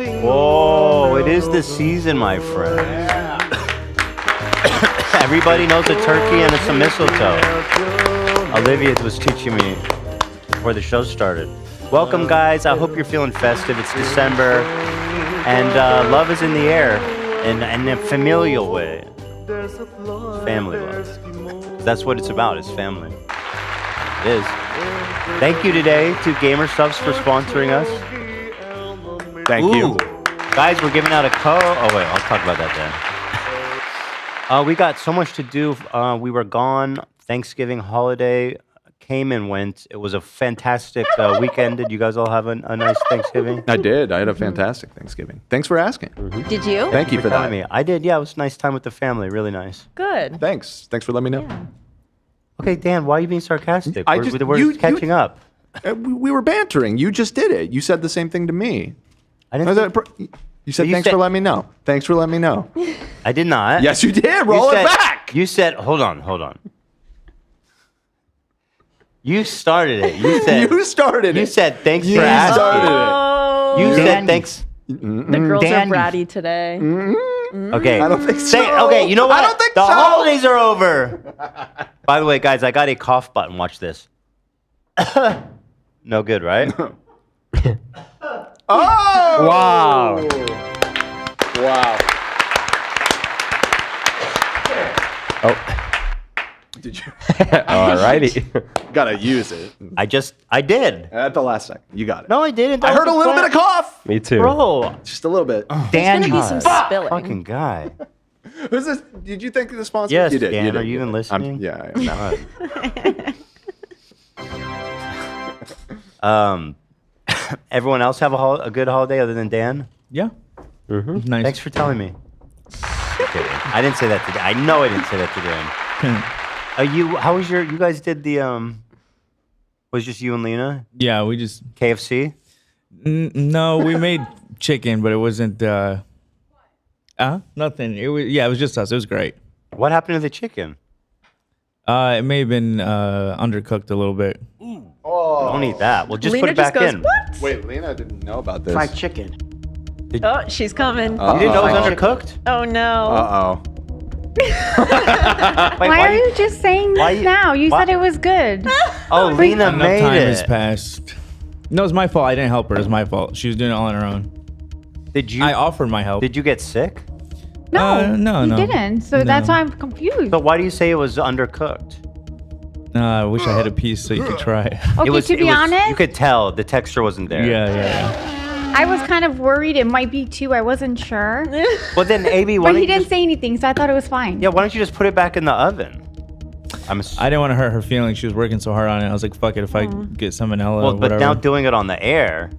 Whoa, it is the season, my friend. Everybody knows a turkey and some mistletoe. Olivia was teaching me before the show started. Welcome, guys. I hope you're feeling festive. It's December, and love is in the air in a familial way. Family love. That's what it's about, is family. It is. Thank you today to Gamer Subs for sponsoring us. Thank you. Guys, we're giving out a code. Oh, wait, I'll talk about that then. We got so much to do. We were gone. Thanksgiving holiday came and went. It was a fantastic weekend. Did you guys all have a nice Thanksgiving? I did. I had a fantastic Thanksgiving. Thanks for asking. Did you? Thank you for that. Me. I did. Yeah, it was a nice time with the family. Really nice. Good. Thanks. Thanks for letting me know. Yeah. Okay, Dan, why are you being sarcastic? We're catching up. We were bantering. You just did it. You said the same thing to me. I didn't. You said thanks for letting me know. Thanks for letting me know. I did not. Yes, you did. Roll it back. You said, hold on. You started it. You said. You started it. You said thanks for asking. Oh, You said thanks. the girls are bratty today. Okay. I don't think so. Okay, you know what? I don't think the so. holidays are over. By the way, guys, I got a cough button. Watch this. No good, right? Oh! Wow. Wow. Oh. Did you? Alrighty. Gotta use it. I did. At the last second. You got it. No, I didn't. I heard a little bit of cough. Me too. Bro. Just a little bit. Dan, There's gonna be some spilling. fucking guy. Who's this? Did you think of the sponsor? Yes, you did. Dan, you did. are you even listening? Yeah, I am now. Everyone else have a good holiday other than Dan? Yeah. Nice. Thanks for telling me. Okay, I didn't say that to Dan. I know I didn't say that to Dan. How was you guys did the, was just you and Lena? Yeah, we just... KFC? No, we made chicken, but it wasn't, nothing. It was just us. It was great. What happened to the chicken? It may have been undercooked a little bit. Oh. Don't eat that. Well, just Lena put it back goes, in. What? Wait, Lena didn't know about this. Fried chicken. Oh, she's coming. You didn't know it was undercooked? Oh no. Uh-oh. Wait, Why are you just saying this now? You said it was good. Oh, Lena Enough made time it. has passed. No, it's my fault. I didn't help her. It's my fault. She was doing it all on her own. I offered my help. Did you get sick? No, no, you no. didn't. So that's why I'm confused. So why do you say it was undercooked? I wish I had a piece so you could try it. Okay, to be honest, you could tell the texture wasn't there. Yeah. I was kind of worried it might be too. I wasn't sure. Well, then AB, why But don't he you didn't just, say anything, so I thought it was fine. yeah, why don't you just put it back in the oven? I didn't want to hurt her feelings. She was working so hard on it. I was like, fuck it. If I get salmonella Well, or whatever. but now doing it on the air.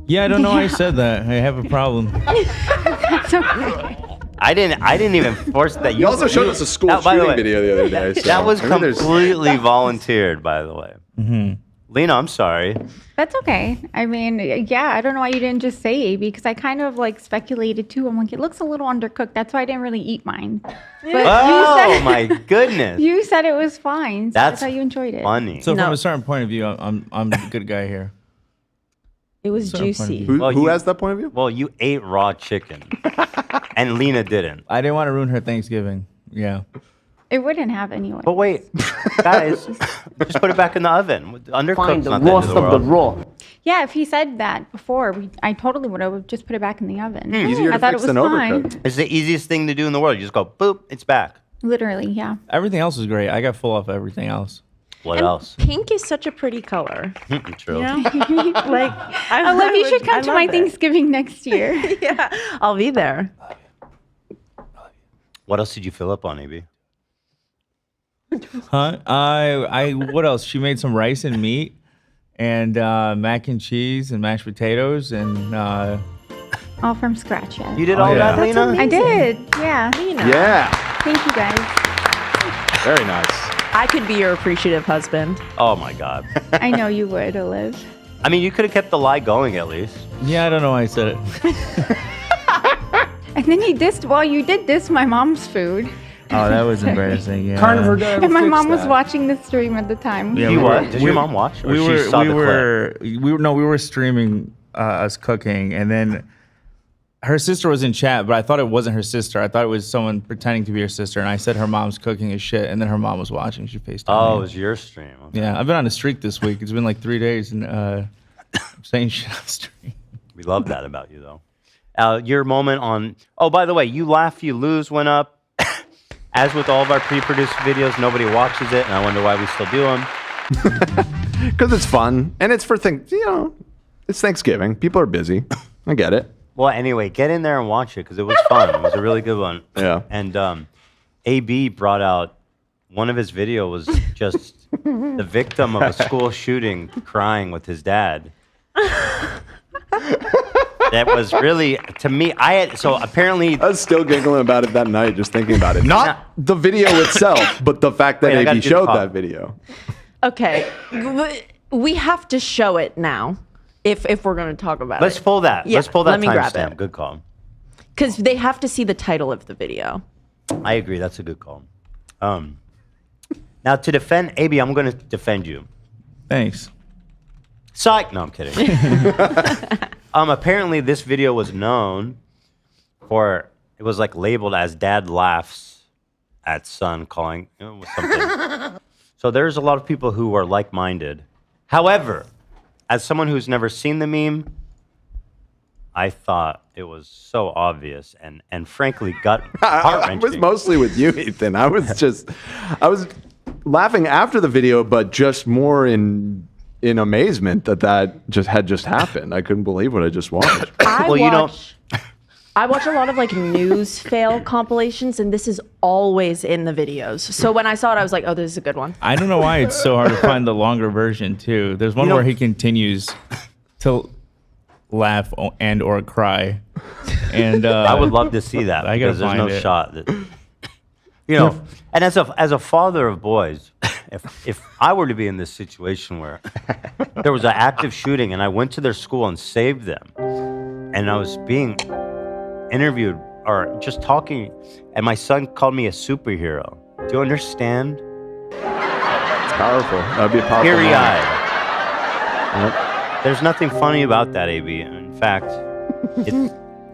Yeah, I don't know why I said that. I have a problem. That's okay. I didn't even force that. You also showed us a school by the shooting way, video the other day. So that was I mean, completely volunteered, by the way. Mm-hmm. Lena, I'm sorry. That's okay. I mean, yeah, I don't know why you didn't just say AB, because I kind of like speculated too. I'm like, it looks a little undercooked. That's why I didn't really eat mine. But Oh my goodness. you said it was fine. So That's how you enjoyed it. funny. So from a certain point of view, I'm the good guy here. It was Certain point of juicy. view. Who has that point of view? Well, you ate raw chicken, and Lena didn't. I didn't want to ruin her Thanksgiving. Yeah. It wouldn't have anyway. But wait, guys, just put it back in the oven. Undercooked's Find the not the end rawest of the of the world. raw. Yeah, if he said that before, I totally would have just put it back in the oven. Easier I to thought fix it was than fine. overcooked. It's the easiest thing to do in the world. You just go, boop, it's back. Literally, yeah. Everything else is great. I got full off everything else. What And else? Pink is such a pretty color. True. Yeah. Like, Olivia should come to my Thanksgiving next year. Yeah, I'll be there. What else did you fill up on, AB? Huh? I what else? She made some rice and meat and mac and cheese and mashed potatoes and All from scratch, yeah. You did Oh, all yeah. that, Lena? I did, yeah. Yeah. Thank you guys. Very nice. I could be your appreciative husband. Oh my God. I know you would, Olive. I mean, you could have kept the lie going at least. yeah, I don't know why I said it. And then you did diss my mom's food. Oh, that was embarrassing. Yeah. Carnivore Dad And my fixed mom was that. watching the stream at the time. Yeah, You we what? were- Did your mom watch? Or we she were saw we the were we were streaming us cooking, and then her sister was in chat, but I thought it wasn't her sister. I thought it was someone pretending to be her sister, and I said her mom's cooking as shit, and then her mom was watching. She FaceTimed Oh, me. it was your stream. Okay. Yeah, I've been on a streak this week. It's been like 3 days, and I'm saying shit on stream. We love that about you, though. Your moment on... Oh, by the way, You Laugh, You Lose went up. As with all of our pre-produced videos, nobody watches it, and I wonder why we still do them. Because it's fun, and it's for things, it's Thanksgiving. People are busy. I get it. Well, anyway, get in there and watch it, because it was fun. It was a really good one. Yeah. And AB brought out... One of his videos was just the victim of a school shooting crying with his dad. That was really, to me, so apparently... I was still giggling about it that night, just thinking about it. Not the video itself, but the fact that Wait, AB showed that video. Okay, we have to show it now if we're going to talk about Let's it. pull that. Yeah, Let's pull that let me grab timestamp. it. Good call. Because they have to see the title of the video. I agree. That's a good call. Now, to defend AB, I'm going to defend you. Thanks. Psych. No, I'm kidding. Apparently, this video was known for, it was like labeled as Dad Laughs at Son, calling something. So there's a lot of people who are like-minded. However, as someone who's never seen the meme, I thought it was so obvious and frankly heart-wrenching. I was mostly with you, Ethan. I was laughing after the video, but just more in amazement that just happened. I couldn't believe what I just watched. I watch a lot of like news fail compilations, and this is always in the videos. So when I saw it, I was like, oh, this is a good one. I don't know why it's so hard to find the longer version, too. There's one where he continues to laugh and or cry. And I would love to see that I gotta because there's no find it. shot that, and as a father of boys, if I were to be in this situation where there was an active shooting and I went to their school and saved them, and I was being interviewed or just talking, and my son called me a superhero. Do you understand? It's powerful. That'd be a powerful. Teary-eyed. Yep. There's nothing funny about that, AB. In fact,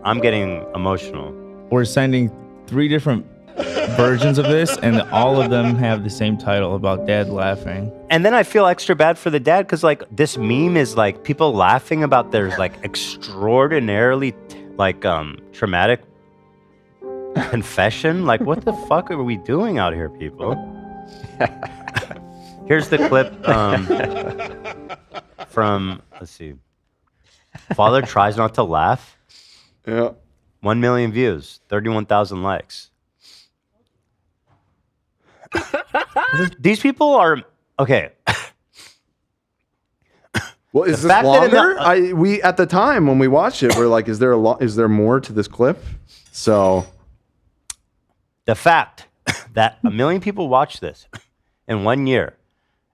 I'm getting emotional. we're sending 3 different versions of this, and all of them have the same title about dad laughing. And then I feel extra bad for the dad because, like, this meme is like people laughing about their like extraordinarily traumatic confession. Like, what the fuck are we doing out here, people? Here's the clip from, let's see. Father tries not to laugh. Yeah. 1 million views, 31,000 likes. These people are okay. Well, is The this fact that in longer? We at the time when we watched it, we're like, is there more to this clip? So The fact that 1 million people watched this in 1 year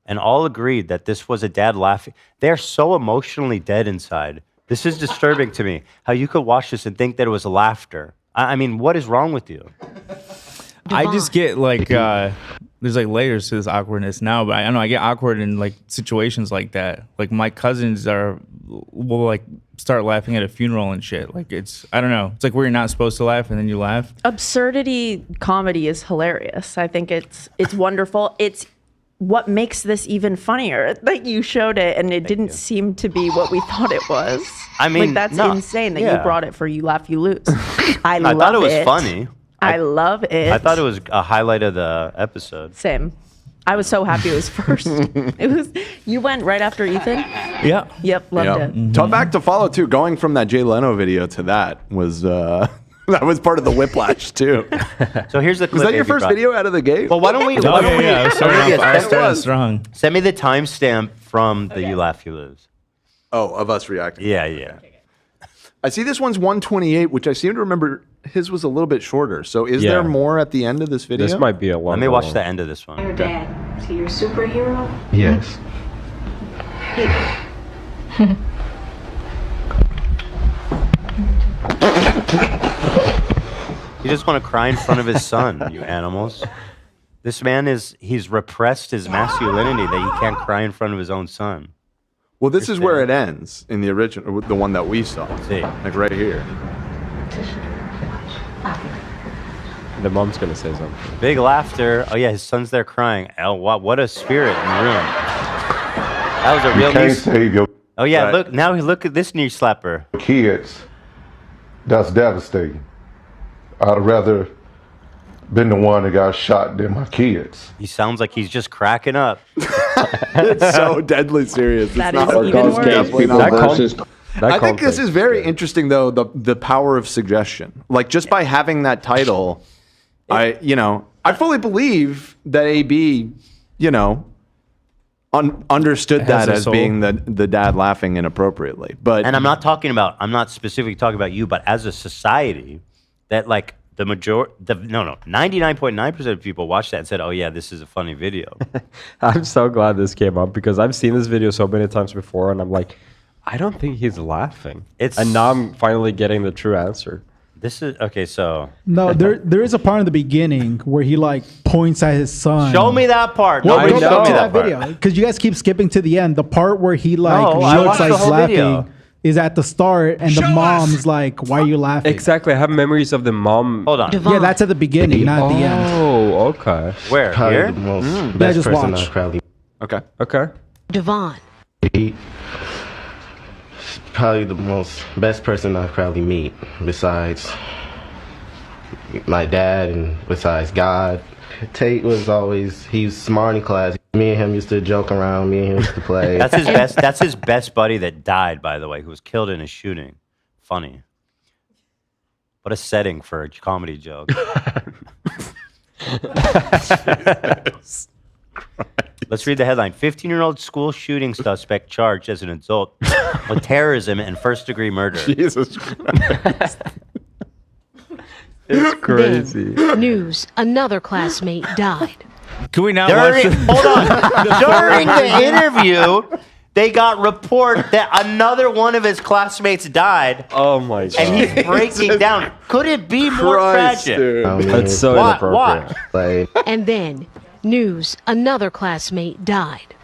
and all agreed that this was a dad laughing, they're so emotionally dead inside. This is disturbing to me. How you could watch this and think that it was laughter. I mean, what is wrong with you? I just get like there's like layers to this awkwardness now, but I don't know, I get awkward in like situations like that. Like my cousins will like start laughing at a funeral and shit. Like I don't know. It's like where you're not supposed to laugh and then you laugh. Absurdity comedy is hilarious. I think it's wonderful. It's what makes this even funnier. Like you showed it and it didn't seem to be what we thought it was. I mean, like that's no, insane that yeah. you brought it for You Laugh, You Lose. I thought it was funny. I love it. I thought it was a highlight of the episode. Same. I was so happy it was first. You went right after Ethan? Yeah. Yep, loved it. Mm-hmm. Tough act to follow too. Going from that Jay Leno video to that was that was part of the whiplash too. So here's the clip. Was that your AB first brought. video out of the gate? Well, why don't we? Oh, yeah. I started strong. Send me the timestamp from the You Laugh, You Lose. Oh, of us reacting. Yeah. I see this one's 128, which I seem to remember his was a little bit shorter. So is Yeah. there more at the end of this video? This might be a long. Let me watch the end of this one. Your dad, is he your superhero? Yes. You just want to cry in front of his son, you animals. This man he's repressed his masculinity that he can't cry in front of his own son. Well, this is where it ends in the original, the one that we saw. See. Like right here. The mom's gonna say something. Big laughter. Oh yeah, his son's there crying. Oh, what a spirit in the room. That was a real Can't save your Oh yeah, Right. look at this knee slapper. kids. That's devastating. I'd rather been the one that got shot than my kids. He sounds like he's just cracking up. It's so deadly serious. That it's is not, even it's worse. definitely People not. versus I think this is very interesting, though, the power of suggestion. Like, just by having that title, I fully believe that AB, understood Has that a as soul. being the dad laughing inappropriately. But And I'm not specifically talking about you, but as a society, that like 99.9% of people watched that and said, "Oh yeah, this is a funny video." I'm so glad this came up because I've seen this video so many times before, and I'm like, I don't think he's laughing. And now I'm finally getting the true answer. This is okay. So No, there is a part in the beginning where he like points at his son. show me that part. Well, Nobody go showed back me to that that part. video because you guys keep skipping to the end. The part where he like No, I looks watched like the whole laughing video. is at the start, and the mom's like, "Why are you laughing?" Exactly. I have memories of the mom. Hold on. Yeah, that's at the beginning, not at the end. Oh, okay. Where Probably here? the most Yeah, best just person watch. I've probably okay. Okay. Devon. meet. Probably the most best person I've probably meet besides my dad and besides God. Tate was always, he's smart in class. Me and him used to joke around. Me and him used to play. That's his best. That's his best buddy that died, by the way, who was killed in a shooting. Funny. What a setting for a comedy joke. Let's read the headline. 15-year-old school shooting suspect charged as an adult with terrorism and first-degree murder. Jesus Christ. It's crazy. News. Another classmate died. Can we not watch During, hold on. During the interview, they got report that another one of his classmates died, Oh my god. and he's breaking down. Could it be more Christ, tragic? dude. That's so What? inappropriate. Play. And then, news. Another classmate died.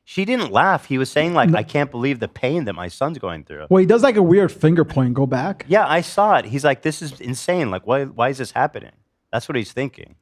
She didn't laugh. He was saying, like, I can't believe the pain that my son's going through. Well, he does like a weird finger point. Go back. Yeah, I saw it. He's like, this is insane. Like, why is this happening? That's what he's thinking.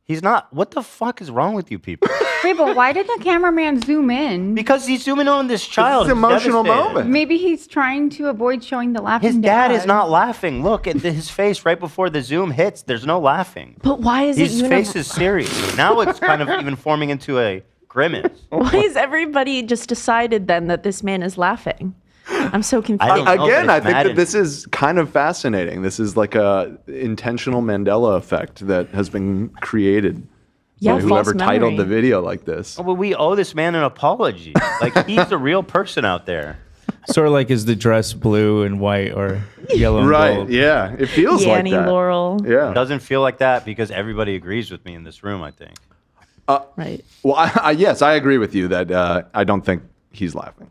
He's not. What the fuck is wrong with you people? Wait, but why did the cameraman zoom in? Because he's zooming on this child. It's an He's emotional devastated. moment. Maybe he's trying to avoid showing the laughing His dad is not laughing. Look at his face right before the zoom hits. There's no laughing. But why is His it face is serious. Now it's kind of even forming into a grimace. Why is everybody just decided then that this man is laughing? I'm so confused. I don't know, Again, but I it's think that maddening. this is kind of fascinating. This is like a intentional Mandela effect that has been created Yeah, by false whoever titled memory. the video like this. Oh, but we owe this man an apology. Like, he's a real person out there. Sort of like, is the dress blue and white or yellow and Right, gold? yeah. It feels like Yanni that. Laurel. Yeah. It doesn't feel like that because everybody agrees with me in this room, I think. Right. Well, yes, I agree with you that I don't think he's laughing.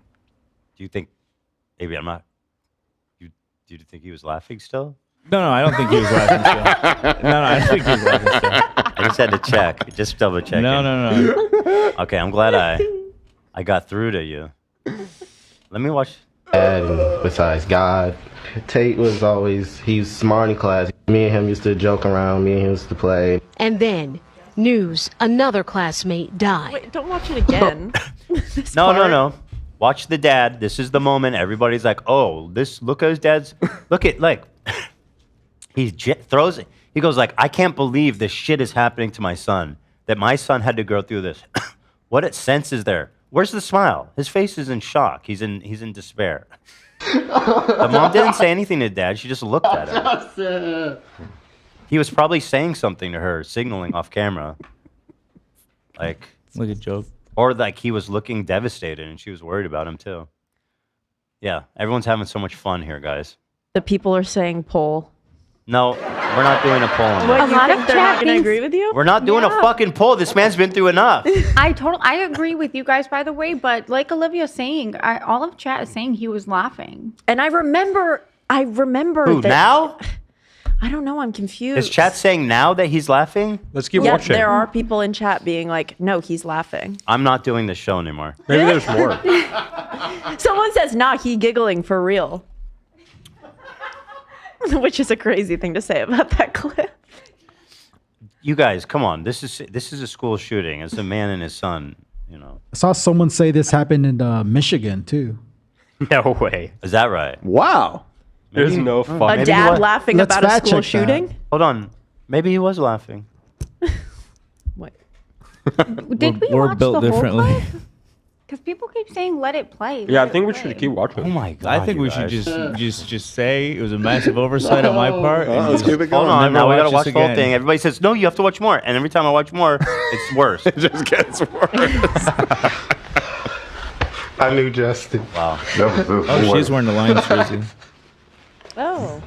Do you think, maybe I'm not, do you think he was laughing still? No, I don't think he was laughing still. No, I don't think he was laughing still. I just had to check, just double check. No. Okay, I'm glad I got through to you. Let me watch. Dad and besides God. Tate was always, he's smart in class. Me and him used to joke around. Me and him used to play. And then, news. Another classmate died. Wait, don't watch it again. This No. part. Watch the dad. This is the moment. Everybody's like, oh, look at his dad's, look at, like, he throws it. He goes like, I can't believe this shit is happening to my son, that my son had to go through this. What sense is there? Where's the smile? His face is in shock. He's in despair. The mom didn't say anything to dad. She just looked at him. He was probably saying something to her, signaling off camera. Like a joke. Or like he was looking devastated and she was worried about him too. Yeah, everyone's having so much fun here, guys. The people are saying poll. No, we're not doing a poll. on What, this. you think they're not going to agree with you? We're not doing a fucking poll. This man's been through enough. I agree with you guys, by the way, but like Olivia's saying, all of chat is saying he was laughing. And I remember Who, that. now? I don't know. I'm confused. Is chat saying now that he's laughing? Let's keep Yes, watching. there are people in chat being like, no, he's laughing. I'm not doing this show anymore. Maybe there's more. Someone says, nah, he giggling for real. Which is a crazy thing to say about that clip. You guys, come on. This is a school shooting. It's a man and his son, you know. I saw someone say this happened in Michigan too. No way. Is that right? Wow. There's no fun. A dad laughing Let's about a fact school check that. shooting? Hold on. Maybe he was laughing. What? Did we We're watch built the whole differently. clip? Because people keep saying let it play. Yeah, I let think it we play. should keep watching. Oh my god. I think you we should guys. just say it was a massive oversight on my part. and Let's just- keep it Hold going. on. Never Now we gotta watch watch this the whole again. thing. Everybody says no. You have to watch more, and every time I watch more, it's worse. It just gets worse. I knew Justin. Wow. That was Oh, she's wearing the Lions jersey. Oh.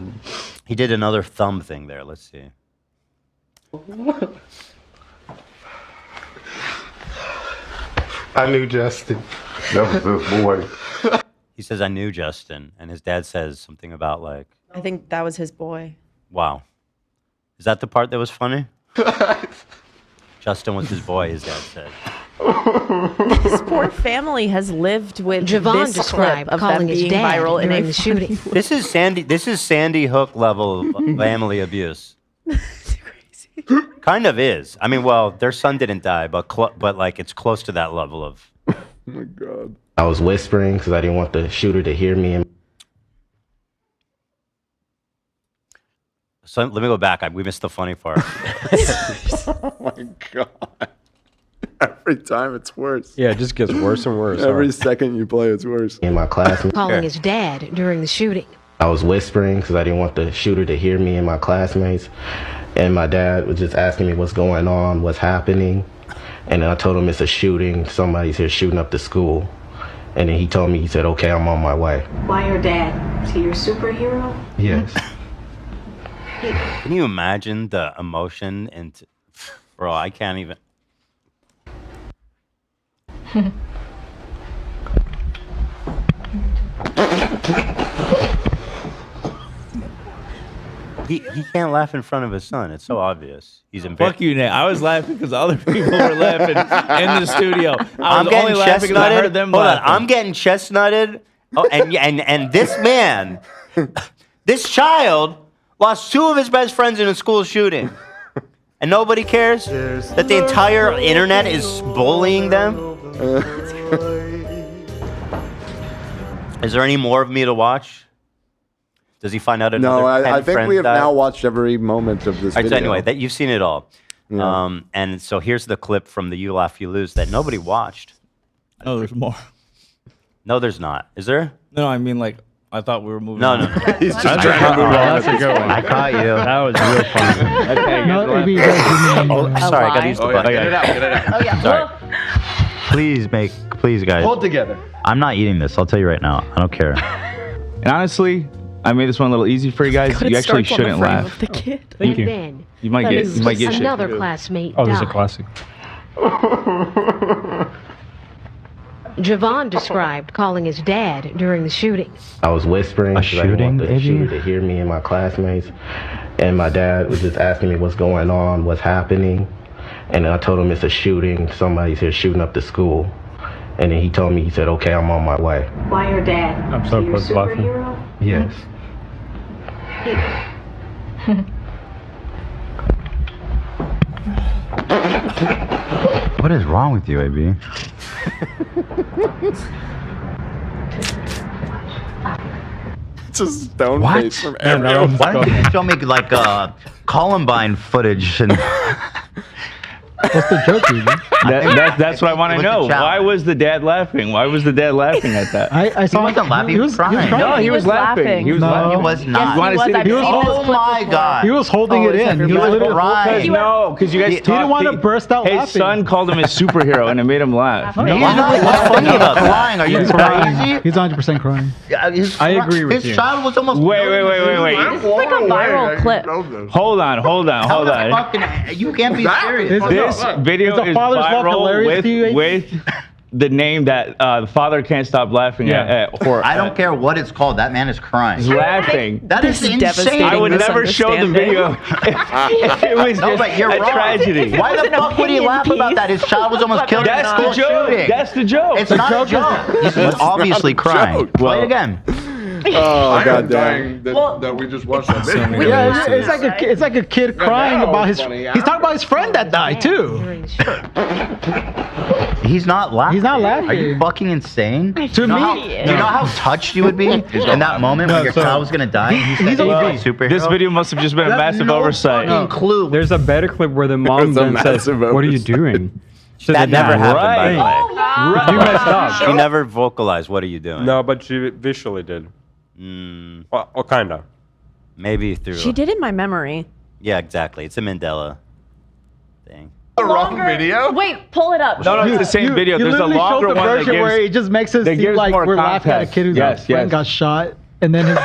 He did another thumb thing there. Let's see. I knew Justin. That was this boy. He says, "I knew Justin," and his dad says something about like, I think that was his boy. "Wow." Is that the part that was funny? Justin was his boy. His dad said. This poor family has lived with Javon this clip described of them calling his being dad viral in during a the shooting. This is Sandy Hook level of family abuse. Kind of is. I mean, well, their son didn't die, but like it's close to that level of. Oh my god. I was whispering because I didn't want the shooter to hear me. So let me go back. We missed the funny part. Oh my god. Every time it's worse. Yeah, it just gets worse and worse. Every second you play, it's worse. In my class, Calling his dad during the shooting. I was whispering because I didn't want the shooter to hear me and my classmates. And my dad was just asking me what's going on, what's happening. And then I told him it's a shooting. Somebody's here shooting up the school. And then he told me, he said, okay, I'm on my way. Why your dad? Is he your superhero? Yes. Can you imagine the emotion and, bro? I can't even. He can't laugh in front of his son. It's so obvious. He's embarrassed. Fuck you, Nate. I was laughing because other people were laughing in the studio. I I'm was getting only laughing because I heard them Hold on, laughing. I'm getting chestnutted. Oh, and this man, this child, lost two of his best friends in a school shooting, and nobody cares that the entire internet is bullying them. Is there any more of me to watch? Does he find out another No, 10 I think friends we have died? now watched every moment of this All right, so video. anyway, that you've seen it all. Yeah. And so here's the clip from the You Laugh, You Lose that nobody watched. No, there's more. No, there's not. Is there? No, I mean, like, I thought we were moving No, on. no. He's just trying to move on. That's a good one. I caught you. That was real funny. Okay, No, AB, you guys didn't Oh, even- sorry, I got to use the button. Get it out, get it out. Oh, yeah. Sorry. Please, guys. Hold together. I'm not eating this. I'll tell you right now. I don't care. And honestly, I made this one a little easy for you guys. But You it actually starts on the shouldn't frame laugh. of the kid. And then You might get shit. another classmate Oh, this is a died. classic. Javon described calling his dad during the shooting. I was whispering A because I didn't want the shooting, shooter baby? to hear me and my classmates. And my dad was just asking me what's going on, what's happening. And then I told him it's a shooting. Somebody's here shooting up the school. And then he told me, he said, okay, I'm on my way. Why your dad? I'm Is sorry he your for laughing. superhero? Yes. What is wrong with you, AB? It's a stone What? face from everyone. Why don't you show me like Columbine footage and What's the joke, AB? That's what I want to was know. the challenge. Why was the dad laughing? Why was the dad laughing at that? I saw wasn't laughing, he was crying. No, he was laughing. He was No. laughing. He was not. You wanna Yes, see he the was. video? I've seen this Oh clip my before. God. He was holding it in. He was crying. No, because you guys He didn't want to burst out His laughing. son called him his superhero, and it made him laugh. No, He's he's not. What's funny about crying? Are you He's crying. crazy? He's 100% crying. I agree with his you. His child was almost. Wait. This is like a viral clip. Hold on. How the fucking? You can't be serious. This video Is a is father's love viral hilarious to you, AB? with the name that the father can't stop laughing at horror. I don't care what it's called. That man is crying. He's laughing. That is insane. I would never show the video if it was No, just but you're a wrong. tragedy. Why the fuck would he laugh about that? His child was almost killed in a That's school the joke. shooting. That's the joke. It's not a joke. He's obviously crying. Play it again. Oh god damn. That we just watched that video. Yeah, it's like a kid crying about his. He's talking about his friend that died too. He's not laughing. He's not laughing. Are you fucking insane? To Do you know how touched you would be in that moment when your child was gonna die? And he's a superhero. This video must have just been a massive oversight. Clue. There's a better clip where the mom then says, "What are you doing?" That never happened, by the way. You messed up. She never vocalized, what are you doing? No, but she visually did. Well, kind of. Maybe through... She did in my memory. Yeah, exactly. It's a Mandela thing. The wrong video? Wait, pull it up. No, it's the same video. You There's a literally longer showed the one that version gives, where it just makes us that seem gives like more we're laughing at a context. kid whose friend got shot, and then his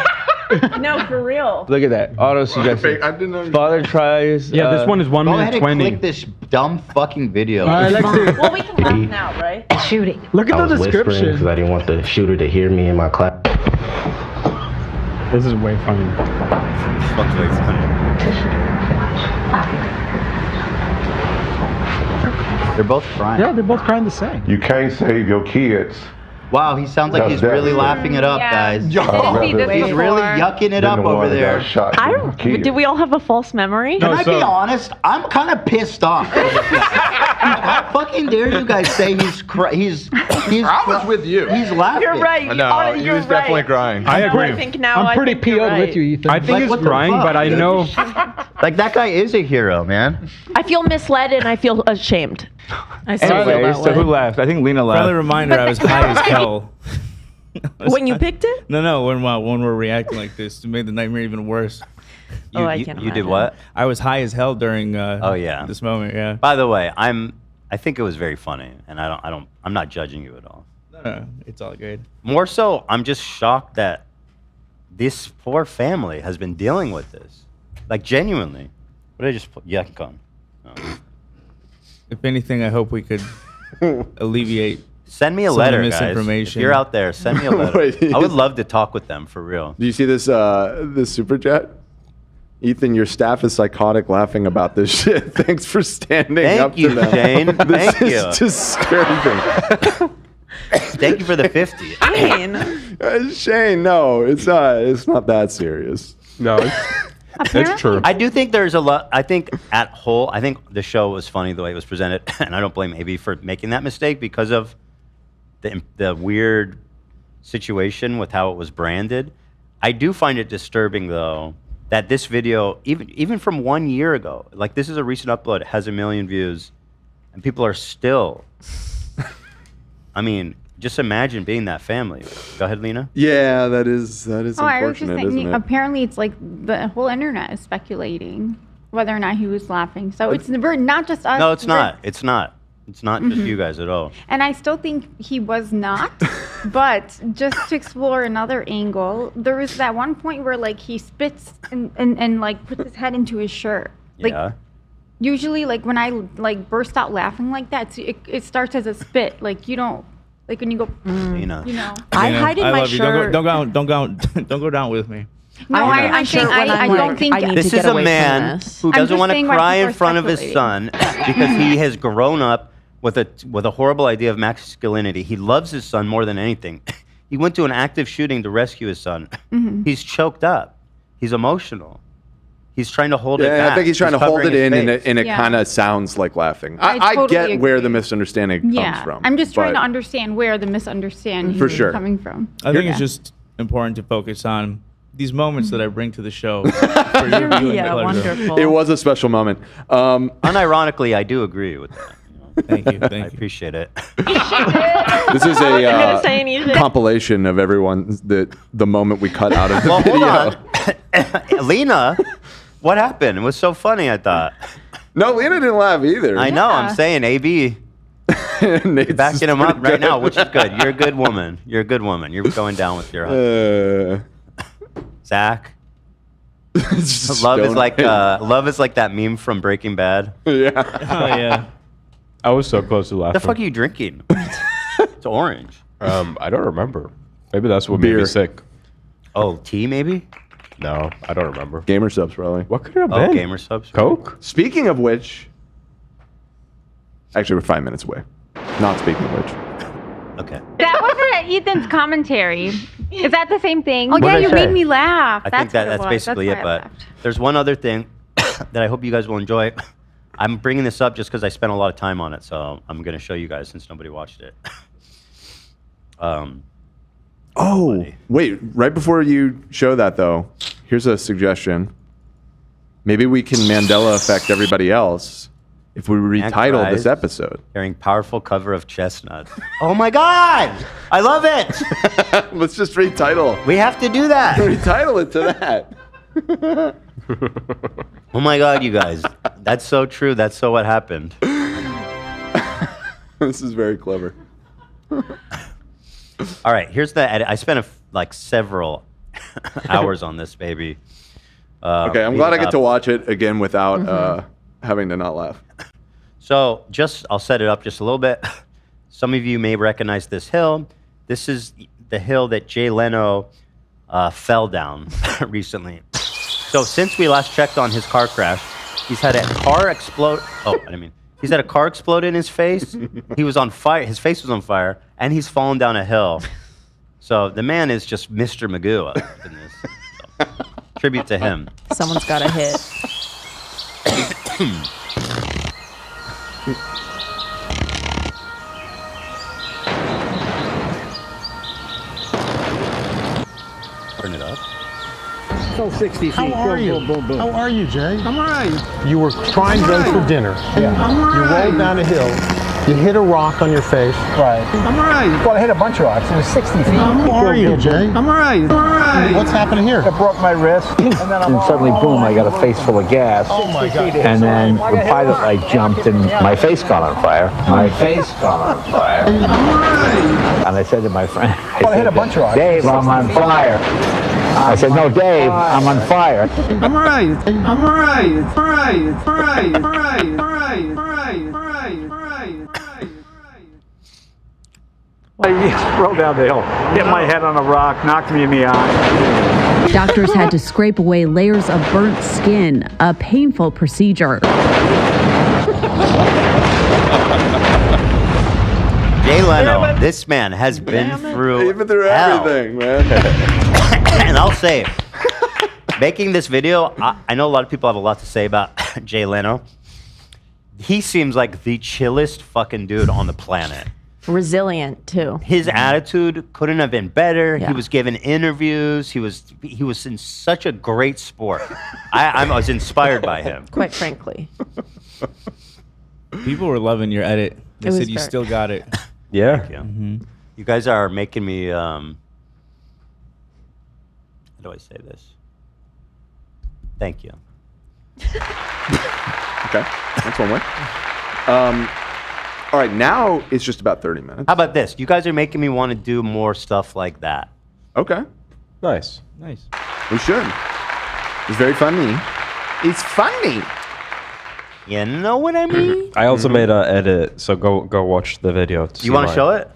No, for real. Look at that. Auto suggestion. I didn't understand. Father tries. Yeah, this one is 1 Go minute ahead and 20. click this dumb fucking video. All right, let's see. Well, we can laugh now, right? Shooting. Look at I the was whispering description. because I didn't want the shooter to hear me in my class. This is way funny. Fuck's way funny. They're both crying. Yeah, they're both crying the same. You can't save your kids. Wow, he sounds like That's he's really devastating. laughing it up, guys. I'd rather He's really yucking it been up the one over that there. got shot than my kids. Did we all have a false memory? Can I be honest? I'm kind of pissed off. How fucking dare you guys say he's I was with you. He's laughing. You're right. No, he You're was definitely right. crying. I I agree. think now I'm pretty think you're PO'd right. with you, Ethan. I think Like, he's what the crying, fuck? but I know. Like, that guy is a hero, man. I feel misled and I feel ashamed. I still feel Anyways, that so who way. laughed? I think Lena laughed. Friendly reminder, I was high as hell. When you picked it? No, when we're reacting like this, it made the nightmare even worse. I can't You did imagine. what? I was high as hell during Oh, yeah. this moment, yeah. By the way, I think it was very funny, and I'm not judging you at all. No, it's all good. More so, I'm just shocked that this poor family has been dealing with this. Like, genuinely. What did I just put? Yuck on. If anything, I hope we could alleviate. Send me a some of the letter, guys. If misinformation. you're out there, send me a letter. Wait, I would love to talk with them, for real. Do you see this this super chat? Ethan, your staff is psychotic laughing about this shit. Thanks for standing up Thank you, to them. Shane. This Thank is you. disturbing. Thank you for the 50. Shane, no, it's not that serious. No, it's true. I do think there's a lot. I think I think the show was funny the way it was presented, and I don't blame AB for making that mistake because of the weird situation with how it was branded. I do find it disturbing though that this video, even from 1 year ago, like this is a recent upload, it has 1 million views, and people are still. I mean, just imagine being that family. Go ahead, Lena. Yeah, that is Oh, I was just unfortunate, isn't thinking. it? Apparently, it's like the whole internet is speculating whether or not he was laughing. So it's we're not just us. No, it's not. It's not. It's not just you guys at all. And I still think he was not. But just to explore another angle, there was that one point where like he spits and like puts his head into his shirt. Like, Yeah. usually, like when I like burst out laughing like that, it starts as a spit. Like you don't like when you go. Lena. You know. I Lena, hide in I my love you. shirt. Don't go down with me. No, I hide in my I'm shirt saying when I'm I like, don't think. I need This to is get a away from man this. who I'm doesn't just want to saying why cry people in are front of his son because he has grown up with a horrible idea of masculinity. He loves his son more than anything. He went to an active shooting to rescue his son. He's choked up. He's emotional. He's trying to hold it back. I think he's trying to hold covering it his in, face. and it Yeah. kind of sounds like laughing. I I totally get where agree. the misunderstanding comes Yeah, from. I'm just trying but- to understand where the misunderstanding For is sure. coming from. I think it's Yeah. just important to focus on these moments that I bring to the show. For your viewing Yeah, pleasure. wonderful. It was a special moment. Unironically, I do agree with that. Thank you. I Thank you. appreciate it. This is gonna a say anything. compilation of everyone the moment we cut out of the Well, hold video. on. Lena, what happened? It was so funny, I thought. No, Lena didn't laugh either. I know, Yeah. I'm saying AB. Nate's Backing him up pretty right now, good. which is good. You're a good woman. You're a good woman. You're going down with your husband. Zach. Love is like that meme from Breaking Bad. yeah. Oh yeah. I was so close to laughing. What the fuck are you drinking? It's orange. I don't remember. Maybe that's what made Beer. me sick. Oh, tea maybe? No, I don't remember. Gamer subs, probably. What could it have Oh, been? gamer subs. Coke? Speaking of which, actually, we're 5 minutes away. Not speaking of which. Okay. That wasn't Ethan's commentary. Is that the same thing? Oh What yeah, did I you say? made me laugh. I think what it that's was. basically That's it. why I But laughed. there's one other thing that I hope you guys will enjoy. I'm bringing this up just because I spent a lot of time on it, so I'm going to show you guys since nobody watched it. Oh, wait. Right before you show that, though, here's a suggestion. Maybe we can Mandela effect everybody else if we retitle this episode. Carrying powerful cover of Chestnut. Oh my God! I love it! Let's just retitle. We have to do that. Retitle it to that. Oh my God, you guys. That's so true. That's so what happened. This is very clever. All right, here's the edit. I spent several hours on this baby. Okay, I'm glad I get to watch it again without having to not laugh. So I'll set it up just a little bit. Some of you may recognize this hill. This is the hill that Jay Leno fell down recently. So since we last checked on his car crash, he's had a car explode. He's had a car explode in his face. He was on fire. His face was on fire, and he's fallen down a hill. So the man is just Mr. Magoo in this. So, tribute to him. Someone's got a hit. Turn it up. Go 60 feet. How are you? Boom, boom, boom. How are you, Jay? I'm all right. You were trying to go for dinner. Yeah. I'm all You right. rolled down a hill. You hit a rock on your face. Right. I'm all right. Well, I hit a bunch of rocks. It was 60 feet. How are you, Jay? I'm all right. All right. What's happening here? I broke my wrist, and then suddenly, boom, I got a face full of gas. Oh my God. And then the pilot light jumped and my face caught on fire. My face caught on fire. And I said to my friend, Well, I hit a bunch of rocks. Dave, I'm on fire. I said, no, Dave, I'm on fire. I'm all right. I'm all right. All right. All right. All right. All right. All right. All right. All right. I rolled down the hill, hit my head on a rock, knocked me in the eye. Doctors had to scrape away layers of burnt skin, a painful procedure. Jay Leno, this man has been through hell. everything, man. And I'll say, making this video, I know a lot of people have a lot to say about Jay Leno. He seems like the chillest fucking dude on the planet. Resilient too. His attitude couldn't have been better. Yeah. He was giving interviews. He was in such a great sport. I was inspired by him. Quite frankly. People were loving your edit. They It said was you very- still got it. Yeah. Thank you. You guys are making me. How do I say this? Thank you. Okay, that's one way. All right, now it's just about 30 minutes. How about this? You guys are making me want to do more stuff like that. Okay. Nice. Nice. We should. It's very funny. It's funny. You know what I mean? I also made an edit, so go watch the video. You want to show it?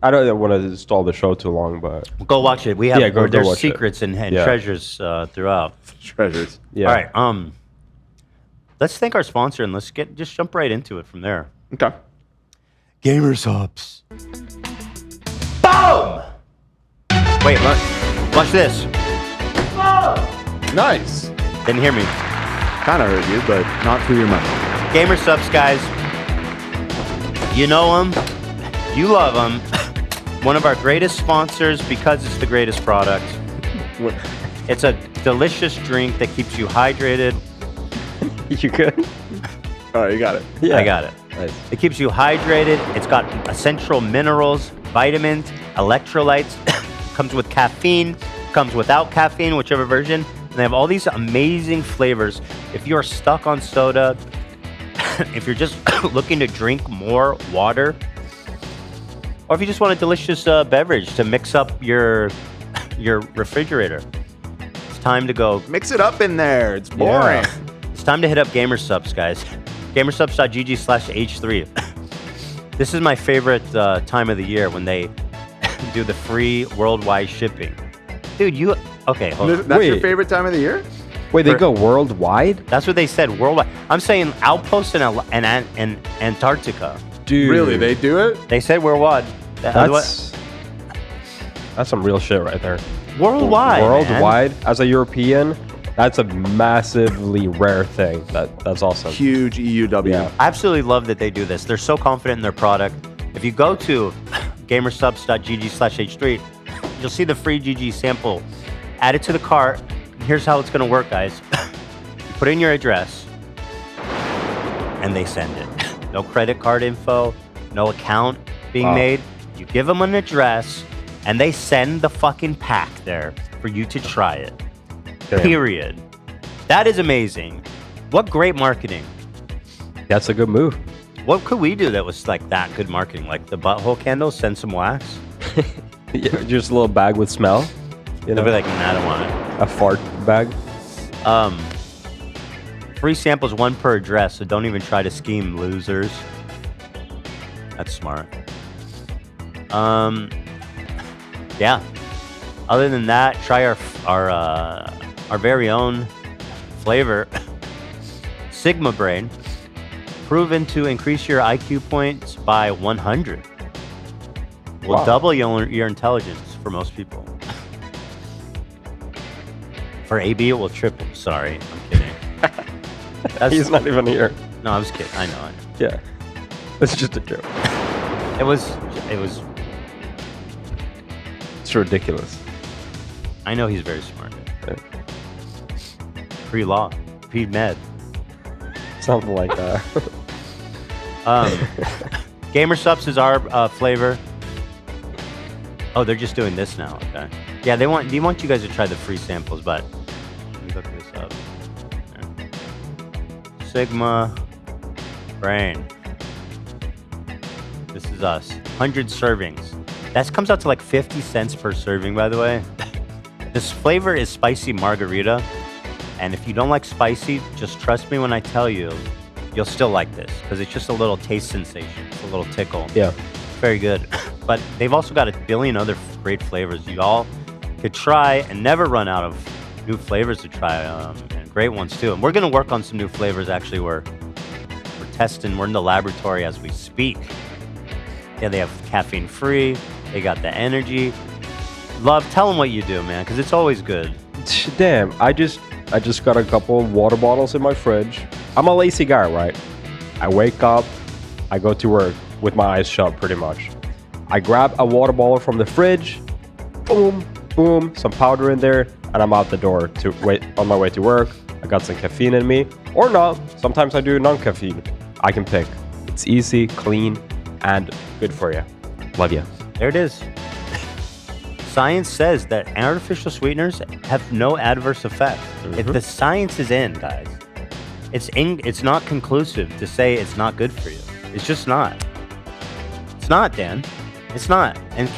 I don't want to install the show too long, but Go watch it. We have Yeah, go there's watch it. secrets and Yeah. treasures throughout. Treasures. yeah. All right. Let's thank our sponsor and let's just jump right into it from there. Okay. Gamer Subs. Boom! Wait, watch this. Nice. Didn't hear me. Kind of heard you, but not through your mic. Gamer Subs, guys. You know them. You love them. One of our greatest sponsors because it's the greatest product. It's a delicious drink that keeps you hydrated. You good? All right, you got it. Yeah. I got it. Nice. It keeps you hydrated. It's got essential minerals, vitamins, electrolytes. Comes with caffeine. Comes without caffeine, whichever version. And they have all these amazing flavors. If you're stuck on soda, if you're just looking to drink more water, or if you just want a delicious beverage to mix up your refrigerator, it's time to go. Mix it up in there. It's boring. It's time to hit up Gamer Subs, guys. Gamersubs.gg/H3. This is my favorite time of the year when they do the free worldwide shipping. Dude, you... Okay, hold on. That's your favorite time of the year? Wait, they go worldwide? That's what they said, worldwide. I'm saying outposts in Antarctica. Dude. Really, they do it? They said worldwide. That's some real shit right there. Worldwide, Worldwide, as a European, that's a massively rare thing. That's awesome. Huge EUW. Yeah. I absolutely love that they do this. They're so confident in their product. If you go to gamersubs.gg/H3, you'll see the free GG sample. Add it to the cart. Here's how it's going to work, guys. You put in your address, and they send it. No credit card info, no account being made. You give them an address, and they send the fucking pack there for you to try it. Damn. Period. That is amazing. What great marketing. That's a good move. What could we do that was like that good marketing? Like the butthole candles, send some wax? Yeah, just a little bag with smell. You know, They'll be like, nah, I don't want it. a fart bag. Free samples, one per address, so don't even try to scheme, losers. That's smart. Yeah. Other than that, try our very own flavor, Sigma Brain, proven to increase your IQ points by 100. Will double your intelligence for most people. For AB, it will triple. Sorry, I'm kidding. He's not even here. No, I was kidding. I know. Yeah, it's just a joke. It was. It's ridiculous. I know he's very smart. Pre-law, pre-med. Something like that. Gamer Subs is our flavor. Oh, they're just doing this now. Okay. Yeah, they want you guys to try the free samples, but let me look this up. Yeah. Sigma Brain. This is us. 100 servings. That comes out to like 50 cents per serving, by the way. This flavor is spicy margarita. And if you don't like spicy, just trust me when I tell you, you'll still like this. Because it's just a little taste sensation. It's a little tickle. Yeah. Very good. But they've also got a billion other great flavors you all could try and never run out of new flavors to try. And great ones too. And we're going to work on some new flavors. Actually, we're testing. We're in the laboratory as we speak. Yeah, they have caffeine free. They got the energy. Love, tell them what you do, man, because it's always good. Damn, I just got a couple of water bottles in my fridge. I'm a lazy guy, right? I wake up, I go to work with my eyes shut pretty much. I grab a water bottle from the fridge, boom, boom, some powder in there, and I'm out the door on my way to work. I got some caffeine in me, or not. Sometimes I do non-caffeine. I can pick. It's easy, clean, and good for you. Love you. There it is. Science says that artificial sweeteners have no adverse effect. If the science is in, guys, it's not conclusive to say it's not good for you. It's just not. It's not, Dan. It's not. And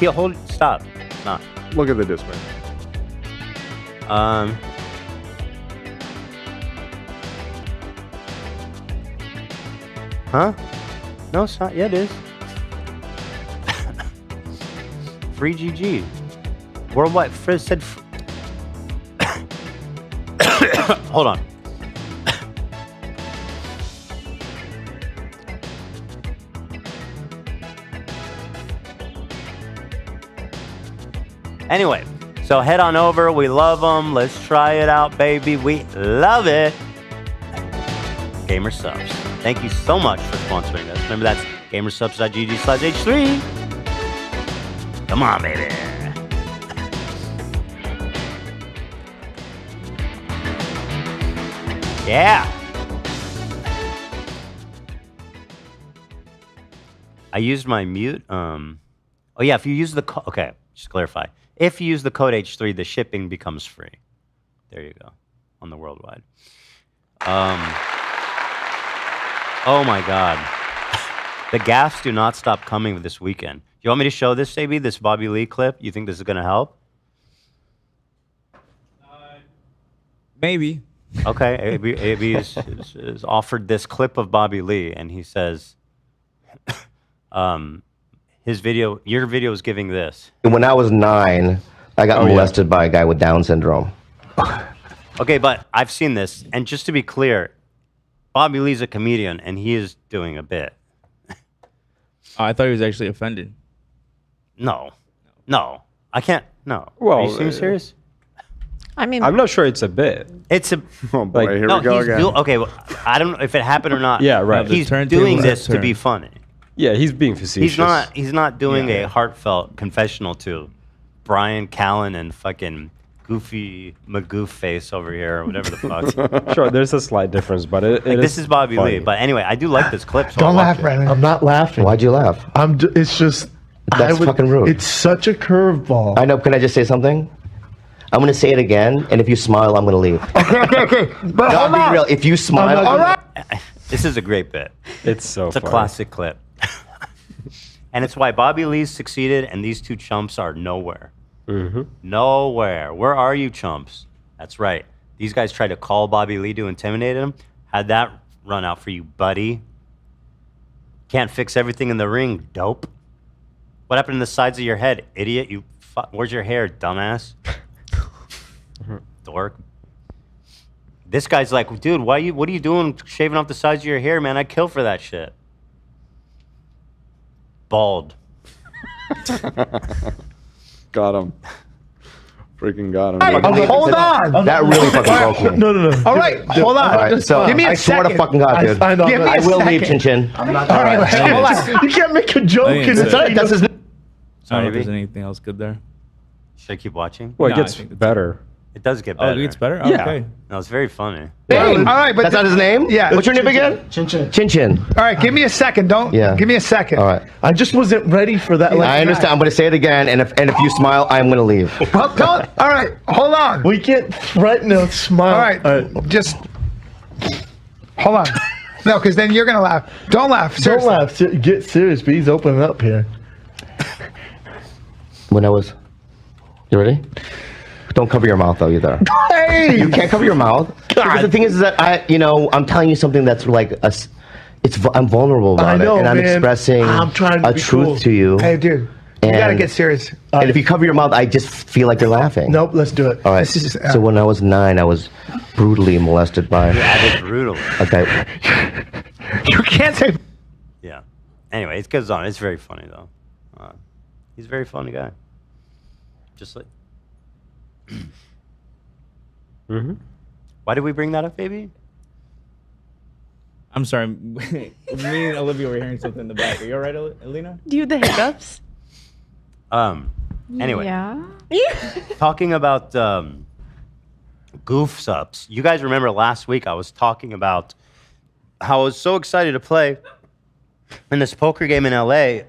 stop. It's not. Look at the display. Huh? No, it's not. Yeah, it is. Free GG. Worldwide. Frizz said. Hold on. Anyway, so head on over. We love them. Let's try it out, baby. We love it. Gamer Subs. Thank you so much for sponsoring us. Remember, that's gamersubs.gg/H3. Come on, baby. Yeah. I used my mute. Oh yeah, if you use the okay, just clarify. If you use the code H3, the shipping becomes free. There you go, on the worldwide. Oh my God, the gaffes do not stop coming this weekend. You want me to show this, AB, this Bobby Lee clip? You think this is gonna help? Maybe. Okay, AB is offered this clip of Bobby Lee, and he says, Your video is giving this. When I was 9, I got molested by a guy with Down syndrome. Okay, but I've seen this, and just to be clear, Bobby Lee's a comedian, and he is doing a bit. I thought he was actually offended. No, I can't. No. Well, are you serious? I mean, I'm not sure it's a bit. It's a. Oh boy, here no, we go he's again. Okay, well, I don't know if it happened or not. Yeah, right. He's The doing turntables this have to be turned. funny. Yeah, he's being facetious. He's not doing a heartfelt confessional to Brian Callen and fucking Goofy Magoof face over here or whatever the fuck. Sure, there's a slight difference, but This is Bobby funny. Lee. But anyway, I do like this clip. So Don't I'll watch laugh, it. Brandon. I'm not laughing. Why'd you laugh? It's just. That's fucking rude. It's such a curveball. I know. Can I just say something? I'm going to say it again, and if you smile, I'm going to leave. Okay. But No, hold I'm being on. real. If you smile, All right. This is a great bit. It's a funny. classic clip. And it's why Bobby Lee's succeeded and these two chumps are nowhere. Mm-hmm. Nowhere. Where are you, chumps? That's right. These guys tried to call Bobby Lee to intimidate him. How'd that run out for you, buddy? Can't fix everything in the ring, dope. What happened to the sides of your head, idiot? Where's your hair, dumbass? Dork. This guy's like, dude, what are you doing shaving off the sides of your hair, man? I'd kill for that shit. Bald. Got him. Freaking got him. Hey, hold on. That really fucking broke me. No. All right, hold on. All right, so Give me a I swear second. to fucking God, dude. I know. Give me I a will second. leave, Chin Chin. All right, hold on. You can't make a joke think and it's it's a- That's his. I don't know Sorry, if there's B. anything else good there. Should I keep watching? Well, it No, I gets think it's- better. It does get Oh, better. it gets better? Yeah. Okay. No, it's very funny. All right, but That's not his name? Yeah. What's your name again? Chin Chin. Chin Chin. all right, give me a second. Don't. Yeah. Give me a second. All right. I just wasn't ready for that. I understand. I'm going to say it again, and if you smile, I'm going to leave. Well, don't. All right, hold on. We can't threaten a smile. All right, just hold on. No, because then you're gonna laugh. Don't laugh. Don't Seriously. laugh. Get serious. He's opening up here. When I was. You ready? Don't cover your mouth, though, either. Hey. You can't cover your mouth. Because the thing is that I'm telling you something that's like I'm vulnerable about I know, it, and I'm man. expressing I'm trying to a be truth cool. to you. Hey, dude. You gotta get serious. And if you cover your mouth, I just feel like you're laughing. Nope. Let's do it. All right. This is, So when I was 9, I was brutally molested by. That is brutal. Okay. You can't say. Yeah. Anyway, it goes on. It's very funny, though. He's a very funny guy. Just like. Mm-hmm. Why did we bring that up, baby? I'm sorry. Me and Olivia were hearing something in the back. Are you all right, Alina? Do you have the hiccups? Anyway. Yeah. Talking about goofs ups. You guys remember last week I was talking about how I was so excited to play in this poker game in LA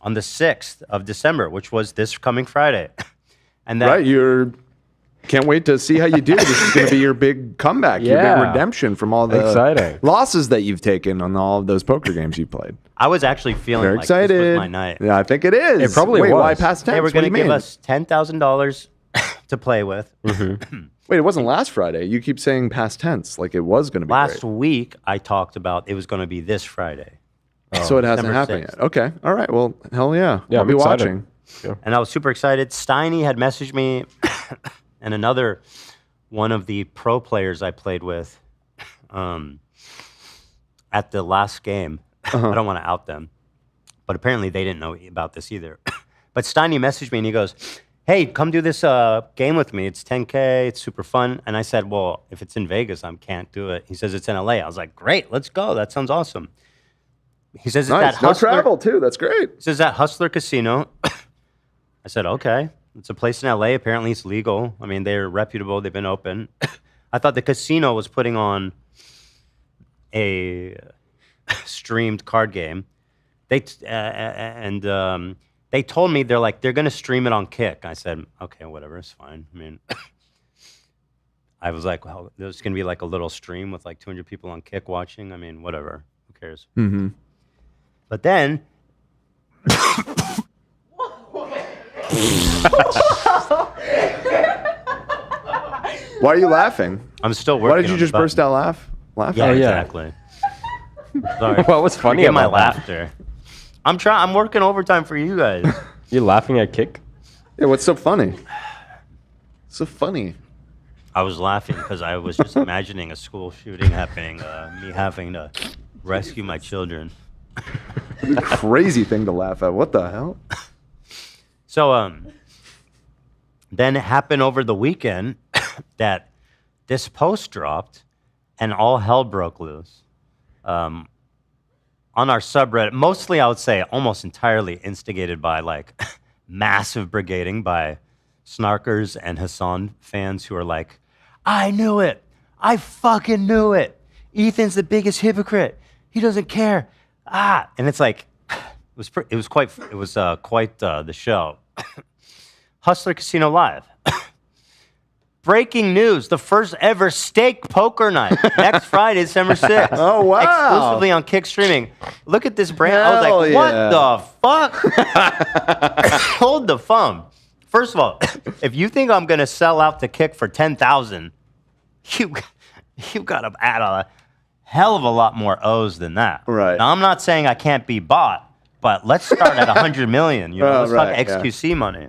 on the 6th of December, which was this coming Friday. And that Right, can't wait to see how you do. This is going to be your big comeback, your Yeah. big redemption from all the Exciting. losses that you've taken on all of those poker games you played. I was actually feeling Very like excited. this was my night. Yeah, I think it is. It probably Wait, was. why past tense? They were What do going you to give mean? us $10,000 to play with. Wait, it wasn't last Friday. You keep saying past tense, like it was going to be Last great. week, I talked about it was going to be this Friday. So it hasn't December happened 6th. yet. Okay. All right. Well, hell yeah. Yeah, I'll I'm be excited. watching. Yeah. And I was super excited. Steiny had messaged me and another one of the pro players I played with at the last game. I don't want to out them, but apparently they didn't know about this either. But Steiny messaged me and he goes, hey, come do this game with me. It's 10K. It's super fun. And I said, well, if it's in Vegas, I can't do it. He says it's in LA. I was like, great, let's go. That sounds awesome. He says it's Nice. at No Hustler. travel too. That's great. He says at Hustler Casino. I said, okay. It's a place in LA. Apparently it's legal. I mean, they're reputable. They've been open. I thought the casino was putting on a streamed card game. They told me they're going to stream it on Kick. I said, okay, whatever, it's fine. I mean, I was like, well, there's going to be like a little stream with like 200 people on Kick watching. I mean, whatever, who cares? Mm-hmm. But then. Why are you laughing? I'm still working. Why did you on just the burst button. out laughing? Yeah, Oh, yeah. exactly. Sorry. What was funny Forget my about that? laughter. I'm working overtime for you guys. You're laughing at Kick? Yeah, what's so funny? So funny. I was laughing because I was just imagining a school shooting happening, me having to rescue my children. Crazy thing to laugh at. What the hell? So, then it happened over the weekend that this post dropped and all hell broke loose. On our subreddit, mostly I would say almost entirely instigated by like massive brigading by snarkers and Hassan fans who are like, I knew it. I fucking knew it. Ethan's the biggest hypocrite. He doesn't care. And it's like, it was quite the show. Hustler Casino Live. Breaking news, the first ever steak poker night. Next Friday, December 6th. Oh, wow. Exclusively on Kick Streaming. Look at this brand. I was like, what the fuck? Hold the phone. First of all, if you think I'm going to sell out to Kick for $10,000, you got to add a hell of a lot more O's than that. Right. Now, I'm not saying I can't be bought, but let's start at 100 million. You know, let's talk XQC money.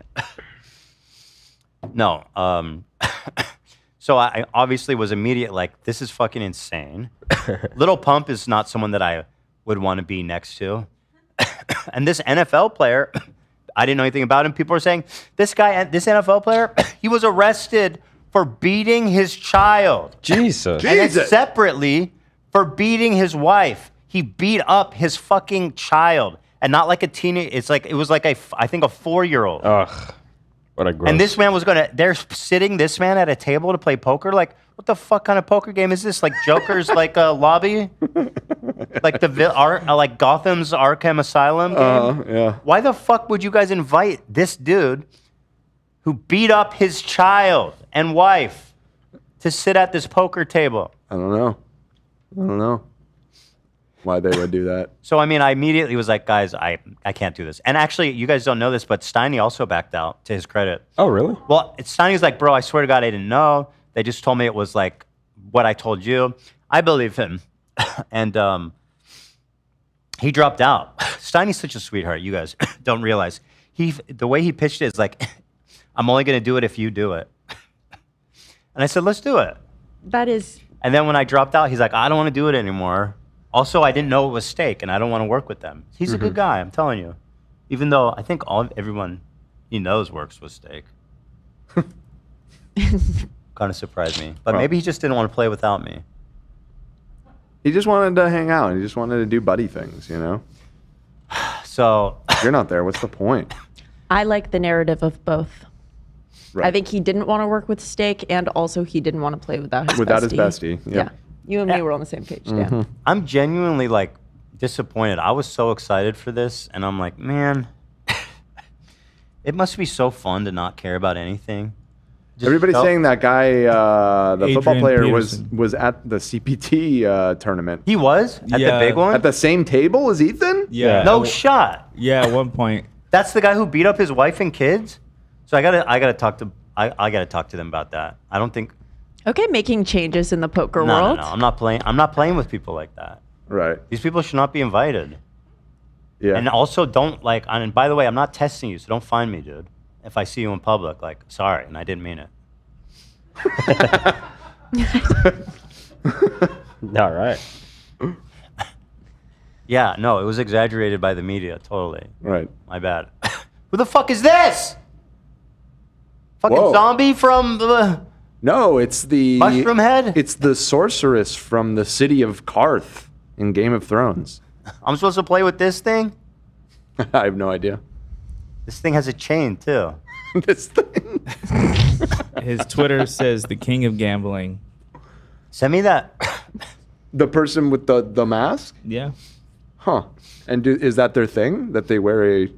No. So I obviously was immediate like, this is fucking insane. Little Pump is not someone that I would want to be next to. And this NFL player, I didn't know anything about him. People were saying, this NFL player, he was arrested for beating his child. Jesus. And then separately, for beating his wife. He beat up his fucking child. And not like a teenage, it was like I think a 4-year-old. Ugh. What a gross. And this man was they're sitting this man at a table to play poker? Like, what the fuck kind of poker game is this? Like Joker's like a lobby? Like like Gotham's Arkham Asylum game? Yeah. Why the fuck would you guys invite this dude who beat up his child and wife to sit at this poker table? I don't know why they would do that. So, I mean, I immediately was like, guys, I can't do this. And actually, you guys don't know this, but Steiny also backed out, to his credit. Oh, really? Well, Steiny's like, bro, I swear to God, I didn't know. They just told me it was like what I told you. I believe him. And he dropped out. Steiny's such a sweetheart. You guys don't realize. The way he pitched it is like, I'm only going to do it if you do it. And I said, let's do it. That is... And then when I dropped out, he's like, I don't want to do it anymore. Also, I didn't know it was steak, and I don't want to work with them. He's a good guy, I'm telling you. Even though I think everyone he knows works with steak. Kind of surprised me. But maybe he just didn't want to play without me. He just wanted to hang out. He just wanted to do buddy things, you know? So... You're not there. What's the point? I like the narrative of both. Right. I think he didn't want to work with steak, and also he didn't want to play without his bestie. Yeah. You and me were on the same page, Dan. I'm genuinely like disappointed. I was so excited for this, and I'm like, man, it must be so fun to not care about anything. Everybody's saying that guy, the football Adrian player, Peterson. was at the CPT tournament. He was at the big one at the same table as Ethan. Yeah. No shot. Yeah, at one point. That's the guy who beat up his wife and kids. So I gotta talk to them about that. I don't think. Okay, making changes in the poker No, world. no, I'm not playing with people like that. Right. These people should not be invited. Yeah. And also don't like. And by the way, I'm not testing you, so don't find me, dude. If I see you in public, like, sorry, and I didn't mean it. All right. Yeah, no, it was exaggerated by the media, totally. Right. My bad. Who the fuck is this? Fucking Whoa. zombie from the No, it's the Mushroom Head? It's the sorceress from the city of Karth in Game of Thrones. I'm supposed to play with this thing? I have no idea. This thing has a chain, too. This thing. His Twitter says the king of gambling. Send me that. The person with the mask? Yeah. Huh. And is that their thing? That they wear a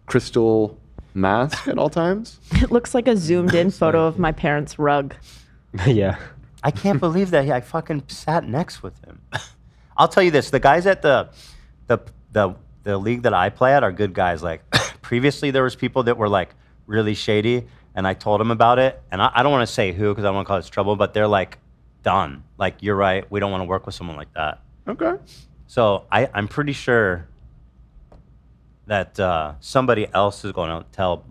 crystal mask at all times? It looks like a zoomed in photo of my parents' rug. Yeah. I can't believe that I fucking sat next with him. I'll tell you this: the guys at the league that I play at are good guys. Like previously, there was people that were like really shady, and I told them about it. And I don't want to say who because I don't want to cause trouble, but they're like done. Like you're right, we don't want to work with someone like that. Okay. So I'm pretty sure that somebody else is going to tell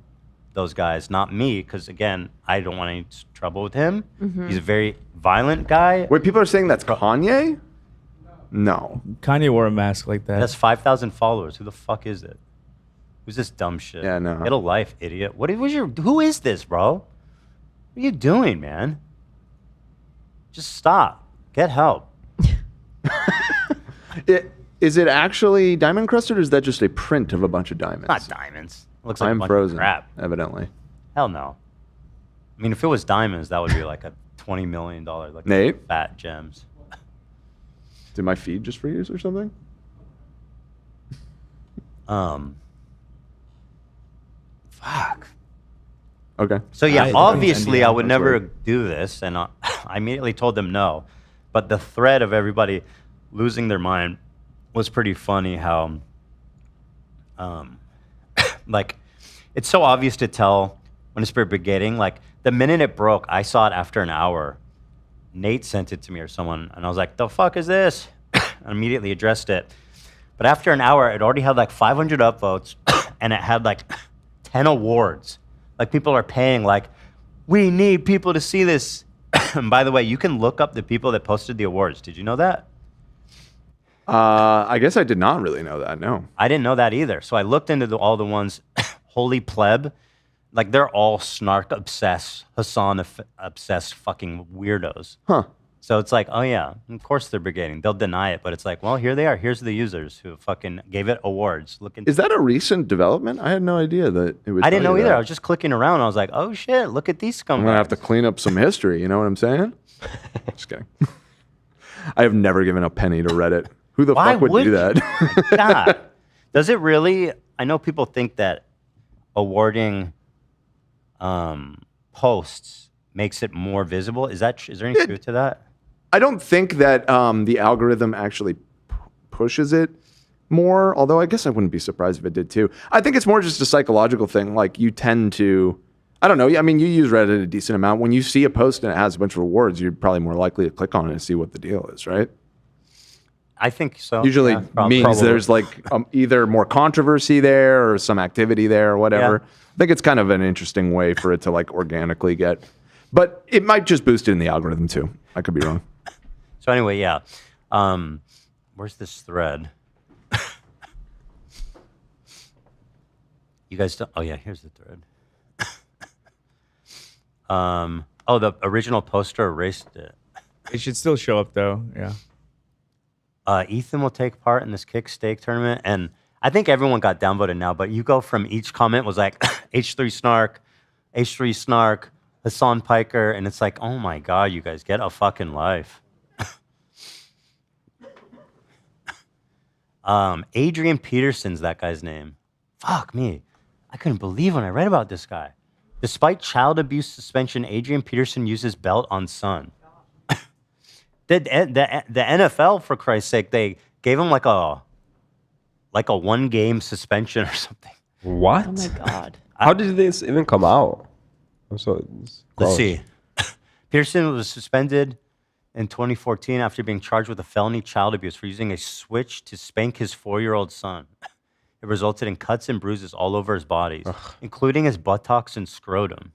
those guys, not me, because again, I don't want any trouble with him. Mhm. He's a very violent guy. Wait, people are saying that's Kanye? No. Kanye wore a mask like that. That's 5,000 followers. Who the fuck is it? Who's this dumb shit? Yeah, no. Get a life, idiot. Who is this, bro? What are you doing, man? Just stop. Get help. Is it actually diamond encrusted, or is that just a print of a bunch of diamonds? Not diamonds. It looks like a I'm bunch frozen. of crap. Evidently. Hell no. I mean, if it was diamonds, that would be like a $20 million, like Nate? fat gems. Did my feed just freeze or something? Fuck. Okay. So yeah, I obviously I would That's never weird. do this, and I immediately told them no. But the thread of everybody losing their mind was pretty funny. How, like, it's so obvious to tell when it's brigading. Like the minute it broke, I saw it after an hour. Nate sent it to me or someone, and I was like, "The fuck is this?" I immediately addressed it. But after an hour, it already had like 500 upvotes, and it had like 10 awards. Like people are paying, like, we need people to see this. And by the way, you can look up the people that posted the awards. Did you know that? I guess I did not really know that. No. I didn't know that either. So I looked into all the ones, Holy Pleb. Like they're all snark obsessed, Hassan obsessed fucking weirdos. Huh. So it's like, oh yeah, of course they're brigading. They'll deny it, but it's like, well, here they are. Here's the users who fucking gave it awards. Look into Is that a recent development? I had no idea that it would. I didn't tell know you either. that. I was just clicking around. I was like, oh shit, look at these scumbags. I'm gonna have to clean up some history. You know what I'm saying? Just kidding. I have never given a penny to Reddit. Who the Why fuck would do you? that? God. Does it really? I know people think that awarding posts makes it more visible. Is there any truth to that? I don't think that the algorithm actually pushes it more, although I guess I wouldn't be surprised if it did too. I think it's more just a psychological thing. Like you tend to, I don't know. I mean, you use Reddit a decent amount. When you see a post and it has a bunch of rewards, you're probably more likely to click on it and see what the deal is, right? I think so. Usually Yeah, probably. means there's like either more controversy there or some activity there or whatever. Yeah. I think it's kind of an interesting way for it to like organically get, but it might just boost it in the algorithm too. I could be wrong. So anyway, yeah. Where's this thread? You guys don't. Oh yeah, here's the thread. Oh, the original poster erased it. It should still show up though. Yeah. Ethan will take part in this kick steak tournament, and I think everyone got downvoted now. But you go from each comment was like H3 Snark, H3 Snark, Hassan Piker, and it's like, oh my god, you guys get a fucking life. Adrian Peterson's that guy's name. Fuck me. I couldn't believe when I read about this guy. Despite child abuse suspension, Adrian Peterson uses belt on son. The NFL, for Christ's sake, they gave him like a 1-game suspension or something. What? Oh my god. How did this even come out? Let's see. Peterson was suspended in 2014 after being charged with a felony child abuse for using a switch to spank his 4-year-old son. It resulted in cuts and bruises all over his body, including his buttocks and scrotum.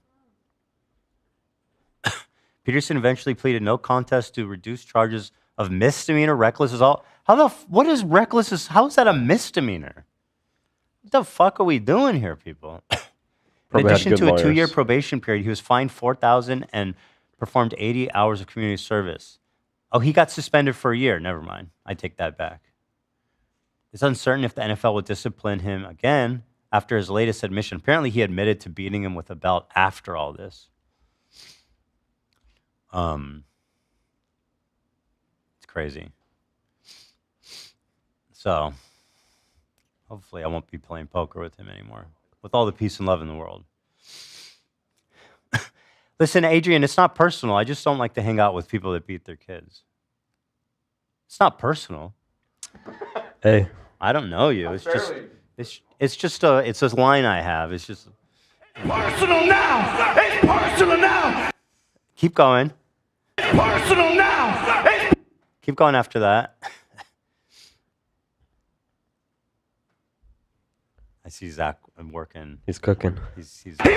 Peterson eventually pleaded no contest to reduce charges of misdemeanor reckless assault. What is reckless? How is that a misdemeanor? What the fuck are we doing here, people? In addition to a 2-year probation period, he was fined $4,000 and performed 80 hours of community service. Oh, he got suspended for a year. Never mind. I take that back. It's uncertain if the NFL will discipline him again after his latest admission. Apparently, he admitted to beating him with a belt after all this. It's crazy. So, hopefully I won't be playing poker with him anymore. With all the peace and love in the world. Listen, Adrian, it's not personal. I just don't like to hang out with people that beat their kids. It's not personal. Hey. I don't know you. It's just a line I have. It's just Personal now! It's personal now! keep going. Personal now! It's Keep going after that. I see Zach working. He's cooking. He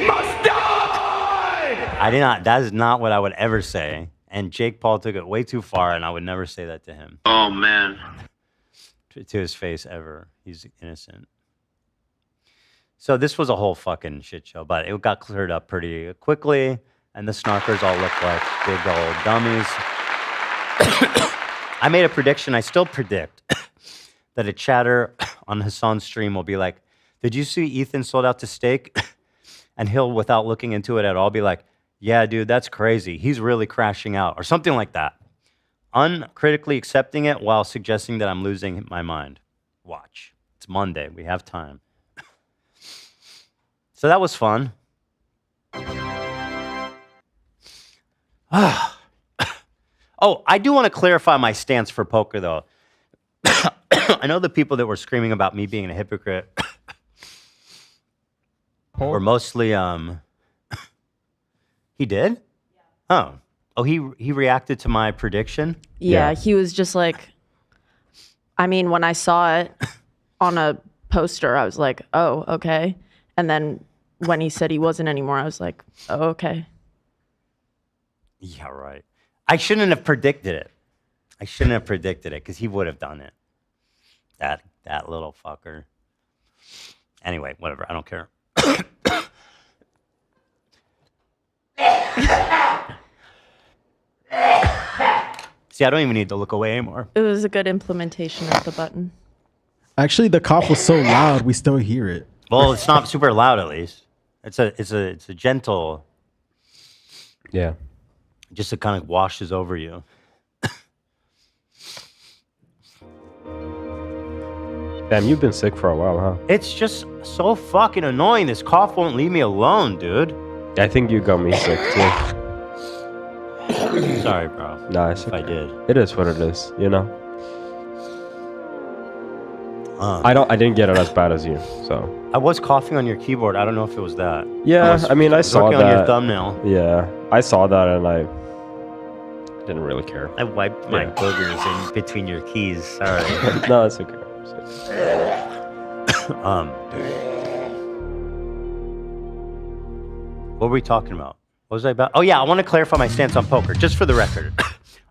must die! I did not. That is not what I would ever say. And Jake Paul took it way too far, and I would never say that to him. Oh, man. To his face ever. He's innocent. So this was a whole fucking shit show, but it got cleared up pretty quickly, and the snarkers all look like big old dummies. I made a prediction. I still predict that a chatter on Hassan's stream will be like, did you see Ethan sold out to steak? And he'll, without looking into it at all, be like, yeah, dude, that's crazy. He's really crashing out, or something like that. Uncritically accepting it while suggesting that I'm losing my mind. Watch. It's Monday. We have time. So that was fun. Oh, I do want to clarify my stance for poker, though. I know the people that were screaming about me being a hypocrite were mostly, he did? Oh. Oh, he reacted to my prediction? Yeah, he was just like, I mean, when I saw it on a poster, I was like, oh, okay. And then when he said he wasn't anymore, I was like, oh, okay. Yeah, right. I shouldn't have predicted it. I shouldn't have predicted it because he would have done it. That little fucker. Anyway, whatever. I don't care. See, I don't even need to look away anymore. It was a good implementation of the button. Actually, the cough was so loud, we still hear it. Well, it's not super loud, at least. It's a gentle. Yeah. Just it kind of washes over you. Damn, you've been sick for a while, huh? It's just so fucking annoying. This cough won't leave me alone, dude. I think you got me sick too. Sorry, bro. Nah, it's okay. I did. It is what it is, you know. I didn't get it as bad as you, so. I was coughing on your keyboard. I don't know if it was that. Yeah, I mean, I saw that. On your thumbnail. Yeah, I saw that and I didn't really care. I wiped my boogers in between your keys. Sorry. No, it's okay. What were we talking about? What was I about? Oh yeah, I want to clarify my stance on poker, just for the record.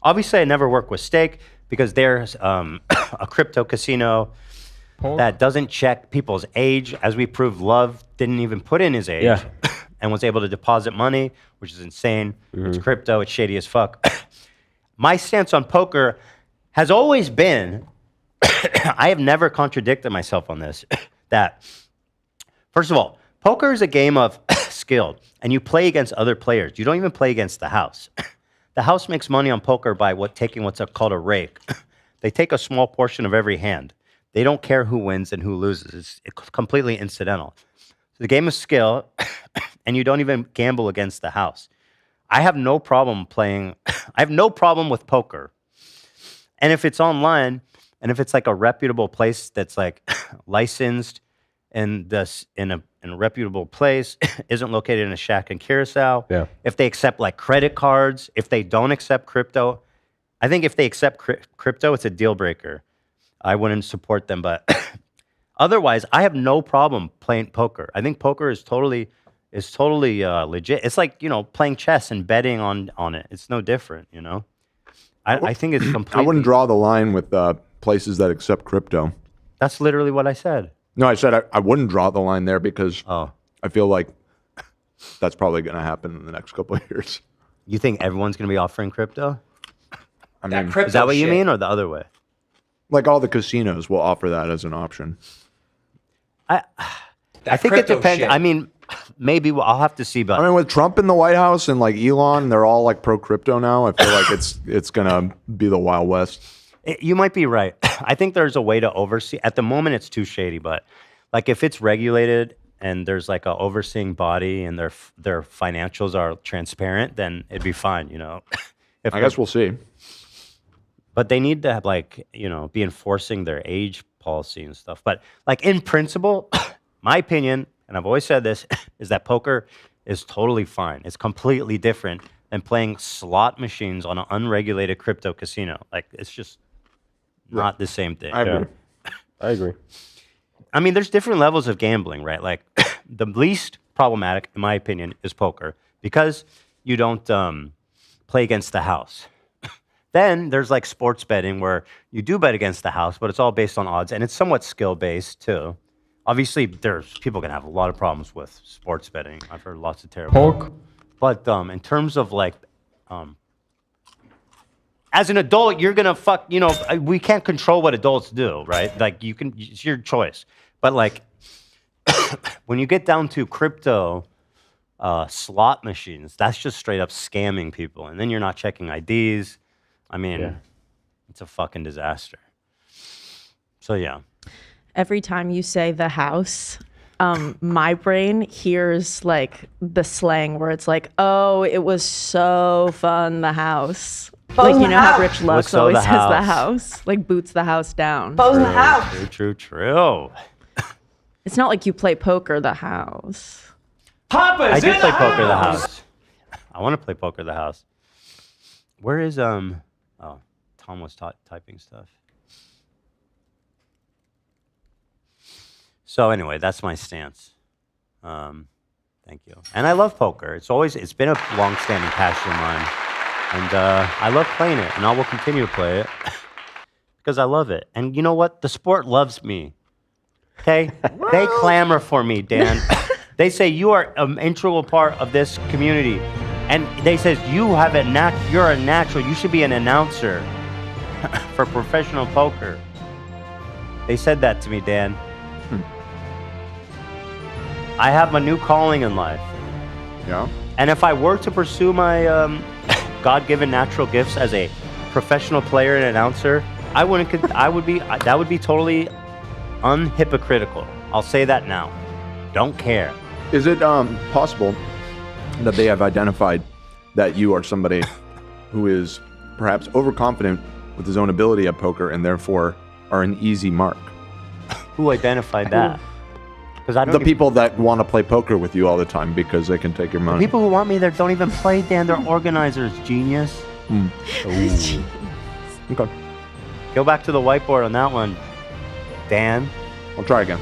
Obviously, I never work with Stake because there's a crypto casino that doesn't check people's age. As we proved, Love didn't even put in his age and was able to deposit money, which is insane. It's crypto. It's shady as fuck. My stance on poker has always been, I have never contradicted myself on this, that, first of all, poker is a game of skill, and you play against other players. You don't even play against the house. The house makes money on poker by taking what's called a rake. They take a small portion of every hand. They don't care who wins and who loses. It's completely incidental. So the game is skill, and you don't even gamble against the house. I have no problem playing. I have no problem with poker. And if it's online, and if it's like a reputable place that's like licensed in a reputable place, isn't located in a shack in Curacao. Yeah. If they accept like credit cards, if they don't accept crypto, I think if they accept crypto, it's a deal breaker. I wouldn't support them, but otherwise, I have no problem playing poker. I think poker is totally legit. It's like, you know, playing chess and betting on it. It's no different, you know. I think it's completely. I wouldn't draw the line with places that accept crypto. That's literally what I said. No, I said I wouldn't draw the line there because I feel like that's probably going to happen in the next couple of years. You think everyone's going to be offering crypto? I mean, is that what you mean, or the other way? Like all the casinos will offer that as an option. I think it depends. shit. I mean, maybe I'll have to see. But I mean, with Trump in the White House and like Elon, they're all like pro crypto now. I feel like it's gonna be the Wild West. You might be right. I think there's a way to oversee. At the moment, it's too shady. But like if it's regulated and there's like a overseeing body and their financials are transparent, then it'd be fine. You know. I guess we'll see. But they need to have like, you know, be enforcing their age policy and stuff. But like in principle, my opinion, and I've always said this, is that poker is totally fine. It's completely different than playing slot machines on an unregulated crypto casino. Like it's just not the same thing. I agree. I agree. I mean, there's different levels of gambling, right? Like the least problematic, in my opinion, is poker because you don't play against the house. Then there's like sports betting where you do bet against the house, but it's all based on odds and it's somewhat skill based too. Obviously, there's people can have a lot of problems with sports betting. I've heard lots of terrible. But in terms of like, as an adult, you're gonna fuck. You know, we can't control what adults do, right? Like you can, it's your choice. But like, when you get down to crypto slot machines, that's just straight up scamming people, and then you're not checking IDs. I mean, it's a fucking disaster. So yeah. Every time you say the house, my brain hears like the slang where it's like, oh, it was so fun, the house. Like, you know how Rich Lux always says the house, like boots the house down. True. It's not like you play poker the house. I do play poker the house. I want to play poker the house. Where is Oh, Tom was typing stuff. So anyway, that's my stance. Thank you. And I love poker. It's been a long-standing passion of mine. And I love playing it, and I will continue to play it because I love it. And you know what? The sport loves me. Okay? They clamor for me, Dan. They say you are an integral part of this community. And they says you're a natural. You should be an announcer for professional poker. They said that to me, Dan. I have a new calling in life. Yeah. And if I were to pursue my God-given natural gifts as a professional player and announcer, that would be totally unhypocritical. I'll say that now. Don't care. Is it possible that they have identified that you are somebody who is perhaps overconfident with his own ability at poker and therefore are an easy mark? Who identified that? The people that want to play poker with you all the time because they can take your money. The people who want me there don't even play, Dan. They're organizers, genius. Okay. Go back to the whiteboard on that one, Dan. I'll try again.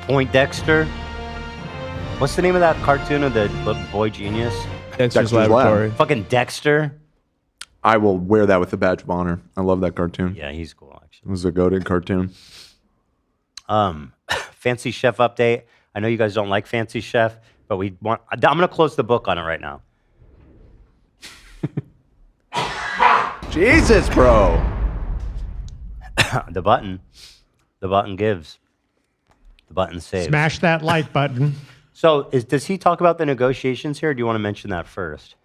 Point Dexter. What's the name of that cartoon of the boy genius? Dexter's Laboratory. Fucking Dexter. I will wear that with a badge of honor. I love that cartoon. Yeah, he's cool, actually. It was a goated cartoon. Fancy Chef update. I know you guys don't like Fancy Chef, but I'm going to close the book on it right now. Jesus, bro. The button gives. The button saves. Smash that like button. So does he talk about the negotiations here, or do you want to mention that first?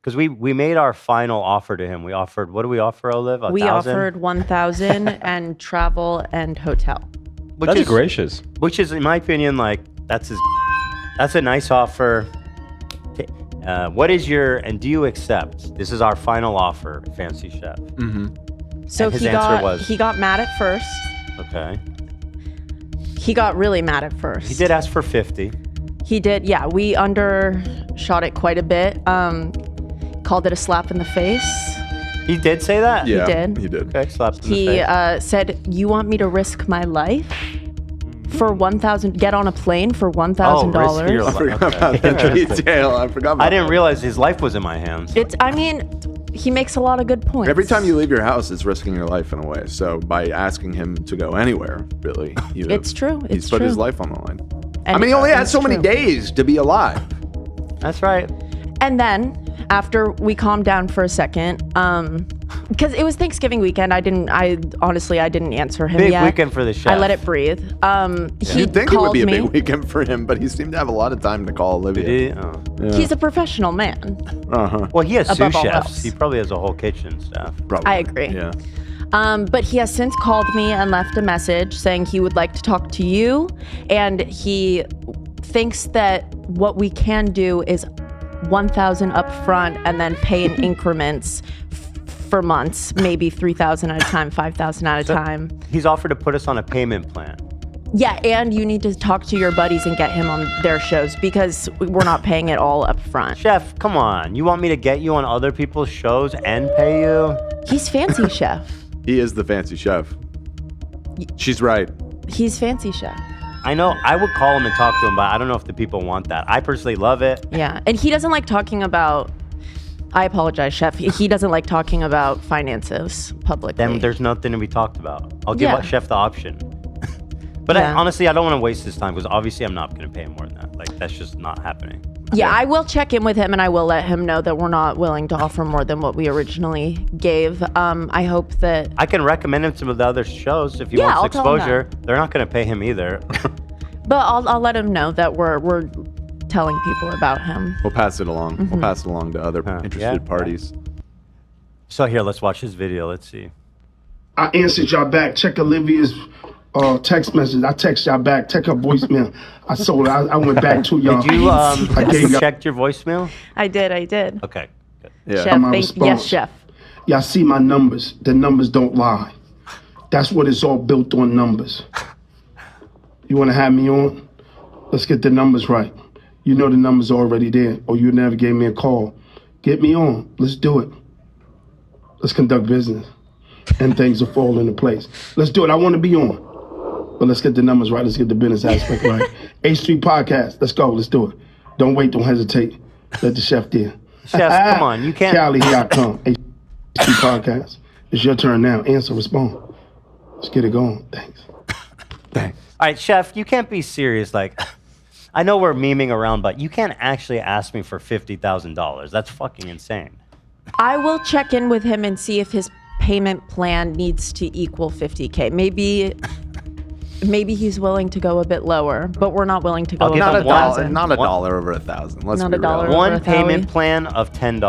Because we made our final offer to him. We offered, what do we offer, Olive? We offered 1,000 and travel and hotel. That's gracious. Which is, in my opinion, like that's a nice offer. What is and do you accept? This is our final offer, Fancy Chef. Mm-hmm. So his answer was he got mad at first. Okay. He got really mad at first. He did ask for 50. He did, yeah. We undershot it quite a bit. Called it a slap in the face. He did say that? Yeah, he did. He did. Okay, slapped in the He face. said, "You want me to risk my life for 1,000? Get on a plane for $1,000?" Risk your life. I forgot about that detail. I forgot about I didn't realize his life was in my hands. I mean, he makes a lot of good points. Every time you leave your house, it's risking your life in a way. So by asking him to go anywhere, really, it's true. He's put his life on the line. And I mean, he only has so many true. days to be alive. That's right. And then after we calmed down for a second, because it was Thanksgiving weekend, I honestly didn't answer him Big yet. weekend for the chef. I let it breathe. He You'd think it would called be a me. big weekend for him, but he seemed to have a lot of time to call Olivia. Did he? He's a professional man. Uh-huh. Well, he has sous Above all chefs. else. He probably has a whole kitchen staff. Probably. I agree. Yeah. But he has since called me and left a message saying he would like to talk to you, and he thinks that what we can do is 1,000 up front and then pay in increments for months, maybe 3,000 at a time, 5,000 at a time. He's offered to put us on a payment plan. Yeah, and you need to talk to your buddies and get him on their shows because we're not paying it all up front. Chef, come on. You want me to get you on other people's shows and pay you? He's Fancy Chef. He is the Fancy Chef. She's right. He's fancy chef. I know. I would call him and talk to him, but I don't know if the people want that. I personally love it. Yeah, and he doesn't like talking about. I apologize, chef. He doesn't like talking about finances publicly. Then there's nothing to be talked about. I'll give chef the option. But Yeah. honestly, I don't want to waste his time because obviously I'm not going to pay him more than that. Like, that's just not happening. Yeah, I will check in with him and I will let him know that we're not willing to offer more than what we originally gave. I hope that. I can recommend him some of the other shows if he Yeah, wants I'll tell him exposure. They're not going to pay him either. But I'll let him know that we're telling people about him. We'll pass it along. We'll Mhm. pass it along to other interested parties. So here, let's watch his video. Let's see. I answered y'all back. Check Olivia's text message. I text y'all back. Check her voicemail. I sold it. I went back to y'all. Did you I gave y'all checked your voicemail? I did. Okay. Good. Yeah. Chef, My yes, response. chef. Y'all see my numbers. The numbers don't lie. That's what it's all built on, numbers. You want to have me on? Let's get the numbers right. You know the numbers are already there, or you never gave me a call. Get me on. Let's do it. Let's conduct business. And things will fall into place. Let's do it. I want to be on. But let's get the numbers right. Let's get the business aspect right. H3 Podcast. Let's go. Let's do it. Don't wait. Don't hesitate. Let the chef there. Chef, come on. You can't. Cali, here I come. H3 Podcast. It's your turn now. Answer, respond. Let's get it going. Thanks. All right, chef, you can't be serious. Like, I know we're memeing around, but you can't actually ask me for $50,000. That's fucking insane. I will check in with him and see if his payment plan needs to equal 50K. Maybe he's willing to go a bit lower, but we're not willing to go above Not a dollar. 1,000. Not a dollar over 1,000. Let's Not be a dollar real. over One payment plan of $10.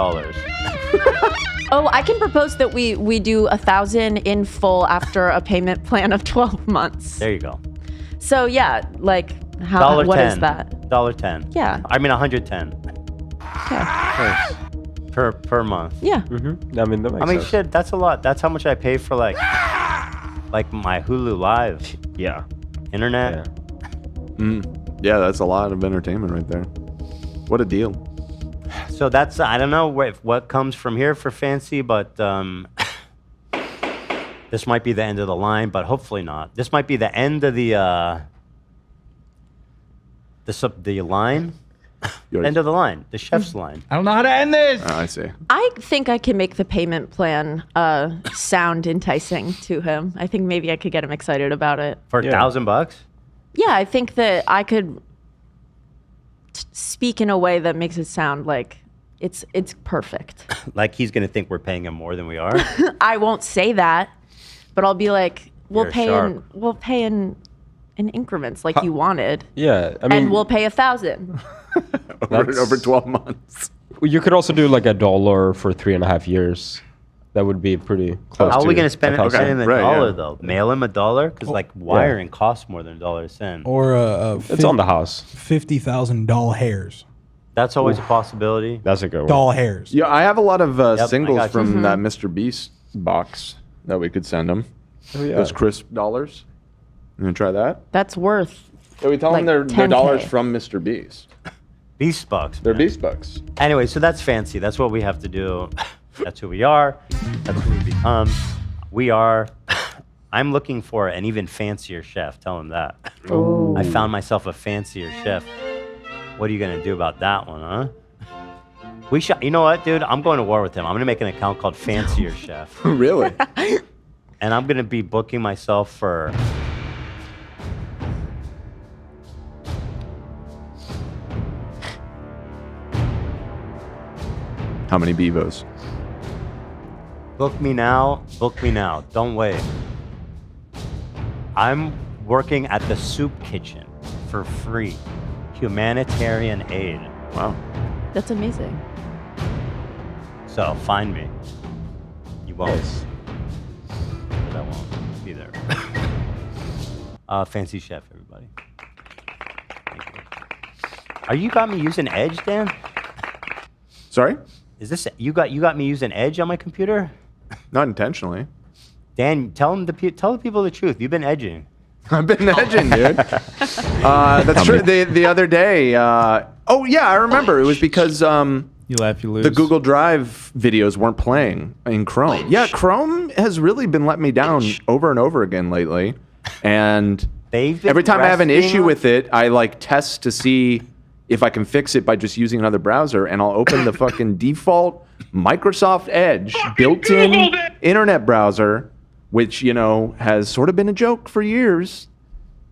Oh, I can propose that we do 1,000 in full after a payment plan of 12 months. There you go. So yeah, like how? What is that? $1.10. Yeah. I mean, 110 per month. Yeah. Mm-hmm. I mean, that makes I mean, sense. shit, that's a lot. That's how much I pay for like my Hulu Live. Yeah. Internet. Yeah, that's a lot of entertainment right there. What a deal. So that's, I don't know what comes from here for Fancy, but this might be the end of the line, but hopefully not. This might be the end of the line. End of the line. The chef's line. I don't know how to end this. I see. I think I can make the payment plan sound enticing to him. I think maybe I could get him excited about it. For $1,000? Yeah, I think that I could speak in a way that makes it sound like it's perfect. Like he's going to think we're paying him more than we are? I won't say that, but I'll be like, we'll You're pay sharp. in increments like you wanted. Yeah, I mean, and we'll pay 1,000. over 12 months. You could also do like $1 for 3.5 years. That would be pretty close. How are we to going to spend him $1,000. $1 though? Mail him $1? Because like wiring costs more than $1 to send. Or It's on the house. $50,000 doll hairs. That's always a possibility. That's a good one. Doll hairs. Yeah, I have a lot of I singles got you. from Mm-hmm. that MrBeast box that we could send them. Oh, yeah. Those crisp dollars. You gonna try that? That's worth. Yeah, we tell them they're 10K. dollars from MrBeast. Beast bucks. They're Beast bucks. Anyway, so that's Fancy. That's what we have to do. That's who we are. That's who we become. We are. I'm looking for an even fancier chef. Tell him that. Ooh. I found myself a fancier chef. What are you gonna do about that one, huh? We should. You know what, dude? I'm going to war with him. I'm gonna make an account called Fancier Chef, Really? and I'm gonna be booking myself for. How many Bevos? Book me now. Book me now. Don't wait. I'm working at the soup kitchen for free. Humanitarian aid. Wow. That's amazing. So find me. You won't. But I won't be there. Fancy Chef, everybody. Thank you. Are you got me using Edge, Dan? Sorry? Is this you got me using Edge on my computer? Not intentionally. Dan, tell the people the truth. You've been edging. I've been edging, dude. That's true. The other day. Oh yeah, I remember. It was because You laugh, you lose. the Google Drive videos weren't playing in Chrome. Yeah, Chrome has really been letting me down over and over again lately. And every time I have an issue with it, I like test to see if I can fix it by just using another browser, and I'll open the fucking default Microsoft Edge built-in internet browser, which, you know, has sort of been a joke for years.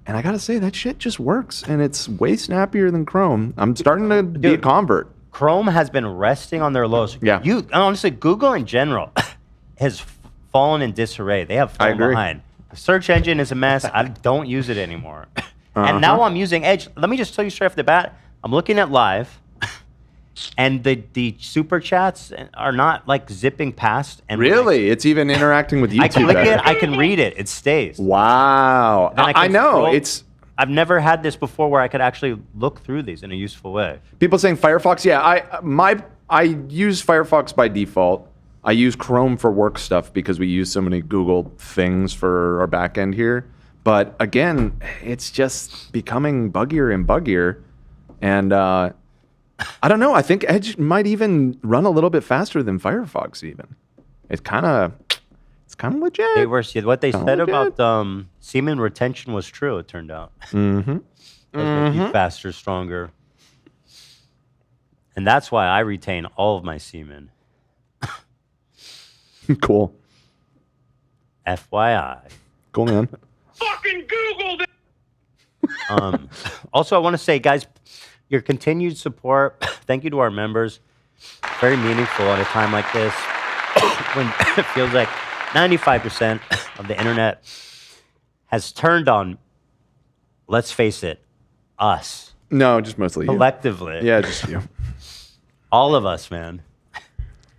And I gotta say, that shit just works, and it's way snappier than Chrome. I'm starting to be a convert. Chrome has been resting on their laurels. Yeah. Honestly, Google in general has fallen in disarray. They have fallen behind. The search engine is a mess. I don't use it anymore. And now I'm using Edge. Let me just tell you straight off the bat, I'm looking at live, and the super chats are not like zipping past. And Really? It's even interacting with YouTube. I click it, I can read it, it stays. Wow. I know. I've never had this before where I could actually look through these in a useful way. People saying Firefox. Yeah, I use Firefox by default. I use Chrome for work stuff because we use so many Google things for our back end here. But again, it's just becoming buggier and buggier. And I don't know. I think Edge might even run a little bit faster than Firefox even. It's kind of legit. What they said about semen retention was true, it turned out. Mm-hmm. Make you faster, stronger. And that's why I retain all of my semen. Cool. FYI. Cool, man. Fucking Googled it. Also, I want to say, guys, your continued support, thank you to our members. Very meaningful at a time like this when it feels like 95% of the internet has turned on, let's face it, us. No, just mostly collectively. You. Yeah, just you. All of us, man.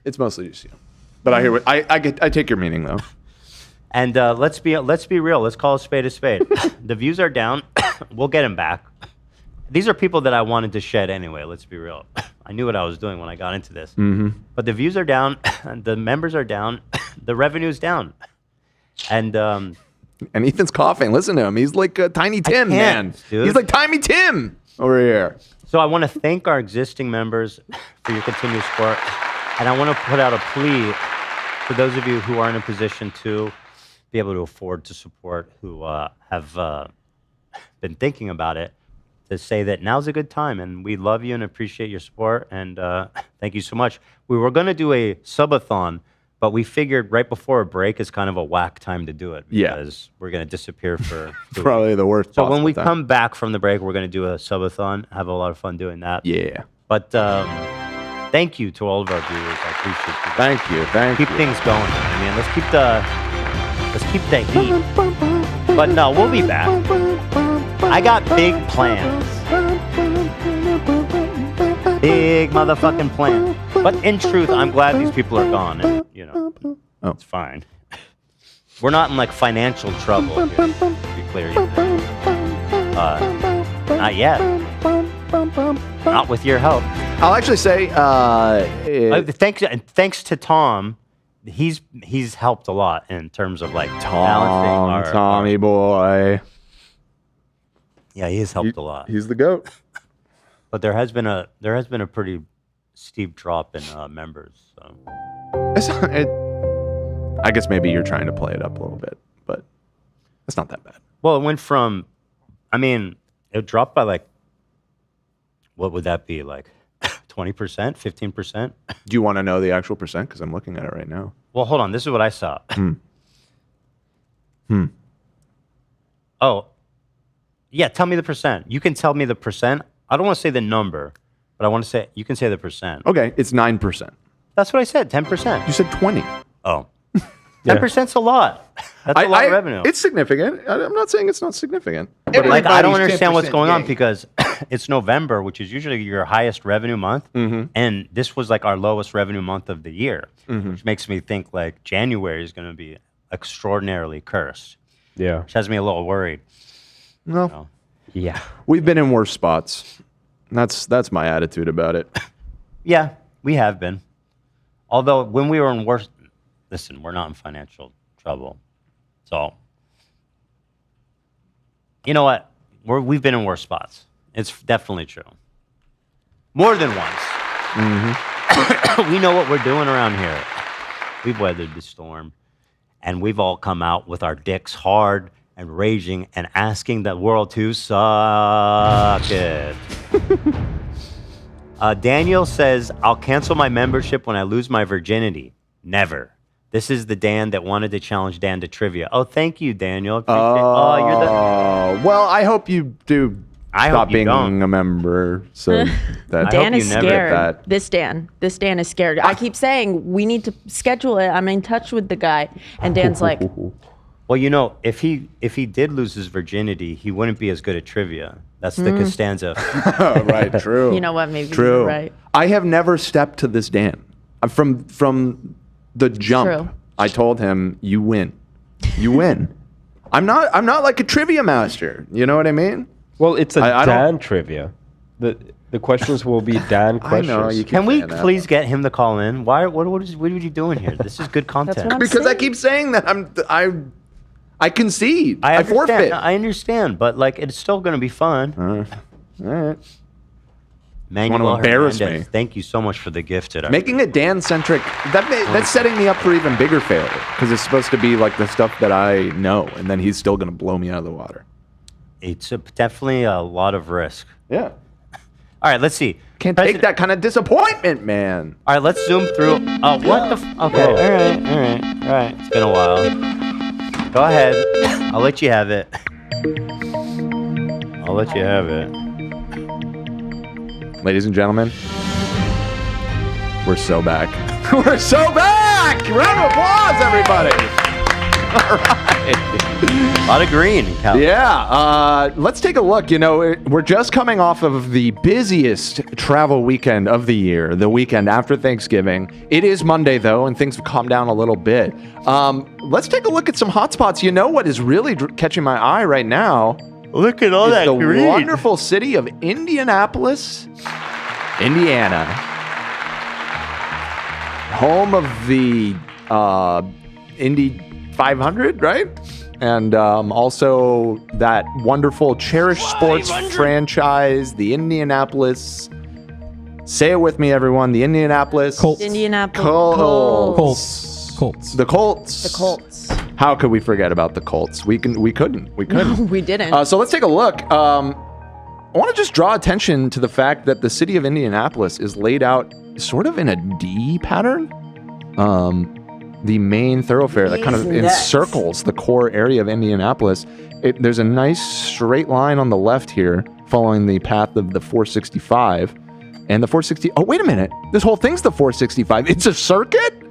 It's mostly just you. But I hear what I take your meaning though. And let's be real. Let's call a spade a spade. The views are down. We'll get them back. These are people that I wanted to shed anyway. Let's be real. I knew what I was doing when I got into this. Mm-hmm. But the views are down. The members are down. The revenue's down. And Ethan's coughing. Listen to him. He's like Tiny Tim, man. Dude. He's like Tiny Tim over here. So I want to thank our existing members for your continued support. And I want to put out a plea for those of you who are in a position to be able to afford to support, who have been thinking about it, to say that now's a good time, and we love you and appreciate your support, and thank you so much. We were going to do a subathon, but we figured right before a break is kind of a whack time to do it, because we're going to disappear for probably the worst. So when we come back from the break, we're going to do a subathon, have a lot of fun doing that. Yeah. But thank you to all of our viewers. I appreciate you. Thank you. Thank you. Keep things going. I mean, let's keep the heat. But no, we'll be back. I got big plans. Big motherfucking plans. But in truth, I'm glad these people are gone. And, you know, it's fine. We're not in like financial trouble here, to be clear. Not yet. Not with your help. I'll actually say, thanks to Tom. He's helped a lot in terms of like balancing Tommy boy. Yeah, he has helped a lot. He's the GOAT. But there has been a pretty steep drop in members. So. I guess maybe you're trying to play it up a little bit, but it's not that bad. Well, it went from, I mean, it dropped by like, what would that be, like 20%, 15%? Do you want to know the actual percent? Because I'm looking at it right now. Well, hold on. This is what I saw. Oh, yeah. Tell me the percent. You can tell me the percent. I don't want to say the number, but I want to say, you can say the percent. Okay, it's 9%. That's what I said, 10%. You said 20. Oh. 10%'s a lot. That's a lot of revenue. It's significant. I'm not saying it's not significant. But like, I don't understand what's going on because it's November, which is usually your highest revenue month. And this was like our lowest revenue month of the year, which makes me think like January is going to be extraordinarily cursed. Yeah. Which has me a little worried. No. You know? Yeah. We've been in worse spots. That's my attitude about it. Yeah, we have been. Although when we were in worse, listen, we're not in financial trouble. So, you know what? We've been in worse spots. It's definitely true. More than once. We know what we're doing around here. We've weathered the storm, and we've all come out with our dicks hard and raging and asking the world to suck it. Daniel says, I'll cancel my membership when I lose my virginity. Never. This is the Dan that wanted to challenge Dan to trivia. Oh, thank you, Daniel. Well, I hope you do stop being a member. So that Dan is scared. This Dan is scared. I keep saying we need to schedule it. I'm in touch with the guy, and Dan's like, well, you know, if he did lose his virginity, he wouldn't be as good at trivia. That's the Costanza. Right, true. You know what? Maybe true. You're right. I have never stepped to this Dan. From the jump. True. I told him, "You win. You win." I'm not like a trivia master. You know what I mean? Well, it's a Dan trivia. The questions will be Dan questions. I know. Can we please get him to call in? What are you doing here? This is good content. Because I keep saying that I concede. I forfeit. I understand, but like it's still going to be fun. All right. Manuel Want to embarrass Hernandez, me. Thank you so much for the gift today. Making it Dan-centric, that's setting me up for even bigger failure. Because it's supposed to be like the stuff that I know, and then he's still going to blow me out of the water. It's definitely a lot of risk. Yeah. All right, let's see. Can't take that kind of disappointment, man. All right, let's zoom through. Oh, what the? Okay, all right. It's been a while. Go ahead. I'll let you have it. Ladies and gentlemen, we're so back. We're so back! Round of applause, everybody! All right. A lot of green. Yeah. Let's take a look. You know, we're just coming off of the busiest travel weekend of the year, the weekend after Thanksgiving. It is Monday, though, and things have calmed down a little bit. Let's take a look at some hotspots. You know what is really catching my eye right now? Look at all that green. The wonderful city of Indianapolis, Indiana. Home of the Indy 500, right? And also that wonderful cherished sports franchise, the Indianapolis. Say it with me, everyone. The Indianapolis Colts. Colts. The Colts. How could we forget about the Colts? We couldn't. No, we didn't. So let's take a look. I want to just draw attention to the fact that the city of Indianapolis is laid out sort of in a D pattern. The main thoroughfare that kind of encircles the core area of Indianapolis. There's a nice straight line on the left here following the path of the 465. And the 460... Oh, wait a minute. This whole thing's the 465. It's a circuit?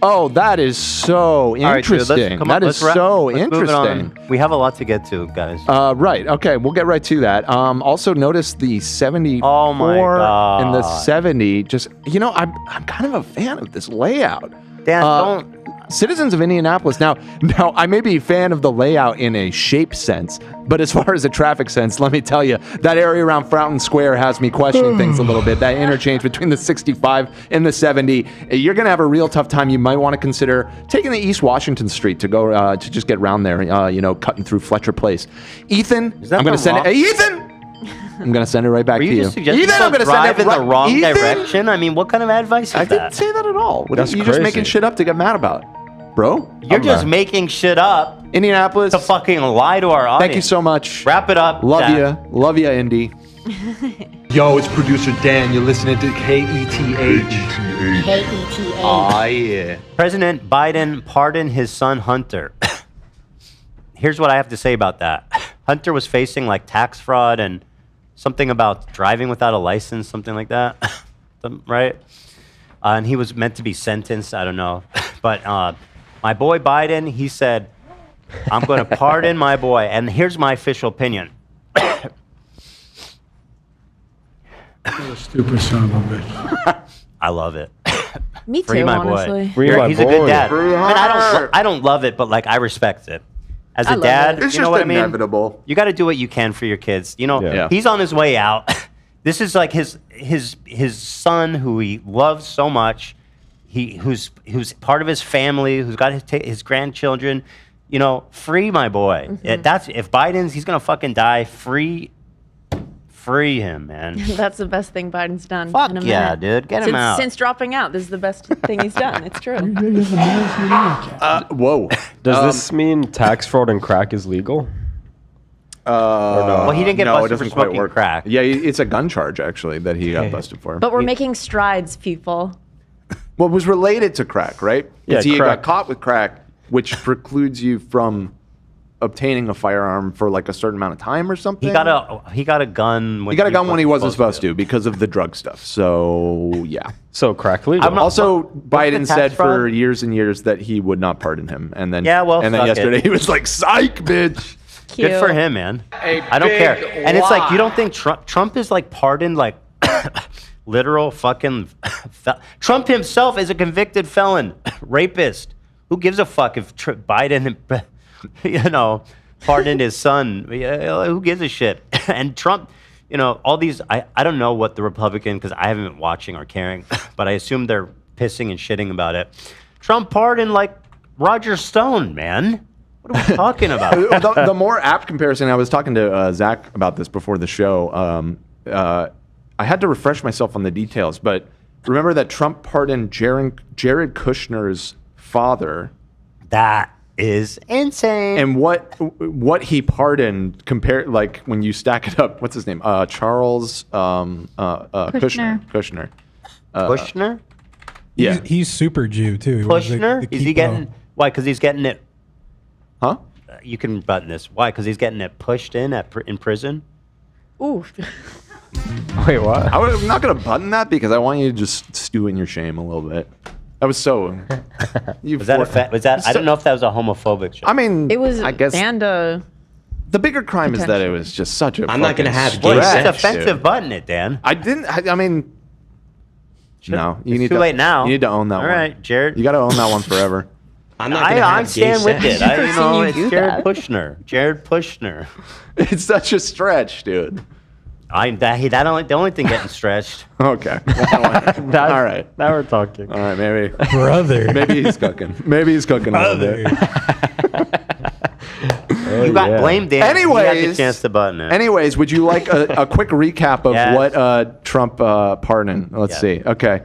Oh, that is so interesting. That is so interesting. We have a lot to get to, guys. Right. Okay. We'll get right to that. Also, notice the 74 and the 70. Just, you know, I'm kind of a fan of this layout. Dan, citizens of Indianapolis. Now, I may be a fan of the layout in a shape sense, but as far as a traffic sense, let me tell you, that area around Fountain Square has me questioning things a little bit. That interchange between the 65 and the 70, you're going to have a real tough time. You might want to consider taking the East Washington Street to go to just get around there, cutting through Fletcher Place. Ethan, I'm going to send it. Hey, Ethan! I'm going to send it right back to you. Ethan, I'm going to drive in the wrong direction? I mean, what kind of advice is that? I didn't say that at all. That's you're crazy. just making shit up to get mad about. Bro? You're just making shit up. Indianapolis. To fucking lie to our audience. Thank you so much. Wrap it up. Love you, Indy. Yo, it's producer Dan. You're listening to KETH. KETH. Oh, yeah. President Biden pardoned his son Hunter. Here's what I have to say about that. Hunter was facing like tax fraud and something about driving without a license, something like that, right? And he was meant to be sentenced. I don't know. But my boy Biden, he said, I'm going to pardon my boy. And here's my official opinion. You're a stupid son of a bitch. I love it. Me too, Free my honestly. boy. He's a good dad. I don't love it, but like I respect it. As a dad, it's you know just what I mean? inevitable. You got to do what you can for your kids. You know, he's on his way out. This is like his son who he loves so much. Who's part of his family, who's got his grandchildren. You know, free my boy. Mm-hmm. If Biden's, he's gonna fucking die. Free him, man. That's the best thing Biden's done. Fuck in a yeah, minute. dude. Get him out. Since dropping out, this is the best thing he's done. It's true. Whoa. Does this mean tax fraud and crack is legal? Well, he didn't get no, it busted for doesn't quite smoking work. crack. Yeah, it's a gun charge actually that he got busted for. But we're making strides, people. Well, it was related to crack, right? Yeah, Because he crack. got caught with crack, which precludes you from obtaining a firearm for like a certain amount of time or something. He got a gun. He got a gun when he wasn't supposed to because of the drug stuff. So yeah. So crack legal. Also, the Biden tax said for fraud? years and years that he would not pardon him, and then well, and then fuck yesterday it. he was like, "Psych, bitch." Good for him, man. I don't care. And it's like, you don't think Trump is like pardoned, like literal fucking. Trump himself is a convicted felon, rapist. Who gives a fuck if Biden, pardoned his son? Who gives a shit? And Trump, all these. I don't know what the Republican, because I haven't been watching or caring, but I assume they're pissing and shitting about it. Trump pardoned like Roger Stone, man. What are we talking about? The more apt comparison, I was talking to Zach about this before the show. I had to refresh myself on the details, but remember that Trump pardoned Jared Kushner's father. That is insane. And what he pardoned compared, like when you stack it up, what's his name? Charles Kushner. Kushner? Yeah, he's super Jew too. He was Kushner? the Is he Kipo. getting? Why? Because he's getting it. Huh? You can button this. Why? Because he's getting it pushed in in prison. Ooh. Wait, what? I'm not gonna button that because I want you to just stew in your shame a little bit. That was so. Was that? I don't know if that was a homophobic show. I mean, It was I guess Banda. the bigger crime is that it was just such a. I'm not gonna have fucking gay stretch, It's offensive. dude. Button it, Dan. I didn't. I mean, no. You It's need too to, late now. You need to own that All one. right, Jared. You got to own that one forever. I'm not gonna have I gay stand with sex. it. you It's do Jared that. Kushner. Jared Kushner. It's such a stretch, dude. The only thing getting stretched. Okay. All right. Now we're talking. All right. Maybe. Brother. Maybe he's cooking. Maybe he's cooking a little bit. You got blamed, Dan. You had the Anyways, chance to button it. Anyways, would you like a quick recap of Yes. what Trump pardoned? Let's Yes. see. Okay.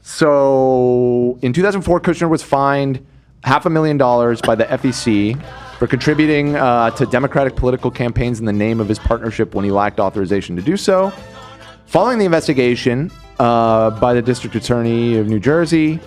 So in 2004, Kushner was fined $500,000 by the FEC for contributing to Democratic political campaigns in the name of his partnership when he lacked authorization to do so. Following the investigation by the district attorney of New Jersey,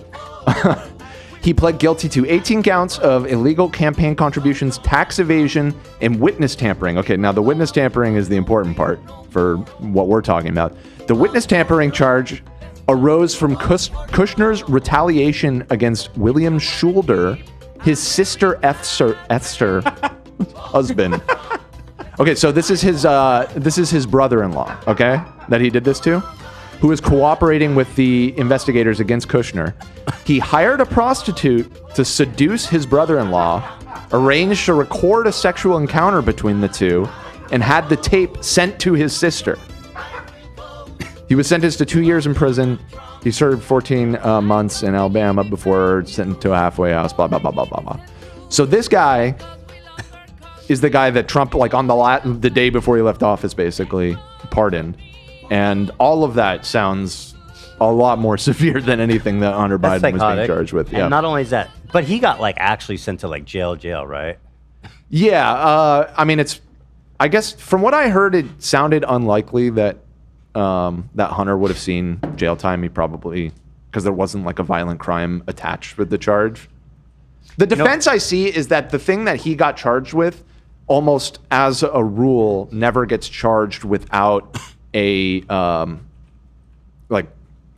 he pled guilty to 18 counts of illegal campaign contributions, tax evasion, and witness tampering. Okay, now the witness tampering is the important part for what we're talking about. The witness tampering charge arose from Kushner's retaliation against William Schulder, his sister Esther husband. Okay, so this is his brother-in-law, okay, that he did this to, who is cooperating with the investigators against Kushner. He hired a prostitute to seduce his brother-in-law, arranged to record a sexual encounter between the two, and had the tape sent to his sister. He was sentenced to 2 years in prison. He served 14 months in Alabama before sentenced to a halfway house, blah, blah, blah, blah, blah, blah. So this guy is the guy that Trump, like on the day before he left office, basically pardoned. And all of that sounds a lot more severe than anything that Hunter That's Biden was being psychotic. charged with. And Yeah. not only is that, but he got like actually sent to like jail, right? Yeah. I mean, I guess from what I heard, it sounded unlikely that that Hunter would have seen jail time. He probably, because there wasn't like a violent crime attached with the charge. The defense I see is that the thing that he got charged with, almost as a rule, never gets charged without a like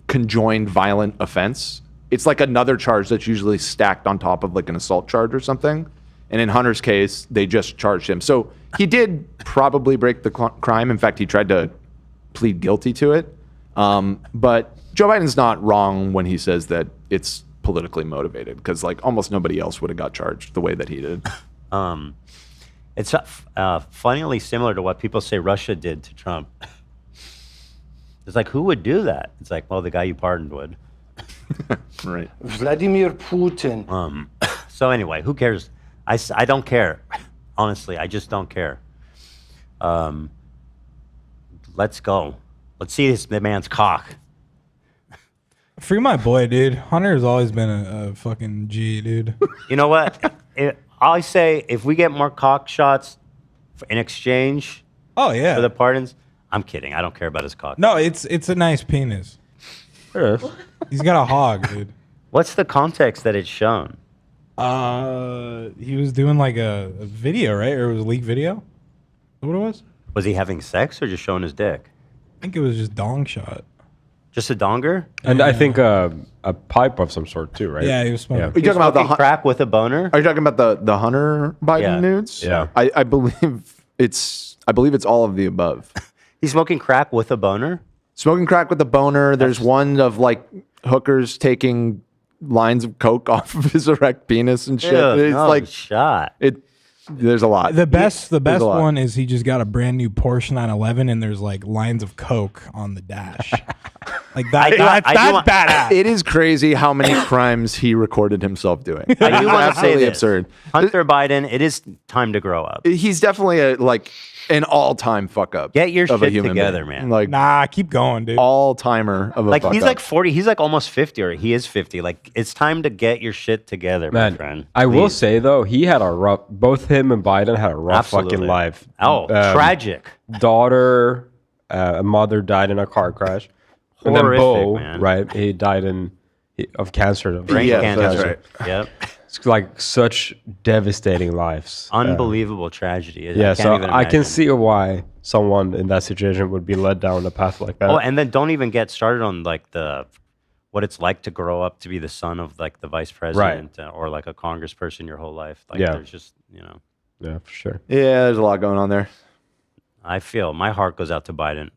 conjoined violent offense. It's like another charge that's usually stacked on top of like an assault charge or something. And in Hunter's case, they just charged him. So he did probably break the crime. In fact, he tried to plead guilty to it. But Joe Biden's not wrong when he says that it's politically motivated, because like almost nobody else would have got charged the way that he did. It's funnily similar to what people say Russia did to Trump. It's like, who would do that? It's like, well, the guy you pardoned would. Right. Vladimir Putin. So anyway, who cares? I don't care. Honestly, I just don't care. Let's go. Let's see the man's cock. Free my boy, dude. Hunter has always been a fucking G, dude. You know what? I say if we get more cock shots in exchange Oh yeah. for the pardons, I'm kidding. I don't care about his cock. No, it's a nice penis. He's got a hog, dude. What's the context that it's shown? He was doing like a video, right? Or it was a leaked video? Is that what it was? Was he having sex or just showing his dick? I think it was just dong shot. Just a donger? And I think a pipe of some sort too, right? Yeah, he was smoking. Are you talking about the crack with a boner? Are you talking about the Hunter Biden Yeah. nudes? Yeah. I believe it's all of the above. He's smoking crack with a boner? Smoking crack with a boner. There's one of like hookers taking lines of coke off of his erect penis and shit. Ew, It's no like shot. There's a lot. The best There's a lot. one is he just got a brand new Porsche 911 and there's like lines of coke on the dash. Like that's badass. It is crazy how many crimes he recorded himself doing. I do want to say Absolutely this. absurd. Hunter Biden, it is time to grow up. He's definitely an all-time fuck up. Get your of a shit human together, being. man. Like Nah, keep going, dude. all-timer of a Like fuck he's up. like 40. He's like almost 50, or he is 50. Like it's time to get your shit together, my Man, friend. I will Please. say though, he had a rough. Both him and Biden had a rough Absolutely. fucking life. Oh, tragic. Daughter, a mother died in a car crash, and then Horrific, Bo, man. right? He died of cancer. Brain Yeah, cancer. that's right. Yep. It's like such devastating lives. Unbelievable tragedy. Yeah, I can't so even I can imagine. see why someone in that situation would be led down a path like that. Oh, and then don't even get started on like what it's like to grow up to be the son of like the vice president or like a congressperson your whole life. Like Yeah. there's just, yeah, for sure. Yeah, there's a lot going on there. I feel my heart goes out to Biden.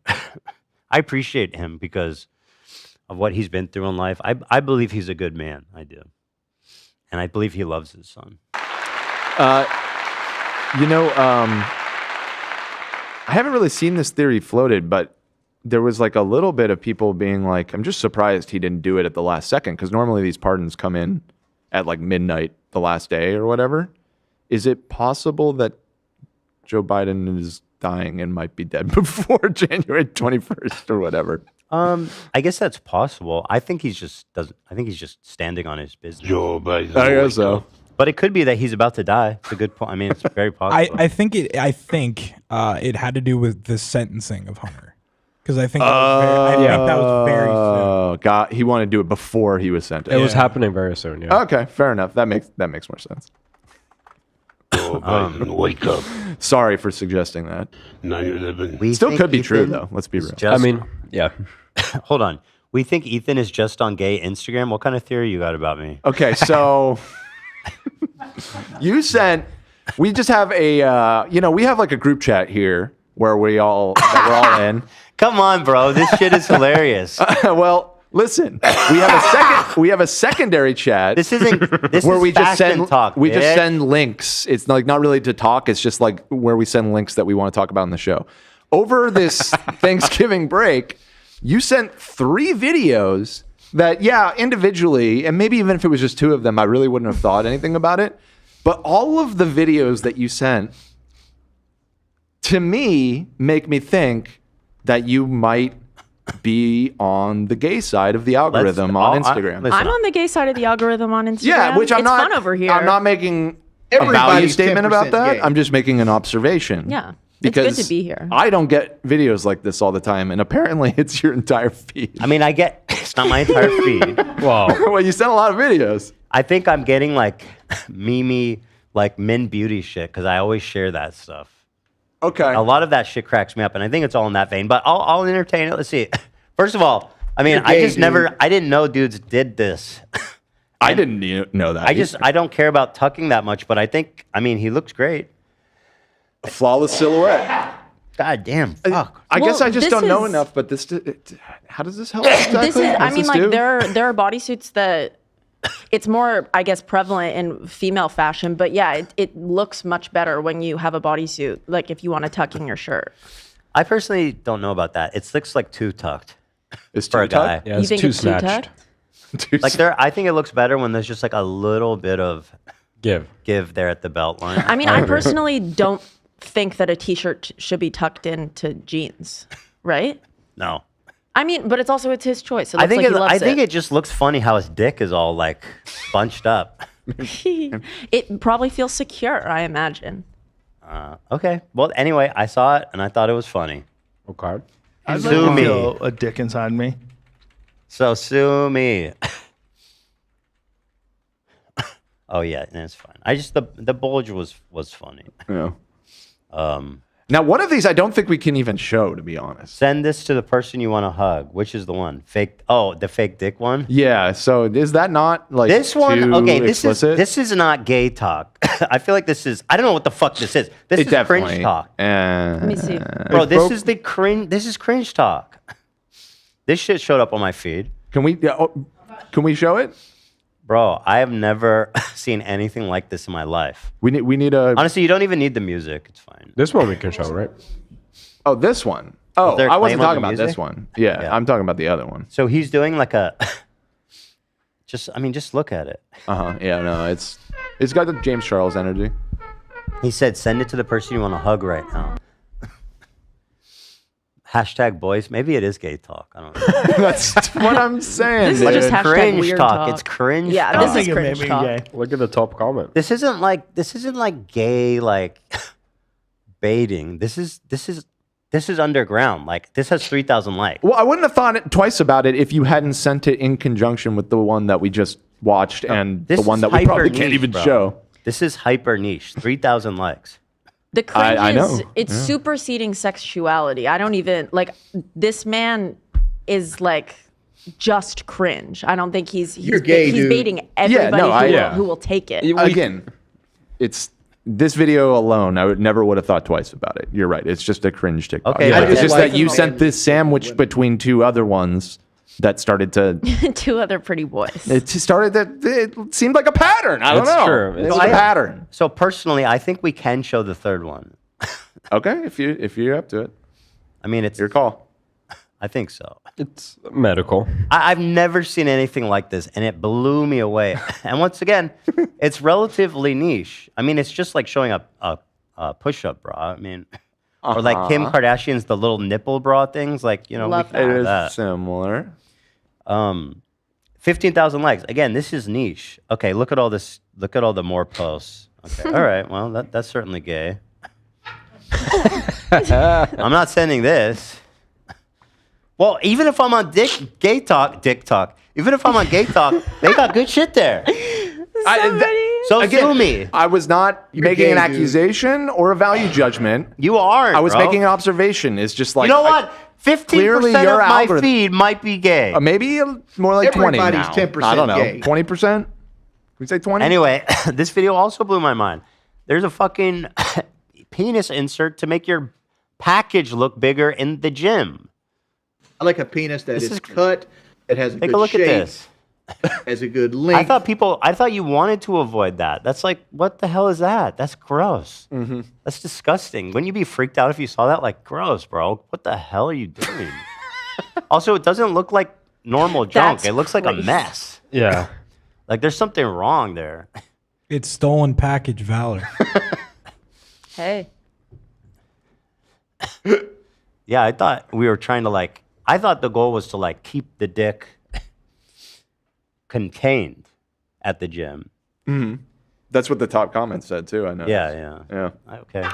I appreciate him because of what he's been through in life. I believe he's a good man. I do. And I believe he loves his son. I haven't really seen this theory floated, but there was like a little bit of people being like, I'm just surprised he didn't do it at the last second, because normally these pardons come in at like midnight the last day or whatever. Is it possible that Joe Biden is dying and might be dead before January 21st or whatever? I guess that's possible. I think he's just standing on his business. Joe Biden. I guess so. But it could be that he's about to die. It's a good point. I mean, it's very possible. I think it had to do with the sentencing of Hunter. Because I think that was very soon. Oh, God, he wanted to do it before he was sentenced. It was happening very soon. Yeah. Okay, fair enough. That makes more sense. Joe Biden, wake up. Sorry for suggesting that. 9/11. We Still think could be true Ethan though. Let's be is real. just- I mean, yeah. Hold on. We think Ethan is just on gay Instagram. What kind of theory you got about me? Okay, so we just have we have like a group chat here where we're all in. Come on, bro. This shit is hilarious. Well, listen, we have a secondary chat. This isn't where we just fashion send talk. we just bitch. send links. It's like not really to talk. It's just like where we send links that we want to talk about in the show. Over this Thanksgiving break, you sent 3 videos that, individually, and maybe even if it was just 2 of them, I really wouldn't have thought anything about it. But all of the videos that you sent, to me, make me think that you might be on the gay side of the algorithm on Instagram. I'm on the gay side of the algorithm on Instagram. Yeah, which I'm it's not. fun over here. I'm not making a value Everybody's statement about 10% that. gay. I'm just making an observation. Yeah, because it's good to be here. I don't get videos like this all the time, and apparently it's your entire feed. I mean, it's not my entire feed. Wow. Well, you sent a lot of videos. I think I'm getting like meme, like men beauty shit because I always share that stuff. Okay. A lot of that shit cracks me up, and I think it's all in that vein. But I'll entertain it. Let's see. First of all, I mean, You're gay, I didn't know dudes did this. I didn't know that. I don't care about tucking that much, but I mean, he looks great. A flawless silhouette. God damn. Fuck. I guess I just this don't know is- enough. But how does this help exactly? This is, I What's mean, this like do? there are bodysuits that it's more, I guess, prevalent in female fashion. But yeah, it looks much better when you have a bodysuit. Like if you want to tuck in your shirt. I personally don't know about that. It looks like too tucked. It's for too a guy. tucked? Yeah, You it's think too it's too snatched. tucked? Like I think it looks better when there's just like a little bit of give there at the belt line. I mean, I personally don't think that a t-shirt should be tucked into jeans, right? No. I mean, but it's his choice. It I looks think like he loves it just looks funny how his dick is all like bunched up. It probably feels secure, I imagine. Okay. Well, anyway, I saw it and I thought it was funny. Okay. I'd Sue like to me. feel a dick inside me. So sue me. Oh yeah, it's fine. I just the bulge was funny. Yeah. Now, one of these I don't think we can even show, to be honest. Send this to the person you want to hug. Which is the one? Fake? Oh, the fake dick one. Yeah. So is that not like This one? too Okay, explicit? this is not gay talk. I feel like this is. I don't know what the fuck this is. This is cringe talk. Let me see. Bro, this is the cringe. This is cringe talk. This shit showed up on my feed. Can we show it? Bro, I have never seen anything like this in my life. We need a. Honestly, you don't even need the music. It's fine. This one we can show, right? Oh, this one. Oh, there a I wasn't claim on talking the about music? this one. Yeah, I'm talking about the other one. So he's doing like a. Just look at it. Yeah, no, it's got the James Charles energy. He said, "Send it to the person you want to hug right now." Hashtag boys. Maybe it is gay talk. I don't know. That's what I'm saying. This is just hashtag cringe weird talk. talk. It's cringe. Yeah, talk. this is cringe talk. Look at the top comment. This isn't like gay like baiting. This is underground. Like this has 3,000 likes. Well, I wouldn't have thought twice about it if you hadn't sent it in conjunction with the one that we just watched and the one that we probably can't even show. This is hyper niche. 3,000 likes. The cringe I know. is it's Yeah. superseding sexuality. I don't even like this man is like just cringe. I don't think he's You're gay, he's dude. baiting everybody who will take it. Again, it's this video alone. I never would have thought twice about it. You're right. It's just a cringe TikTok. Okay, Yeah, but it's just like that you the sent man- this sandwich between two other ones that started to. Two other pretty boys. It started that. It seemed like a pattern. I don't That's know. true. It was a pattern. So personally, I think we can show the third one. Okay, if you're up to it, I mean, it's your call. I think so. It's medical. I've never seen anything like this, and it blew me away. And once again, it's relatively niche. I mean, it's just like showing a push-up bra. I mean, or like Kim Kardashian's the little nipple bra things. Like, you know, Love we can It do is that. similar. 15,000 likes. Again, this is niche. Okay, look at all this. Look at all the more posts. Okay, all right. Well, that's certainly gay. I'm not sending this. Well, even if I'm on dick talk, even if I'm on gay talk, they got good shit there. So sue me. I was not making gay, an dude. accusation or a value judgment. You are. I was making an obobservation. It's just like you know what? 15% clearly of your my algorithm- feed might be gay. Maybe more like 20 Everybody's now. 10% I don't know. gay. 20%? Can we say 20? Anyway, this video also blew my mind. There's a fucking penis insert to make your package look bigger in the gym. I like a penis that is cut. It has a Take good a look shape. at this. Has a good length. I thought you wanted to avoid that. That's like, what the hell is that? That's gross. Mm-hmm. That's disgusting. Wouldn't you be freaked out if you saw that? Like, gross, bro. What the hell are you doing? Also, it doesn't look like normal junk. That's It looks like a gross. mess. Yeah. Like there's something wrong there. It's stolen package valor. Hey. Yeah, I thought we were trying to I thought the goal was to keep the dick contained at the gym. Mm-hmm. That's what the top comment said too. I know. Yeah. Okay.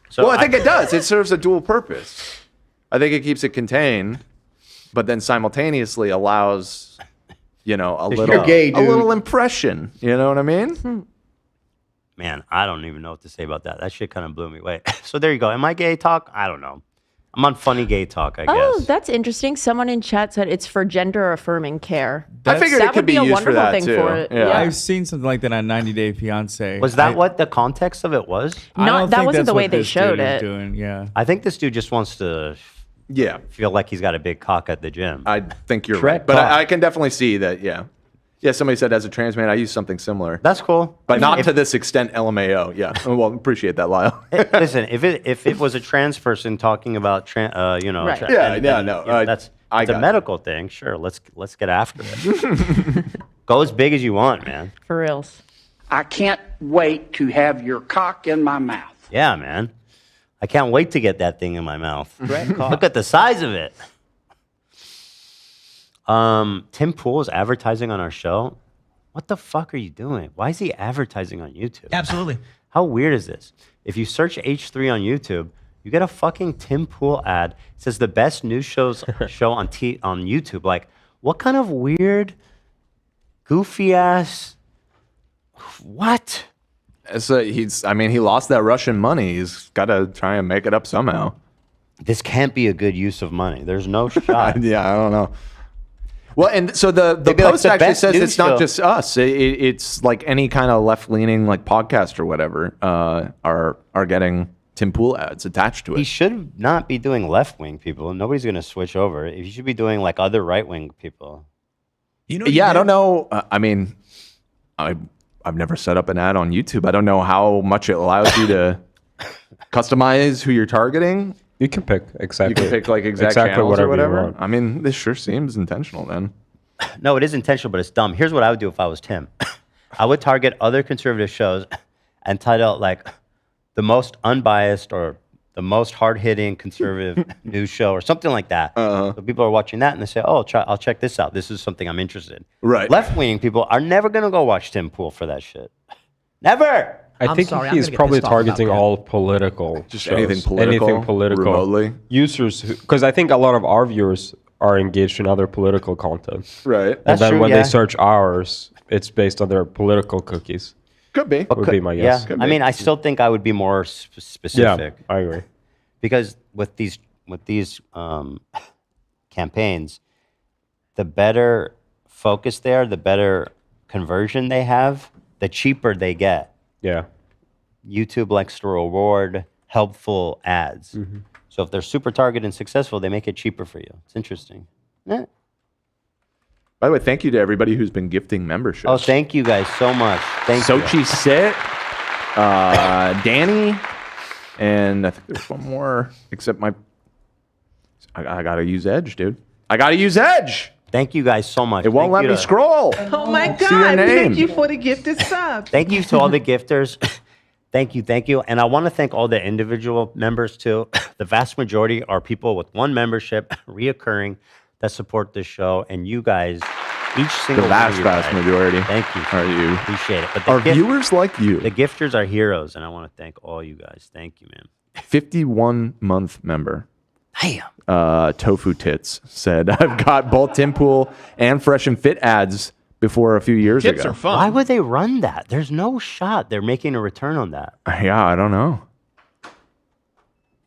So well, I think it does. It serves a dual purpose. I think it keeps it contained, but then simultaneously allows, a little impression. You know what I mean? Man, I don't even know what to say about that. That shit kind of blew me away. So there you go. Am I gay talk? I don't know. I'm on funny gay talk, I guess. Oh, that's interesting. Someone in chat said it's for gender affirming care. I figured that it could would be be a used for wonderful that thing too. for it. Yeah. I've seen something like that on 90 Day Fiance. Was that what the context of it was? I don't that think wasn't that's the way what they this showed dude is it. Doing. Yeah. I think this dude just wants to feel like he's got a big cock at the gym. I think you're Shrek right. But cock. I can definitely see that, yeah. Yeah, somebody said as a trans man, I use something similar. That's cool. But not to this extent, LMAO. Yeah. Well, appreciate that, Lyle. Listen, if it was a trans person talking about Right. that's a medical thing. Sure, let's get after it. Go as big as you want, man. For reals. I can't wait to have your cock in my mouth. Yeah, man. I can't wait to get that thing in my mouth. Look at the size of it. Tim Pool is advertising on our show. What the fuck are you doing? Why is he advertising on YouTube? Absolutely. How weird is this? If you search H3 on YouTube, you get a fucking Tim Pool ad. It says the best news show on YouTube. Like, what kind of weird, goofy ass? What? He lost that Russian money. He's got to try and make it up somehow. This can't be a good use of money. There's no shot. Yeah, I don't know. Well, and so the post actually says it's not just us. It's like any kind of left-leaning like podcast or whatever are getting Tim Pool ads attached to it. He should not be doing left-wing people. Nobody's going to switch over. He should be doing like other right-wing people. I don't know. I've never set up an ad on YouTube. I don't know how much it allows you to customize who you're targeting. You can pick exactly. You can pick like exactly whatever or whatever. I mean, this sure seems intentional then. No, it is intentional, but it's dumb. Here's what I would do if I was Tim. I would target other conservative shows and title like the most unbiased or the most hard-hitting conservative news show or something like that. So people are watching that and they say, "Oh, I'll check this out. This is something I'm interested in." Right. Left-wing people are never gonna go watch Tim Pool for that shit. Never. I think he's probably targeting all political, just shows. anything political, remotely. Users, because I think a lot of our viewers are engaged in other political content. Right. And then when they search ours, it's based on their political cookies. Could be. Would be my guess. Yeah. I mean, I still think I would be more specific. Yeah, I agree. Because with these campaigns, the better focus they are, the better conversion they have, the cheaper they get. Yeah. YouTube likes to reward helpful ads. Mm-hmm. So if they're super targeted and successful, they make it cheaper for you. It's interesting. Yeah. By the way, thank you to everybody who's been gifting memberships. Oh, thank you guys so much. Thank you. Sochi Sit, Danny, and I think there's one more. Except I gotta use Edge, dude. I gotta use Edge. Thank you guys so much. It won't let me scroll. Oh my See your God! name. Thank you for the gifted sub. Thank you to all the gifters. Thank you. And I want to thank all the individual members too. The vast majority are people with one membership, reoccurring, that support this show. And you guys, each single vast majority. Thank you. Are you? Appreciate it. But Our viewers like you. The gifters are heroes, and I want to thank all you guys. Thank you, man. 51-month member. Damn. Tofu Tits said, I've got both Tim Pool and Fresh and Fit ads before a few years Tips ago. are fun. Why would they run that? There's no shot they're making a return on that. Yeah, I don't know.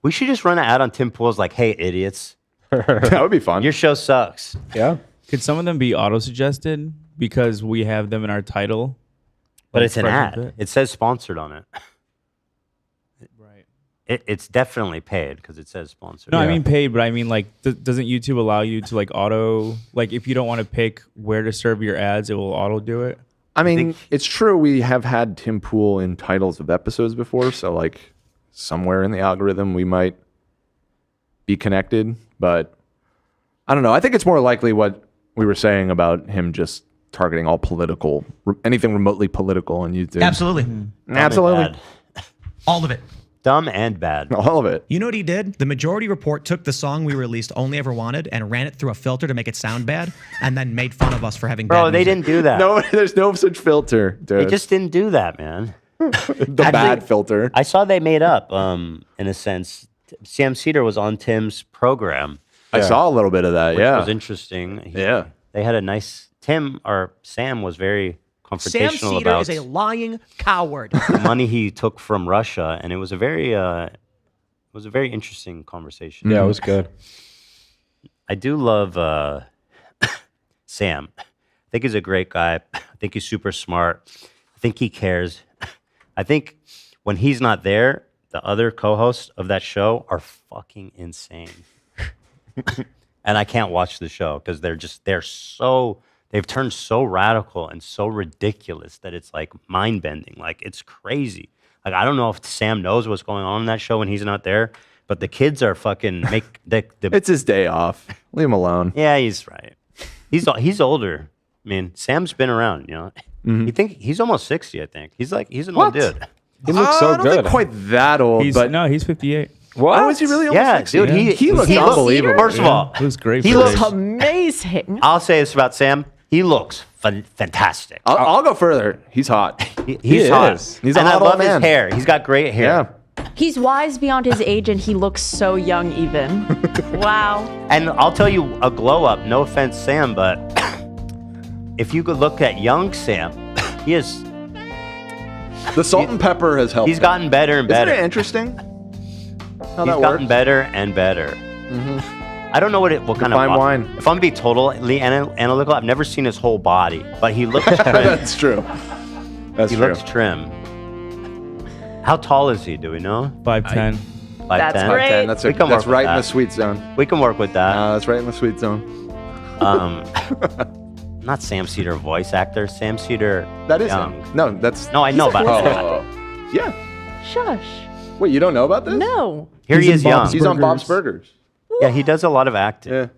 We should just run an ad on Tim Pool's like, "Hey, idiots." That would be fun. Your show sucks. Yeah. Could some of them be auto-suggested because we have them in our title? But Like it's an Fresh and ad. Fit? It says sponsored on it. Right. It's definitely paid because it says sponsored. No, I mean paid, but I mean like, doesn't YouTube allow you to like auto, like if you don't want to pick where to serve your ads, it will auto do it? I mean, it's true. We have had Tim Pool in titles of episodes before, so like somewhere in the algorithm we might be connected, but I don't know. I think it's more likely what we were saying about him just targeting all political, anything remotely political on YouTube. Absolutely. Absolutely. All of it. Dumb and bad. All of it. You know what he did? The Majority Report took the song we released, Only Ever Wanted, and ran it through a filter to make it sound bad, and then made fun of us for having bad Bro, they music. didn't do that. No, there's no such filter, dude. They just didn't do that, man. The bad filter. I saw they made up, in a sense. Sam Seder was on Tim's program. I saw a little bit of that, which yeah. was interesting. Yeah. They had a nice... Sam was very confrontational Sam Seder about is a lying coward. the money he took from Russia, and it was a very interesting conversation. Yeah, it was good. I do love Sam. I think he's a great guy. I think he's super smart. I think he cares. I think when he's not there, the other co-hosts of that show are fucking insane. And I can't watch the show because they've turned so radical and so ridiculous that it's like mind-bending. Like, it's crazy. Like, I don't know if Sam knows what's going on in that show when he's not there, but the kids are fucking It's his day off. Leave him alone. Yeah, he's right. He's older. I mean, Sam's been around, you know. You think he's almost 60, I think. He's an old dude. He looks so I don't good. think quite that old, but No, he's 58. What? Oh, is he really almost Yeah, 60? dude, he looks Sam unbelievable. Seder? First of all, It was great. He for looks- this. Amazing. I'll say this about Sam. He looks fantastic. I'll go further. He's hot. He's hot. He's a and I hot old love his man. hair. He's got great hair. Yeah. He's wise beyond his age, and he looks so young even. Wow. And I'll tell you a glow up. No offense, Sam, but if you could look at young Sam, he is. The salt and pepper has helped. He's gotten better and better. Isn't it interesting? How He's that gotten works? better and better. I don't know what kind of Fine wine. If I'm being totally analytical, I've never seen his whole body, but he looks trim. That's true. That's he true. looks trim. How tall is he? Do we know? 5'10". 5'10". That's great. That's, We can that's work right with in the that. sweet zone. We can work with that. That's right in the sweet zone. Not Sam Seder voice actor. Sam Seder. That is young. him. No, that's. No, I know He's a about voice that. Yeah. Shush. Wait, you don't know about this? No. Here he He's is in young. Bob's He's on Bob's Burgers. Burgers. Yeah, he does a lot of acting. Yeah.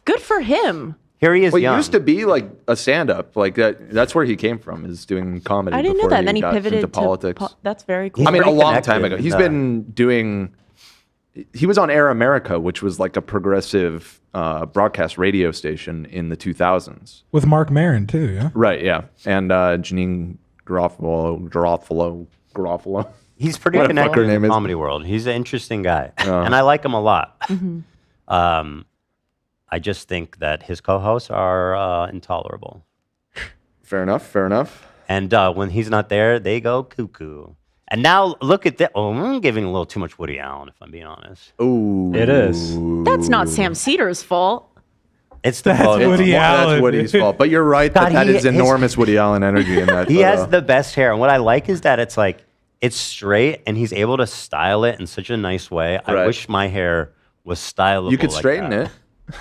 Good for him. Here he is Well, he young. used to be like a stand-up. Like that. That's where he came from. Is doing comedy. I didn't know before that. And then he got pivoted into politics. That's very cool. I mean, a pretty long connected time ago. with, He's been doing. He was on Air America, which was like a progressive broadcast radio station in the 2000s. With Mark Maron too, yeah. Right. Yeah. And Janine Garofalo. He's pretty What the fuck connected her in name the is. comedy world. He's an interesting guy, and I like him a lot. I just think that his co-hosts are intolerable. Fair enough. Fair enough. And when he's not there, they go cuckoo. And now look at that. Oh, I'm giving a little too much Woody Allen, if I'm being honest. Ooh. It is. That's not Sam Seder's fault. It's the That's photo. Woody Allen. That's Woody's fault. But you're right God, that he- is his- enormous Woody Allen energy in that. He photo. has the best hair. And what I like is that it's like, it's straight and he's able to style it in such a nice way. I Right. wish my hair was stylable. You could like straighten that. it.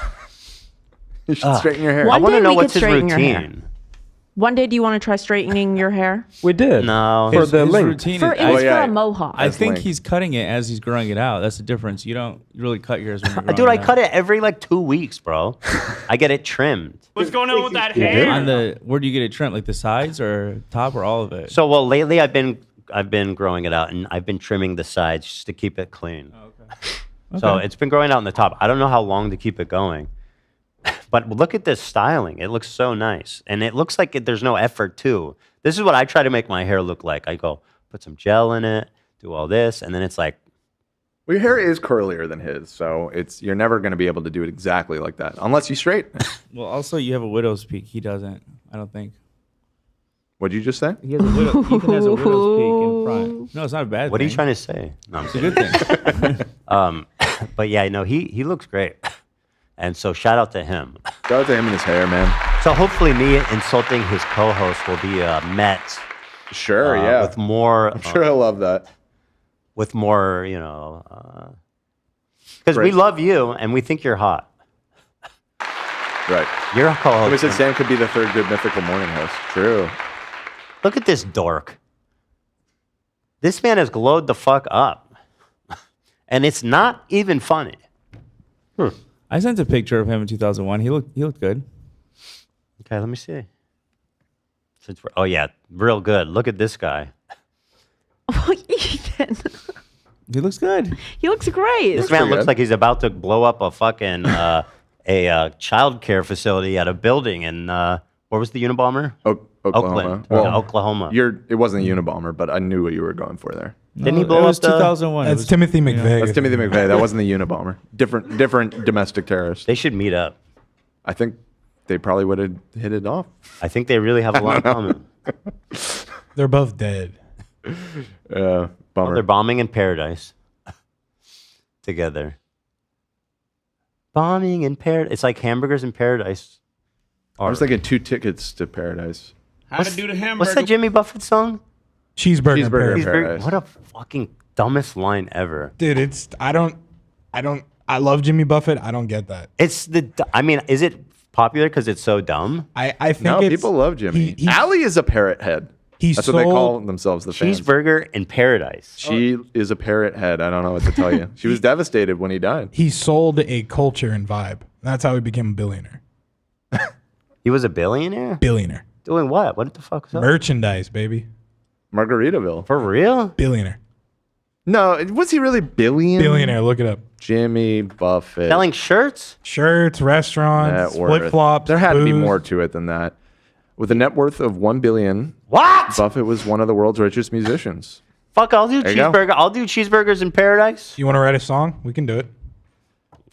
You should straighten your hair. I One want to day know we what's could his straighten your hair. routine. One day, do you want to try straightening your hair? We did. No. For His- the his link. routine For, is- it was yeah. for a mohawk. I think link. he's cutting it as he's growing it out. That's the difference. You don't really cut yours when you're growing Dude, I it out. cut it every like 2 weeks, bro. I get it trimmed. What's going on with that You hair? did? On the where do you get it trimmed? Like the sides or top or all of it? So, well, lately I've been growing it out and I've been trimming the sides just to keep it clean. So Okay. it's been growing out in the top. I don't know how long to keep it going. But look at this styling. It looks so nice. And it looks like there's no effort too. This is what I try to make my hair look like. I go, put some gel in it, do all this, and then it's like, Well, your hair is curlier than his, so you're never going to be able to do it exactly like that unless you straighten it. Well, also you have a widow's peak. He doesn't. I don't think. What'd you just say? He has a widow. Ethan has a widow's peak in front. No, it's not a bad what are thing. you trying to say? No, I'm It's a good thing. But yeah, no, he looks great. And so shout out to him. Shout out to him and his hair, man. So hopefully me insulting his co-host will be met. Sure, yeah. With more. I'm sure he'll love that. With more, you know, because we Great. love you and we think you're hot. Right. You're a co-host. We said Sam could be the third good mythical morning host. True. Look at this dork. This man has glowed the fuck up. And it's not even funny. I sent a picture of him in 2001. He looked good. Okay, let me see. Oh yeah, real good. Look at this guy. Oh, Ethan. He looks good. He looks great. This man looks like he's about to blow up a fucking child care facility at a building in where was the Unabomber? Oklahoma. Oakland. Well, Yeah, Oklahoma. It wasn't a Unabomber, but I knew what you were going for there. Didn't he blow it was up the- 2001. It That's was- Timothy McVeigh. That's Timothy McVeigh. That wasn't the Unabomber. Different domestic terrorist. They should meet up. I think they probably would have hit it off. I think they really have a lot in common. They're both dead. Bummer. Oh, they're bombing in paradise together. Bombing in paradise. It's like hamburgers in paradise. I was thinking 2 tickets to paradise. How to do the hamburger? What's that Jimmy Buffett song? Cheeseburger in Paradise. Paradise. What a fucking dumbest line ever. Dude, I love Jimmy Buffett. I don't get that. It's I mean, is it popular because it's so dumb? I think No, it's, people love Jimmy. he- Allie is a parrot head. He That's what they sold- call themselves, the fans. Cheeseburger in paradise. She is a parrot head. I don't know what to tell you. She was devastated when he died. He sold a culture and vibe. That's how he became a billionaire. He was a billionaire? Billionaire. Doing what? What the fuck was that? Merchandise, baby. Margaritaville. For real? Billionaire. No, was he really Billionaire, look it up. Jimmy Buffett. Selling shirts? Shirts, restaurants, Net worth. flip flops. There had to be booze. more to it than that. With a net worth of $1 billion, what? Buffett was one of the world's richest musicians. Fuck, I'll do There you go. cheeseburger. I'll do cheeseburgers in paradise. You want to write a song? We can do it.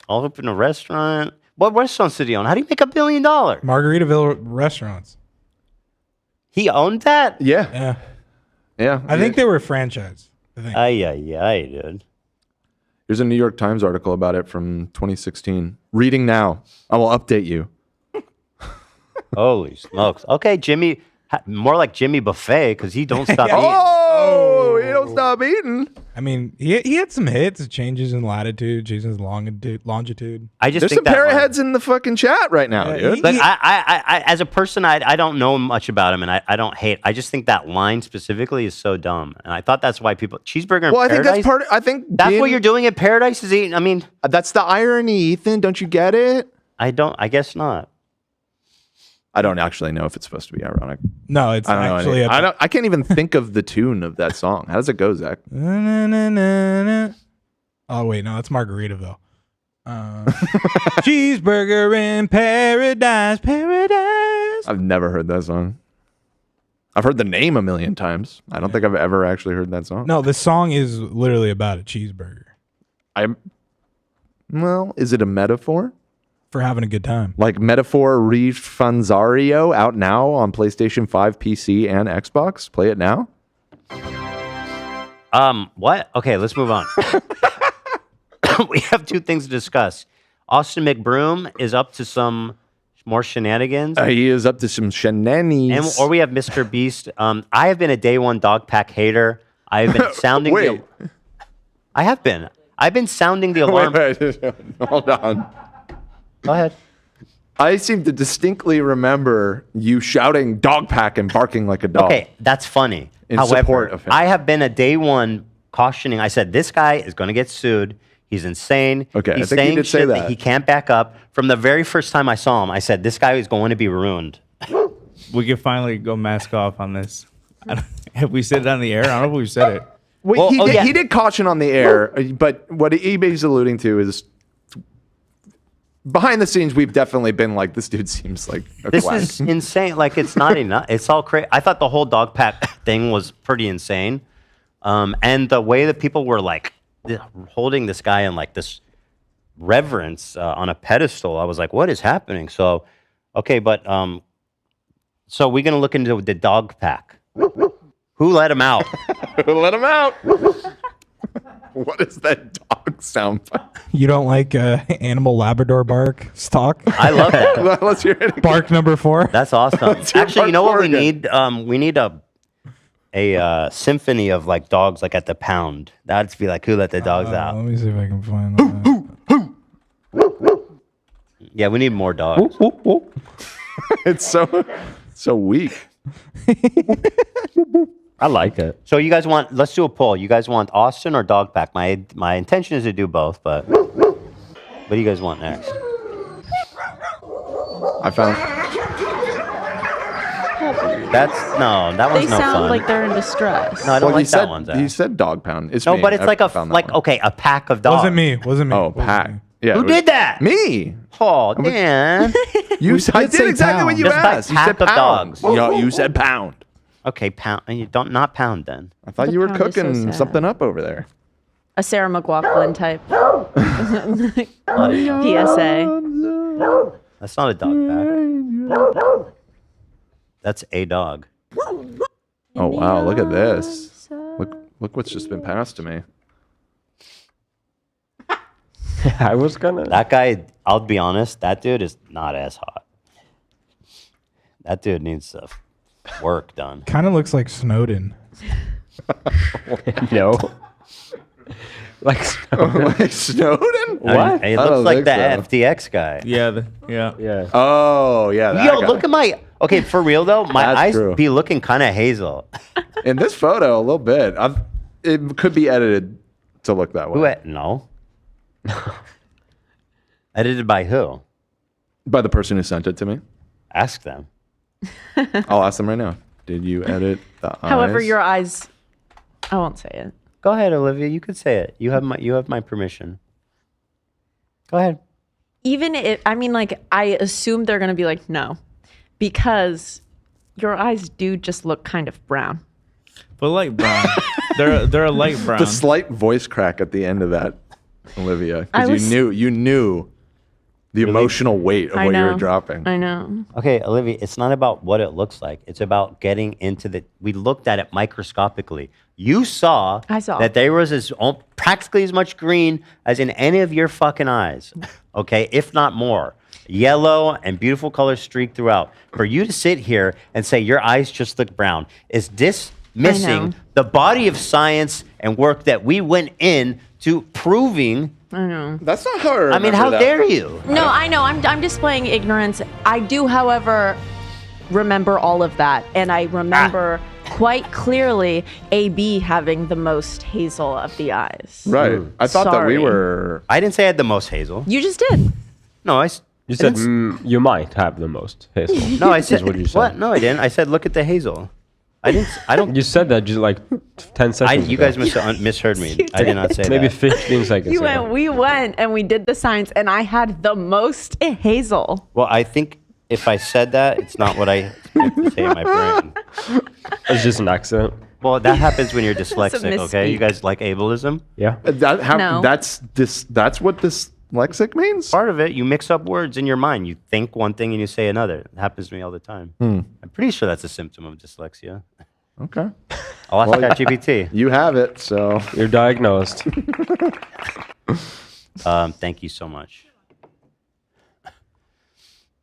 I'll open a restaurant. What restaurants did he own? How do you make $1 billion? Margaritaville restaurants. He owned that? Yeah. Yeah. I think they were franchised. Ay, dude. Here's a New York Times article about it from 2016. Reading now. I will update you. Holy smokes. Okay, Jimmy, more like Jimmy Buffet because he don't stop eating. Oh, he don't stop eating. I mean, he had some hits, changes in latitude, changes in longitude. I just There's think some that line- parrotheads in the fucking chat right now, dude. But I, as a person, I don't know much about him, and I don't hate. I just think that line specifically is so dumb, and I thought that's why people cheeseburger. In Well, I think paradise? that's part. I think That's what you're doing in paradise is eating. I mean, that's the irony, Ethan. Don't you get it? I don't. I guess not. I don't actually know if it's supposed to be ironic. No, it's I don't know actually. any- I can't even think of the tune of that song. How does it go, Zach? Oh wait, no, that's Margaritaville. Cheeseburger in paradise, paradise. I've never heard that song. I've heard the name a million times. I don't think I've ever actually heard that song. No, the song is literally about a cheeseburger Well, is it a metaphor? for having a good time. Like Metaphor Refunzario out now on PlayStation 5, PC, and Xbox? Play it now? What? Okay, let's move on. We have two things to discuss. Austin McBroom is up to some more shenanigans. He is up to some shenanigans. Or we have MrBeast. I have been a day one Dogpack hater. I've been sounding Wait. I have been. I've been sounding the alarm. Wait, hold on. Go ahead. I seem to distinctly remember you shouting Dogpack and barking like a dog. Okay, that's funny. In However, support of him. I have been a day one cautioning. I said, this guy is going to get sued. He's insane. Okay, I He's think you saying did say shit that. he can't back up. From the very first time I saw him, I said, this guy is going to be ruined. We can finally go mask off on this. Have we said it on the air? I don't know if we've said it. Well, he did caution on the air, but what eBay's alluding to is behind the scenes, we've definitely been like, this dude seems like a This quack. is insane. Like, it's not enough. It's all crazy. I thought the whole Dogpack thing was pretty insane. And the way that people were like holding this guy in like this reverence on a pedestal, I was like, what is happening? So, okay, but so we're going to look into the Dogpack. Who let him out? Who let him out? What is that dog sound? You don't like animal Labrador bark stock? I love that. Let's hear it again. Bark number 4. That's awesome. Let's hear Actually, you know part what we four again. need? We need a symphony of like dogs like at the pound. That'd be like, who let the dogs out? Let me see if I can find that. Yeah, we need more dogs. It's so weak. I like it. So you guys want? Let's do a poll. You guys want Austin or Dogpack? My intention is to do both, but what do you guys want next? I found. That They one's no sound fun. like they're in distress. No, I don't Well, like you said, that one. Zach. You said dog pound. It's No, me. but it's I like found that one. okay, a pack of dogs. Wasn't me. Oh, pack. Yeah. Who it was- did that? Me. Oh, Dan. I did exactly what you Just by asked. You said pack of pound. dogs. You said pound. Okay, pound. And you don't not pound then. I thought The you were pound is so cooking sad. something up over there. A Sarah McLachlan type. PSA. That's not a dog pack. That's a dog. Oh wow! Look at this. Look what's just been passed to me. I was gonna. That guy, I'll be honest, that dude is not as hot. That dude needs work done. Kind of looks like Snowden. No. Like Snowden. Like Snowden? What? It looks like the FTX guy. Yeah, yeah. Oh yeah. that Yo, guy. look at my. Okay, for real though, my That's eyes true. be looking kind of hazel. In this photo, a little bit. It could be edited to look that way. No. Edited by who? By the person who sent it to me. Ask them. I'll ask them right now. Did you edit the eyes? However, your eyes, I won't say it. Go ahead, Olivia. You could say it. You have my permission. Go ahead. Even if, I mean, like, I assume they're going to be like, no, because your eyes do just look kind of brown. But light brown. they're a light brown. The slight voice crack at the end of that, Olivia, because you knew the emotional weight of what you were dropping. I know. Okay, Olivia, it's not about what it looks like. It's about getting into we looked at it microscopically. You saw that there was practically as much green as in any of your fucking eyes. Okay, if not more. Yellow and beautiful colors streaked throughout. For you to sit here and say your eyes just look brown is dismissing the body of science and work that we went in to proving. I know. That's not how I mean, how dare you? No, I know. I'm displaying ignorance. I do, however, remember all of that. And I remember quite clearly AB having the most hazel of the eyes. Right. I thought that we were... I didn't say I had the most hazel. You just did. No, You said you might have the most hazel. No, I said... Is what you said. What? No, I didn't. I said, look at the hazel. I don't... You said that just like 10 seconds You ago. guys misheard me. I did not say that. Maybe 15 seconds ago. We went and we did the science, and I had the most hazel. Well, I think if I said that, it's not what I meant to say in my brain. It's just an accent. Well, that happens when you're dyslexic, misspeak. okay? You guys like ableism? Yeah. No. That's what dyslexic means? Part of it, you mix up words in your mind. You think one thing and you say another. It happens to me all the time. I'm pretty sure that's a symptom of dyslexia. Okay. I'll ask ChatGPT. You have it, so... You're diagnosed. Thank you so much.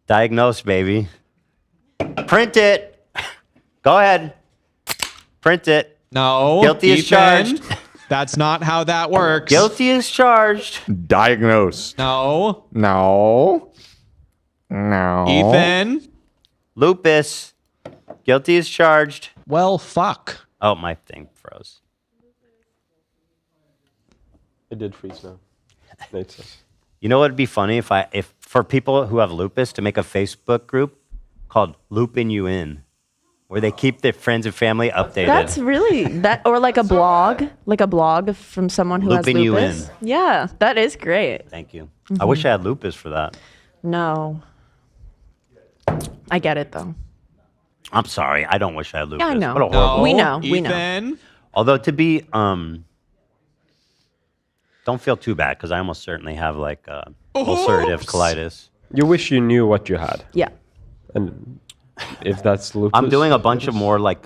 Diagnosed, baby. Print it. Go ahead. Print it. No. Guilty as charged. That's not how that works. Guilty as charged. Diagnosed. No. No. Ethan. Lupus. Guilty as charged. Well, fuck. Oh, my thing froze. It did freeze now. Nate says. You know what would be funny if for people who have lupus to make a Facebook group called Looping You In, where they keep their friends and family updated. That's really or like a blog from someone who Looping has you lupus. in. Yeah, that is great. Thank you. I wish I had lupus for that. No. I get it though. I'm sorry. I don't wish I had lupus. Yeah, I know. What a horrible. We know. We know. Ethan. Although to be don't feel too bad because I almost certainly have like ulcerative colitis. You wish you knew what you had. Yeah. And if that's lupus. I'm doing a bunch of more like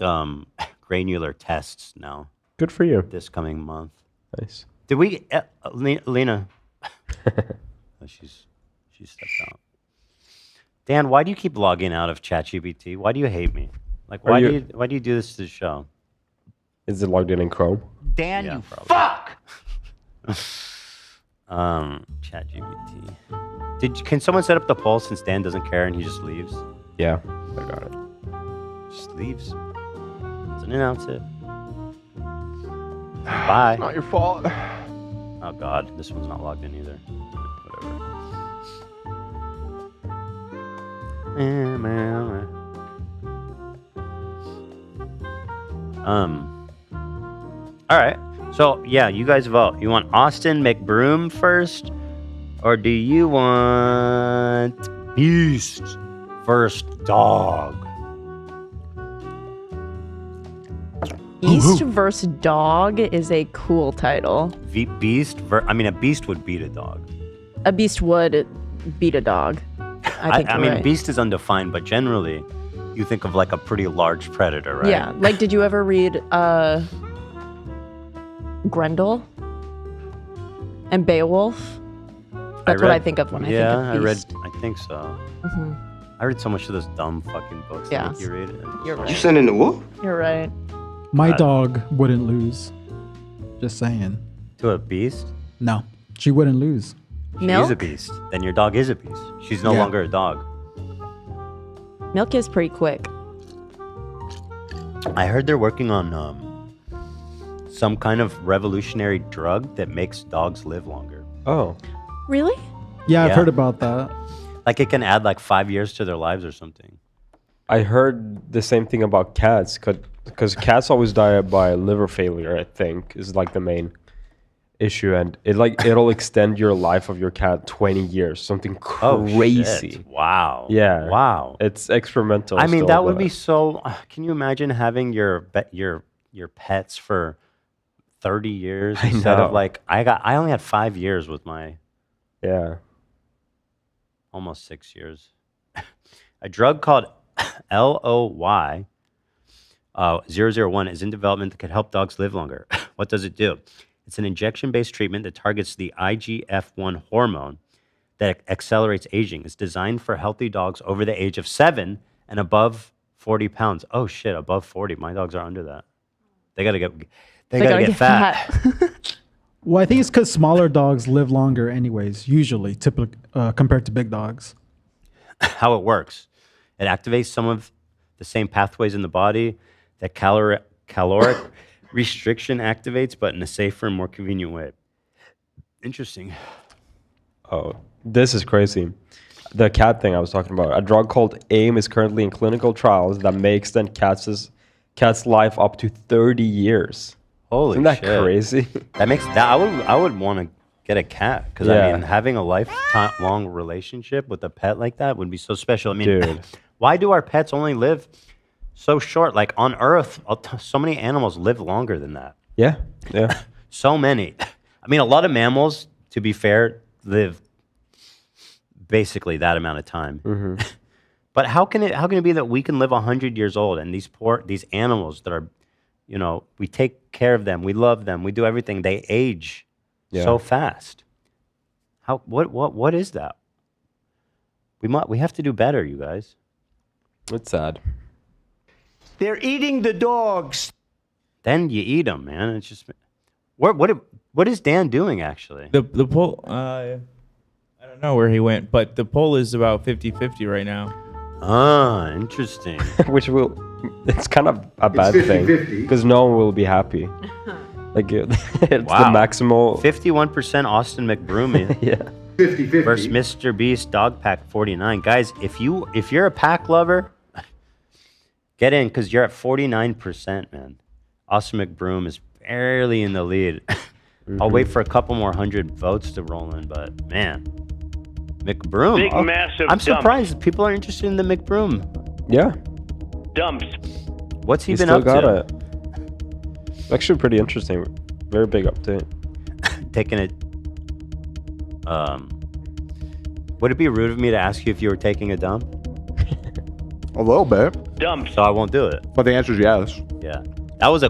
granular tests now. Good for you. This coming month. Nice. Did we, Lena? She's stepped out. Dan, why do you keep logging out of ChatGPT? Why do you hate me? Like, why do you do this to the show? Is it logged in Chrome? Dan, Yeah, you probably. fuck! ChatGPT. Can someone set up the poll since Dan doesn't care and he just leaves? Yeah, I got it. Just leaves. Doesn't announce it. Bye. Not your fault. Oh God, this one's not logged in either. Whatever. All right. So yeah, you guys vote. You want Austin McBroom first, or do you want Beast first? Dog. Beast versus Dog is a cool title. Beast. I mean, a beast would beat a dog. A beast would beat a dog. I think I you're mean, right. beast is undefined, but generally, you think of like a pretty large predator, right? Yeah. Like, did you ever read Grendel and Beowulf? That's what I think of when I think of Beast. I think so. Mm-hmm. I read so much of those dumb fucking books. Yeah. That you read. You're right. You sending the whoop? You're right. My dog wouldn't lose. Just saying. To a beast? No, she wouldn't lose. She's a beast. Then your dog is a beast. She's no longer a dog. Milk is pretty quick. I heard they're working on some kind of revolutionary drug that makes dogs live longer. Oh. Really? Yeah, I've heard about that. Like it can add like 5 years to their lives or something. I heard the same thing about cats, because cats always die by liver failure. I think is like the main issue, and it'll extend your life of your cat 20 years, something crazy. Shit. Wow. Yeah. Wow. It's experimental. I mean, still, that would but- be so. Can you imagine having your pets for 30 years I instead of know. like I only had 5 years with my almost 6 years. A drug called LOY 001 is in development that could help dogs live longer. What does it do? It's an injection-based treatment that targets the IGF-1 hormone that accelerates aging. It's designed for healthy dogs over the age of 7 and above 40 pounds. Oh shit, above 40. My dogs are under that. They gotta get fat. Well, I think it's because smaller dogs live longer, anyways. Usually, typically compared to big dogs. How it works. It activates some of the same pathways in the body that caloric restriction activates, but in a safer and more convenient way. Interesting. Oh, this is crazy. The cat thing I was talking about. A drug called AIM is currently in clinical trials that may extend cat's life up to 30 years. Holy Isn't that shit. crazy? That makes that I would want to get a cat because I mean having a lifetime long relationship with a pet like that would be so special. I mean, Dude. why do our pets only live so short? Like on Earth, so many animals live longer than that. Yeah. So many. I mean, a lot of mammals, to be fair, live basically that amount of time. But how can it be that we can live 100 years old and these animals that are, you know, we take care of them, we love them, we do everything, they age so fast. What is that? We have to do better, you guys. It's sad. They're eating the dogs. Then you eat them, man. It's just what is Dan doing actually? The poll, I don't know where he went, but the poll is about 50-50 right now. Ah, interesting. Which it's kind of a bad thing 50-50. because no one will be happy. Like it's the maximal. 51% Austin McBroom. Yeah. 50-50. Versus MrBeast Dogpack 49. Guys, if you're a pack lover, get in because you're at 49%, man. Austin McBroom is barely in the lead. I'll wait for a couple more 100 votes to roll in, but man, McBroom. Big, massive I'm dumps. surprised people are interested in the McBroom. Yeah. Dumps. What's he He's been still up got to? it. Actually, pretty interesting. Very big update. Taking it. Would it be rude of me to ask you if you were taking a dump? A little bit. Dumps. So I won't do it. But the answer is yes. Yeah. That was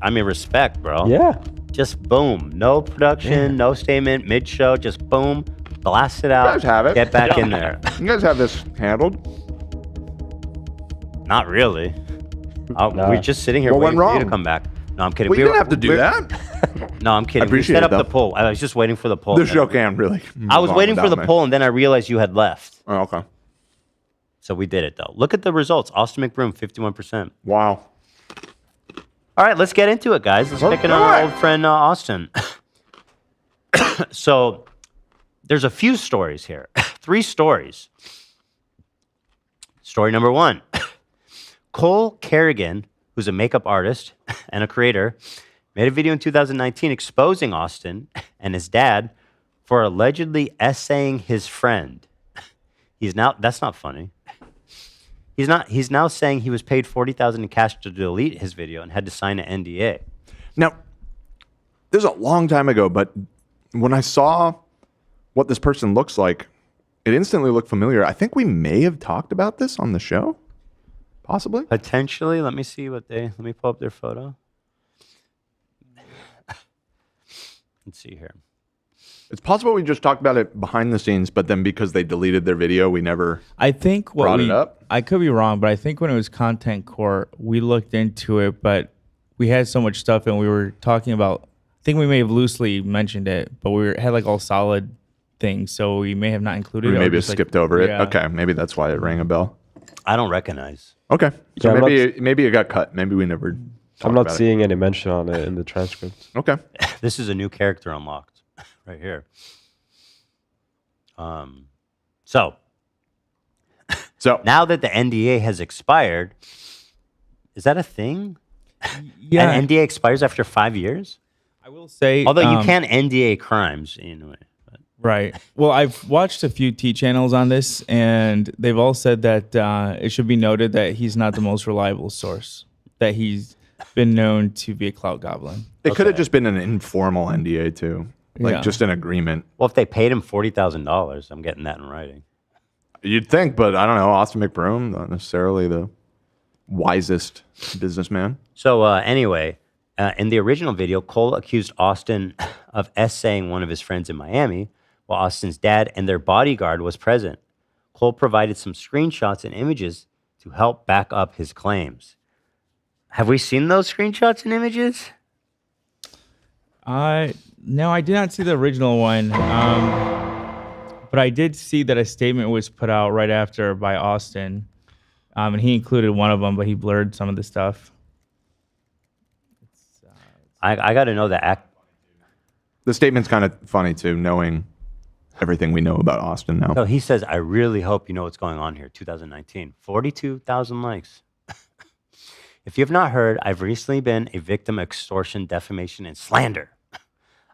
I mean, respect, bro. Yeah. Just boom. No production, no statement, mid-show, just boom. Blast it out. You guys have it. Get back in there. You guys have this handled. Not really. We're just sitting here What waiting went for you to wrong? come back. No, I'm kidding. Well, you didn't have to do that. No, I'm kidding. I appreciate we set it, up the though. poll. I was just waiting for the poll. This show can really. I was move on waiting for without the me. poll, and then I realized you had left. Oh, okay. So we did it, though. Look at the results. Austin McBroom, 51%. Wow. All right, let's get into it, guys. Let's pick in on our old friend Austin. So there's a few stories here. 3 stories. Story number 1. Cole Kerrigan, who's a makeup artist and a creator, made a video in 2019 exposing Austin and his dad for allegedly essaying his friend. That's not funny. He's now saying he was paid $40,000 in cash to delete his video and had to sign an NDA. Now, this is a long time ago, but when I saw what this person looks like, it instantly looked familiar. I think we may have talked about this on the show. Possibly. Potentially. Let me see let me pull up their photo. Let's see here. It's possible we just talked about it behind the scenes, but then because they deleted their video, we never I think brought it up. I could be wrong, but I think when it was content court, we looked into it, but we had so much stuff and we were talking about, I think we may have loosely mentioned it, but had like all solid things, so we may have not included We it. or maybe just, like, skipped over it. yeah. Okay, maybe that's why it rang a bell. I don't recognize. Okay, so Yeah, maybe it got cut. Maybe we never. I'm talked not about it. seeing any mention on it in the transcript. Okay. This is a new character unlocked right here. So So now that the NDA has expired, is that a thing? Yeah. An NDA expires after 5 years? I will say, although you can NDA crimes anyway. Right. Well, I've watched a few T channels on this, and they've all said that it should be noted that he's not the most reliable source, that he's been known to be a clout goblin. It could have just been an informal NDA too, like just an agreement. Well, if they paid him $40,000, I'm getting that in writing. You'd think, but I don't know. Austin McBroom, not necessarily the wisest businessman. So anyway, in the original video, Cole accused Austin of essaying one of his friends in Miami, while Austin's dad and their bodyguard was present. Cole provided some screenshots and images to help back up his claims. Have we seen those screenshots and images? No, I did not see the original one. But I did see that a statement was put out right after by Austin. And he included one of them, but he blurred some of the stuff. I got to know the act. The statement's kind of funny too, knowing everything we know about Austin now. So he says, I really hope you know what's going on here. 2019, 42,000 likes. If you have not heard, I've recently been a victim of extortion, defamation, and slander.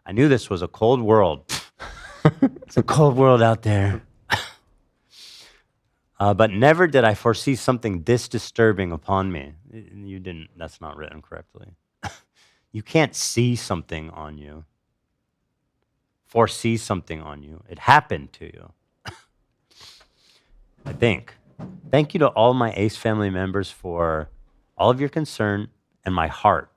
I knew this was a cold world. It's a cold world out there. But never did I foresee something this disturbing upon me. You didn't, that's not written correctly. You can't see something on you. Foresee something on you. It happened to you. I think. Thank you to all my ACE family members for all of your concern and my heart.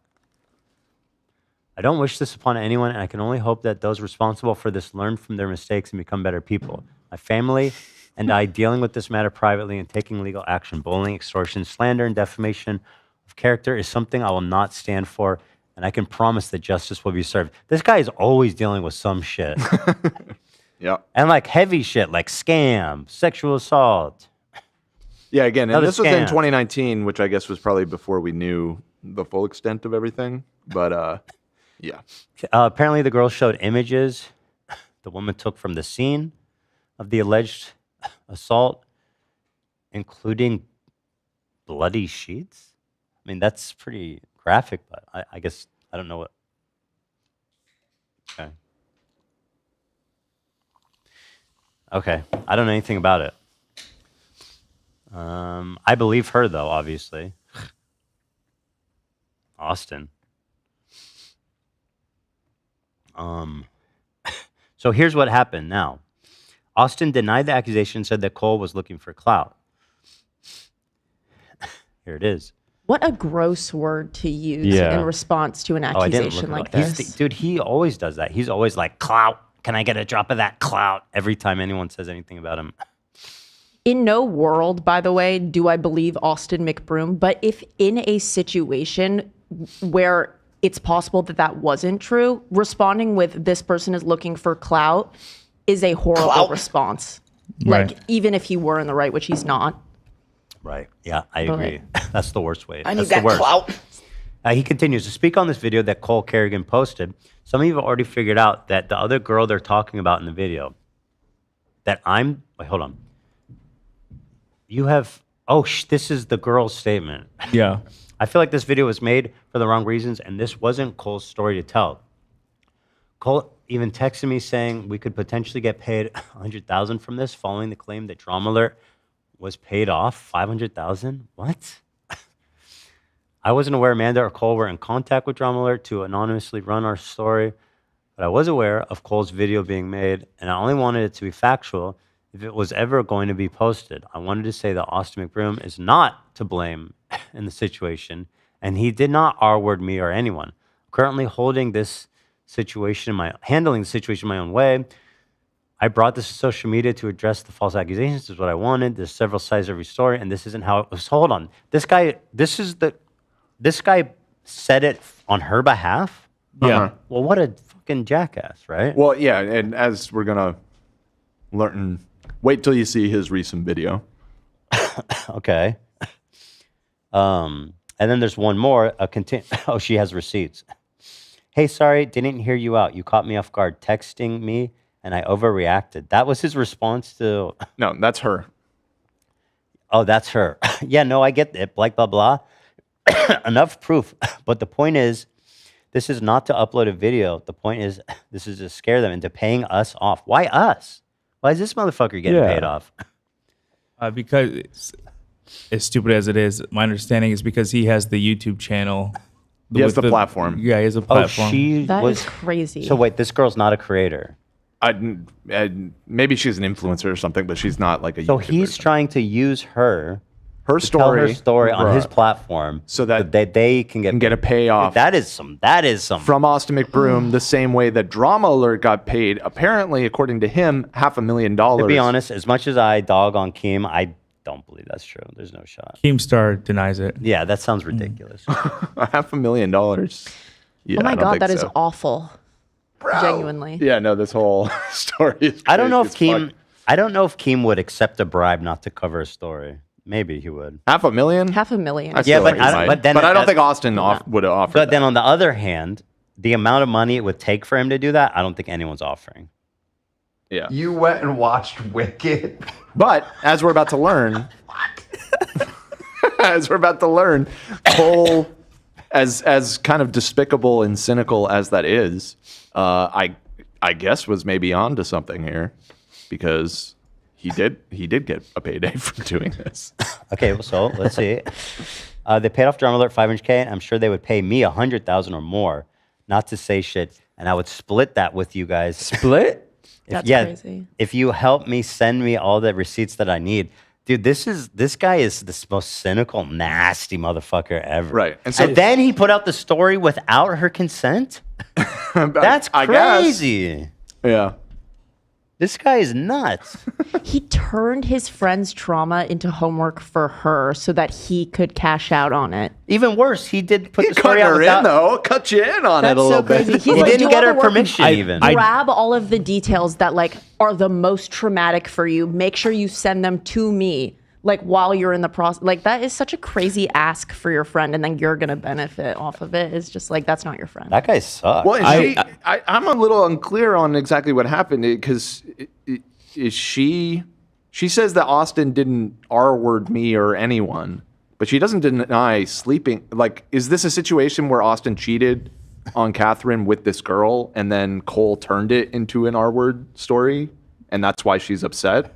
I don't wish this upon anyone, and I can only hope that those responsible for this learn from their mistakes and become better people. My family and I dealing with this matter privately and taking legal action. Bullying, extortion, slander, and defamation of character is something I will not stand for, and I can promise that justice will be served. This guy is always dealing with some shit. Yeah. And like heavy shit, like scam, sexual assault. Yeah, again, and Another this was in scam. 2019, which I guess was probably before we knew the full extent of everything. But yeah. Apparently the girl showed images the woman took from the scene of the alleged assault, including bloody sheets. I mean, that's pretty graphic, but I guess I don't know what. Okay. Okay, I don't know anything about it. I believe her, though, obviously. Austin. So here's what happened now. Austin denied the accusation and said that Cole was looking for clout. Here it is. What a gross word to use in response to an accusation like this. Dude, he always does that. He's always like, clout. Can I get a drop of that clout? Every time anyone says anything about him. In no world, by the way, do I believe Austin McBroom, but if in a situation where it's possible that that wasn't true, responding with this person is looking for clout is a horrible response. Right. Like, even if he were in the right, which he's not. Right. Yeah, I agree. That's the worst way. I need That's that the worst. clout. He continues to speak on this video that Cole Kerrigan posted. Some of you have already figured out that the other girl they're talking about in the video, that I'm, wait, hold on. You have, this is the girl's statement. Yeah. I feel like this video was made for the wrong reasons, and this wasn't Cole's story to tell. Cole even texted me saying we could potentially get paid $100,000 from this, following the claim that Drama Alert was paid off $500,000. What? I wasn't aware Amanda or Cole were in contact with Drama Alert to anonymously run our story, but I was aware of Cole's video being made, and I only wanted it to be factual if it was ever going to be posted. I wanted to say that Austin McBroom is not to blame in the situation, and he did not R-word me or anyone. Currently handling this situation my own way. I brought this to social media to address the false accusations. This is what I wanted. There's several sides of every story, and this isn't how it was. Hold on. This guy said it on her behalf? Yeah. Well, what a fucking jackass, right? Well, yeah, and as we're gonna learn, wait till you see his recent video. Okay. And then there's one more. Oh, she has receipts. Hey, sorry, didn't hear you out. You caught me off guard texting me, and I overreacted. That was his response to... No, that's her. Oh, that's her. Yeah, no, I get it. Like, blah, blah. Enough proof. But the point is, this is not to upload a video. The point is, this is to scare them into paying us off. Why us? Why is this motherfucker getting paid off? Because as stupid as it is, my understanding is because he has the YouTube channel. He has the platform. Yeah, he has a platform. That is crazy. So wait, this girl's not a creator. Maybe she's an influencer or something, but she's not like a. So YouTuber. he's trying to use her to story, tell her story on his platform, so that they can get a payoff. That is some from Austin McBroom, the same way that Drama Alert got paid. Apparently, according to him, $500,000. To be honest, as much as I dog on Keem, I don't believe that's true. There's no shot. Keemstar denies it. Yeah, that sounds ridiculous. $500,000. Yeah, oh my I don't God, think that is so. awful. Genuinely. Yeah, no, this whole story is I don't know if crazy as Keem. fuck. I don't know if Keem would accept a bribe not to cover a story. Maybe he would. $500,000. $500,000. Yeah, but I don't think Austin would have offered. But then on the other hand, the amount of money it would take for him to do that, I don't think anyone's offering. Yeah. You went and watched Wicked. But as we're about to learn, Cole, as kind of despicable and cynical as that is, I guess was maybe on to something here, because he did get a payday for doing this. Okay, well, so let's see. They paid off Drama Alert $500K. I'm sure they would pay me $100,000 or more, not to say shit, and I would split that with you guys. Split? That's crazy. If you help me send me all the receipts that I need. Dude, this guy is the most cynical, nasty motherfucker ever. Right. And then he put out the story without her consent? That's crazy. Yeah. This guy is nuts. He turned his friend's trauma into homework for her so that he could cash out on it. Even worse, he did put the Cut story out her without... in, though. Cut you in on it That's a little so crazy. bit. He's He like, didn't do get all her the work, permission even. Grab all of the details that like are the most traumatic for you. Make sure you send them to me. Like while you're in the process, like that is such a crazy ask for your friend, and then you're gonna benefit off of it. It's just like that's not your friend. That guy sucks. Well, I'm a little unclear on exactly what happened, because is she says that Austin didn't R-word me or anyone, but she doesn't deny sleeping. Like, is this a situation where Austin cheated on Catherine with this girl, and then Cole turned it into an R-word story, and that's why she's upset?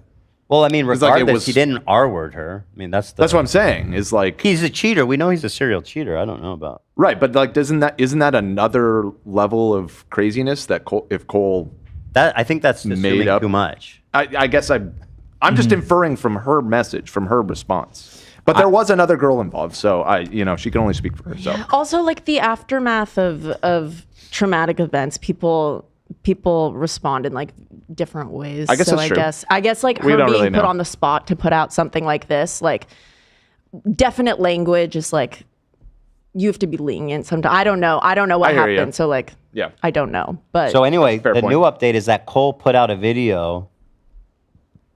Well, I mean, 'Cause, like, regardless, he didn't R-word her. I mean, that's what I'm saying. Is like he's a cheater. We know he's a serial cheater. I don't know about. Right, but like, isn't that another level of craziness that if Cole? I think that's assuming too much. I guess I'm just inferring from her message, from her response. But there was another girl involved, so she can only speak for herself. Also, like the aftermath of traumatic events, people respond in like different ways. I guess so that's true. I guess like We her don't being really put know. on the spot to put out something like this, like definite language is like you have to be lenient sometimes. I don't know what I hear ya. happened. So like Yeah. I don't know. But So anyway, the point. new update is that Cole put out a video.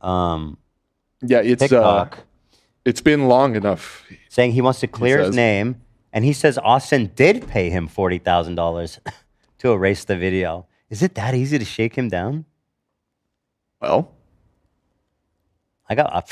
Yeah, it's TikTok, it's been long enough. saying he wants to clear his says. name, and he says Austin did pay him $40,000 to erase the video. Is it that easy to shake him down? Well, I got.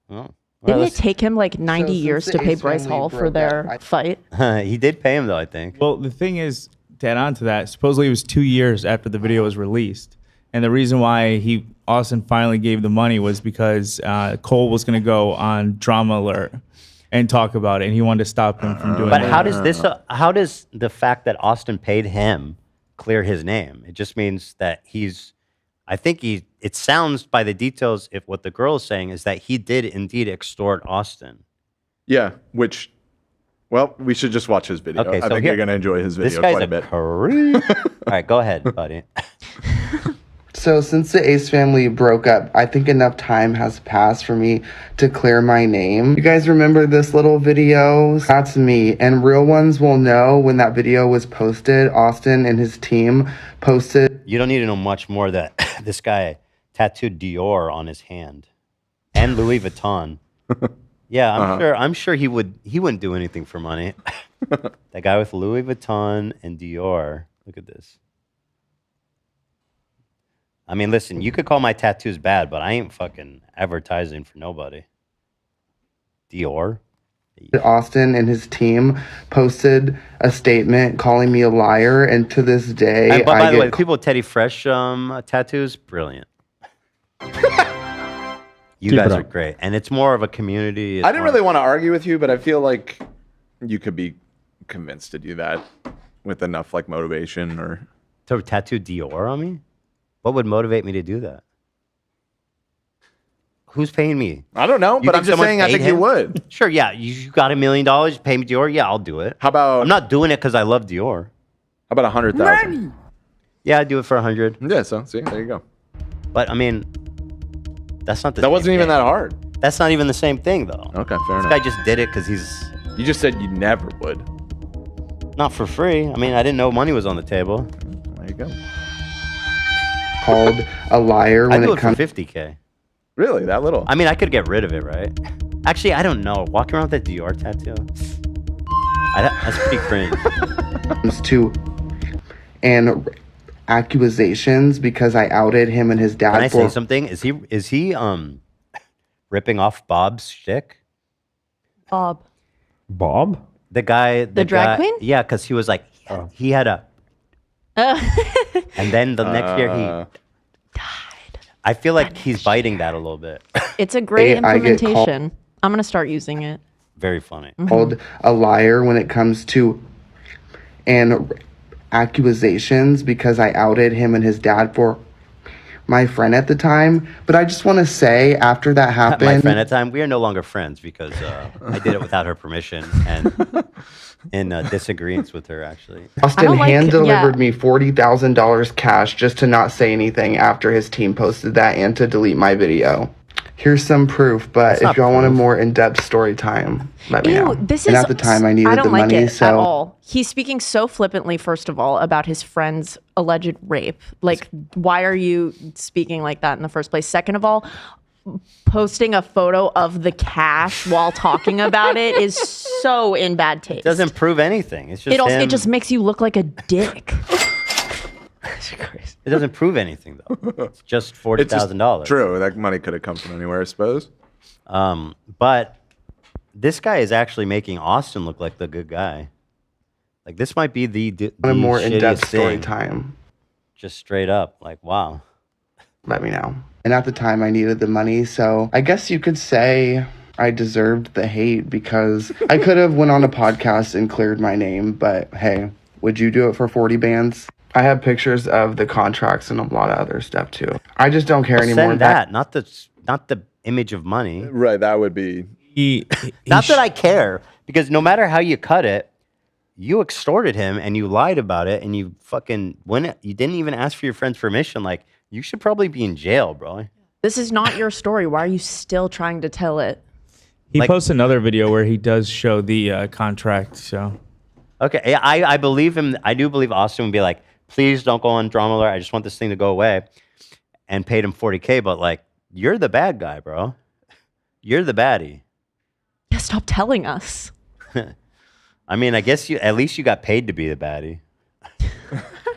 Well, didn't it take him like 90 years to pay Bryce Hall for their fight? He did pay him though, I think. Well, the thing is, to add on to that, supposedly it was 2 years after the video was released, and the reason why Austin finally gave the money was because Cole was going to go on Drama Alert and talk about it, and he wanted to stop him from doing But it. how does the fact that Austin paid him clear his name? It just means that it sounds by the details, if what the girl is saying is that he did indeed extort Austin. yeah, which, well, we should just watch his video. Okay, I so think here- you're gonna enjoy his video This guy's quite a a bit. creep. All right, go ahead, buddy. So since the Ace family broke up, I think enough time has passed for me to clear my name. You guys remember this little video? That's me. And real ones will know when that video was posted. Austin and his team posted. You don't need to know much more that this guy tattooed Dior on his hand and Louis Vuitton. Yeah, I'm sure he wouldn't do anything for money. That guy with Louis Vuitton and Dior. Look at this. I mean, listen, you could call my tattoos bad, but I ain't fucking advertising for nobody. Dior. Austin and his team posted a statement calling me a liar, and to this day, And, by the way, people with Teddy Fresh tattoos, brilliant. You guys are great, and it's more of a community. I didn't really want to argue with you, but I feel like you could be convinced to do that with enough like motivation or to tattoo Dior on me. What would motivate me to do that? Who's paying me? I don't know, but I'm just saying I think you would. Sure, yeah. You got $1 million, pay me Dior. Yeah, I'll do it. How about? I'm not doing it because I love Dior. How about 100,000? Yeah, I'd do it for 100. Yeah, so see, there you go. But I mean, that's not the. That wasn't even that hard. That's not even the same thing, though. Okay, fair enough. This guy just did it because he's. You just said you never would. Not for free. I mean, I didn't know money was on the table. There you go. Called a liar when I do it it comes for $50K. Really, that little? I mean, I could get rid of it, right? Actually, I don't know. Walking around with that Dior tattoo, that's pretty cringe. to and accusations because I outed him and his dad. Can I say something? Is he ripping off Bob's shtick? Bob. The guy, The drag queen? Yeah, because he was like, he had a, and then the next year he died. I feel like he's biting that a little bit. It's a great I get implementation. I'm gonna start using it. Very funny. Called a liar when it comes to and accusations because I outed him and his dad for my friend at the time. But I just want to say, after that happened, My friend at the time, we are no longer friends because I did it without her permission and in disagreement with her, actually. Austin hand-delivered me $40,000 cash just to not say anything after his team posted that and to delete my video. Here's some proof, but if y'all want a more in-depth story time, let me know. This and is, at the time, I needed I don't the like money, it so at all. He's speaking so flippantly, first of all, about his friend's alleged rape. Like, why are you speaking like that in the first place? Second of all, posting a photo of the cash while talking about it is so in bad taste. It doesn't prove anything. It's just It just makes you look like a dick. It doesn't prove anything, though. It's just $40,000. True. That money could have come from anywhere, I suppose. But this guy is actually making Austin look like the good guy. Like, this might be the a more in-depth shittiest story thing. time. Just straight up. Like, wow. Let me know. And at the time, I needed the money, so I guess you could say I deserved the hate because I could have went on a podcast and cleared my name, but hey, would you do it for 40 bands? I have pictures of the contracts and a lot of other stuff too. I just don't care anymore. Send that, not the image of money. Right, that would be. Not that I care, because no matter how you cut it, you extorted him and you lied about it and you fucking you didn't even ask for your friend's permission. Like, you should probably be in jail, bro. This is not your story. Why are you still trying to tell it? He posts another video where he does show the contract. So, okay, I believe him. I do believe Austin would be like, please don't go on Drama Alert. I just want this thing to go away, and paid him $40K. But like, you're the bad guy, bro. You're the baddie. Yeah, stop telling us. I mean, I guess at least you got paid to be the baddie.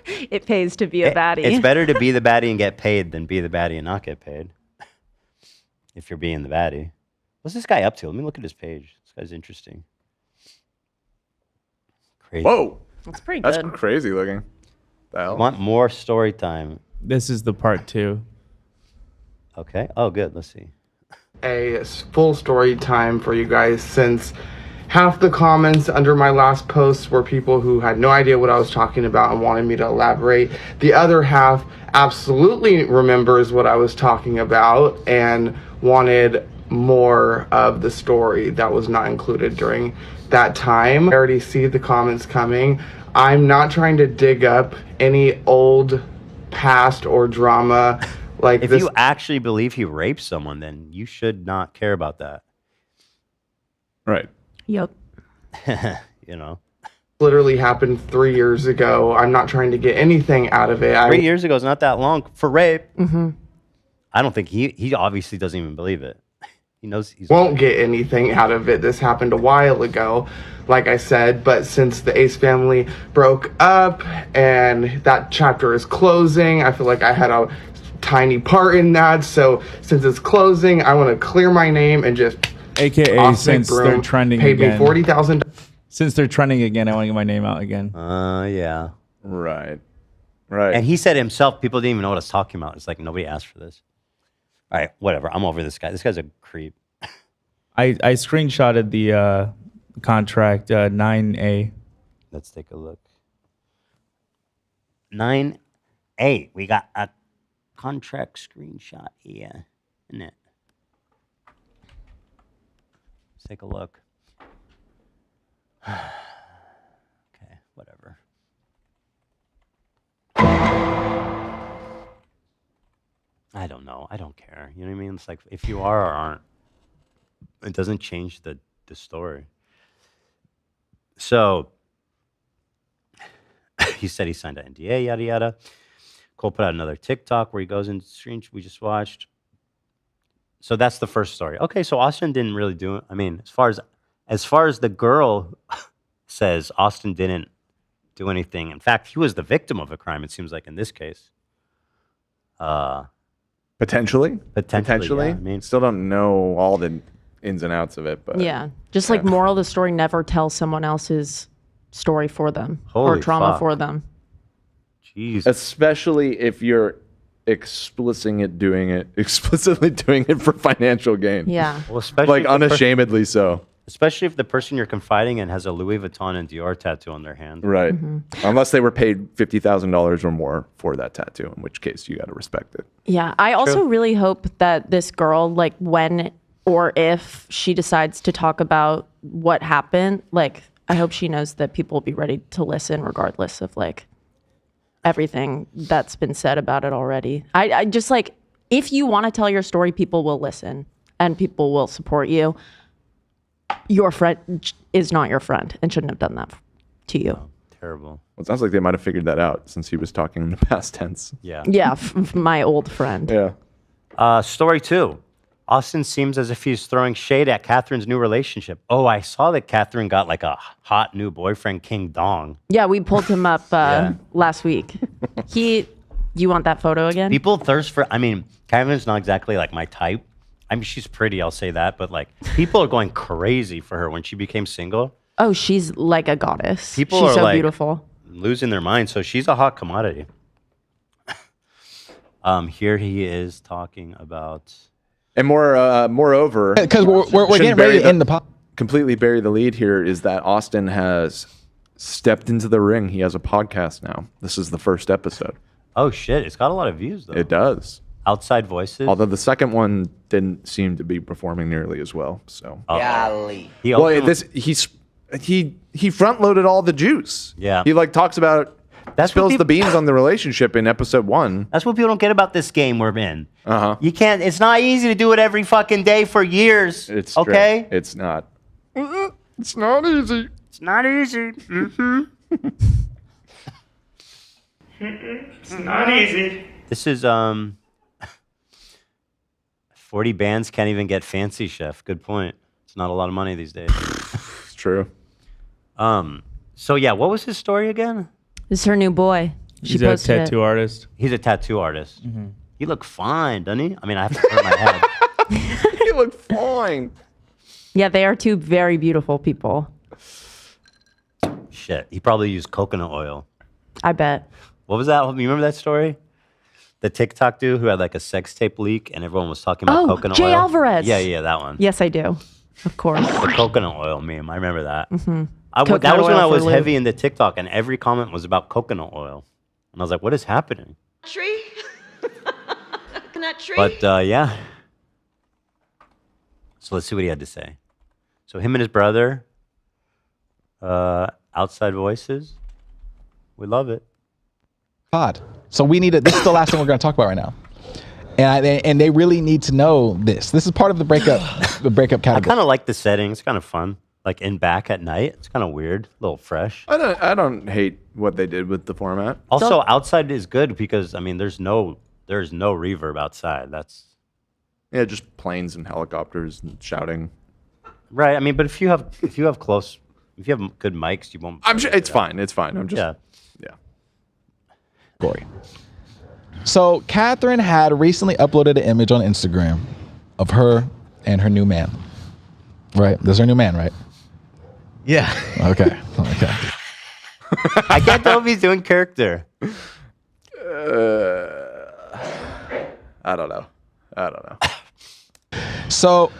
It pays to be a baddie. It's better to be the baddie and get paid than be the baddie and not get paid. If you're being the baddie. What's this guy up to? Let me look at his page. This guy's interesting. Crazy. Whoa. That's pretty good. That's crazy looking. The hell? Want more story time? This is the part 2. Okay. Oh, good. Let's see. A full story time for you guys, since half the comments under my last post were people who had no idea what I was talking about and wanted me to elaborate. The other half absolutely remembers what I was talking about and wanted more of the story that was not included during that time. I already see the comments coming. I'm not trying to dig up any old past or drama like if this. You actually believe he raped someone, then you should not care about that. Right. Yep. You know. Literally happened 3 years ago. I'm not trying to get anything out of it. 3 years ago is not that long for rape. Mm-hmm. I don't think he obviously doesn't even believe it. He knows he's won't get anything out of it. This happened a while ago, like I said, but since the Ace family broke up and that chapter is closing, I feel like I had a tiny part in that. So since it's closing, I want to clear my name and just AKA Austin since they're McBroom trending paid me again. $40,000. Since they're trending again, I want to get my name out again. Yeah. Right. Right. And he said himself, people didn't even know what I was talking about. It's like nobody asked for this. All right, whatever. I'm over this guy. This guy's a creep. I screenshotted the contract 9A. Let's take a look. 9A. We got a contract screenshot here, isn't it? Let's take a look. Okay, whatever. I don't know. I don't care. You know what I mean? It's like if you are or aren't, it doesn't change the story. So he said he signed an NDA, yada yada. Cole put out another TikTok where he goes into screen we just watched. So that's the first story. Okay, so Austin didn't really do it. I mean, as far as the girl says, Austin didn't do anything. In fact, he was the victim of a crime, it seems like in this case. Potentially. Yeah, I mean, still don't know all the ins and outs of it, but Yeah. Just like moral of the story, never tell someone else's story for them Holy or trauma fuck. for them. Jeez. Especially if you're explicitly doing it for financial gain. Yeah. Well, especially like if the per- unashamedly so. Especially if the person you're confiding in has a Louis Vuitton and Dior tattoo on their hand. Right. Mm-hmm. Unless they were paid $50,000 or more for that tattoo, in which case you got to respect it. Yeah. I also really hope that this girl, like when or if she decides to talk about what happened, like I hope she knows that people will be ready to listen regardless of like everything that's been said about it already. I just like, if you want to tell your story, people will listen and people will support you. Your friend is not your friend and shouldn't have done that to you. Terrible. Well, it sounds like they might have figured that out since he was talking in the past tense. Yeah. Yeah, my old friend. Yeah. Story 2. Austin seems as if he's throwing shade at Catherine's new relationship. Oh, I saw that Catherine got like a hot new boyfriend, King Dong. Yeah, we pulled him up last week. You want that photo again? People thirst for, I mean, Catherine's not exactly like my type. I mean, she's pretty, I'll say that, but like people are going crazy for her when she became single. Oh, she's like a goddess. People she's are so like beautiful. losing their mind. So she's a hot commodity. Here he is talking about. And moreover, because we're getting ready to end the pod. Completely bury the lead here is that Austin has stepped into the ring. He has a podcast now. This is the first episode. Oh shit! It's got a lot of views though. It does. Outside Voices. Although the second one didn't seem to be performing nearly as well. So. Golly. He front loaded all the juice. Yeah. He like talks about spills the beans on the relationship in episode 1. That's what people don't get about this game we're in. Uh-huh. You can't. It's not easy to do it every fucking day for years. It's okay. True. It's not. It's not easy. It's not easy. Mm-hmm. It's not easy. This is 40 bands can't even get Fancy Chef. Good point. It's not a lot of money these days. It's true. So yeah, what was his story again? This is her new boy. She He's a posted tattoo artist. He's a tattoo artist. Mm-hmm. He looked fine, doesn't he? I mean, I have to turn my head. He looked fine. Yeah, they are two very beautiful people. Shit, he probably used coconut oil. I bet. What was that? You remember that story? The TikTok dude who had like a sex tape leak and everyone was talking about coconut Jay oil. Alvarez. Yeah, that one. Yes, I do. Of course. The coconut oil meme. I remember that. Mm-hmm. That was when I was heavy into TikTok and every comment was about coconut oil. And I was like, what is happening? Tree? Coconut tree? But yeah. So let's see what he had to say. So him and his brother, Outside Voices. We love it. Pod. So we need to. This is the last thing we're going to talk about right now, and they really need to know this. This is part of the breakup, I category. kind of like the setting. It's kind of fun. Like in back at night. It's kind of weird, a little fresh. I don't hate what they did with the format. Also, outside is good because I mean, there's no reverb outside. That's just planes and helicopters and shouting. right. I mean, but if you have good mics, you won't. I'm sure it's fine. It's fine. I'm just Yeah. Gory. So Catherine had recently uploaded an image on Instagram of her and her new man. Right. That's her new man, right? Yeah. Okay. Okay. I can't tell if he's doing character. I don't know. So,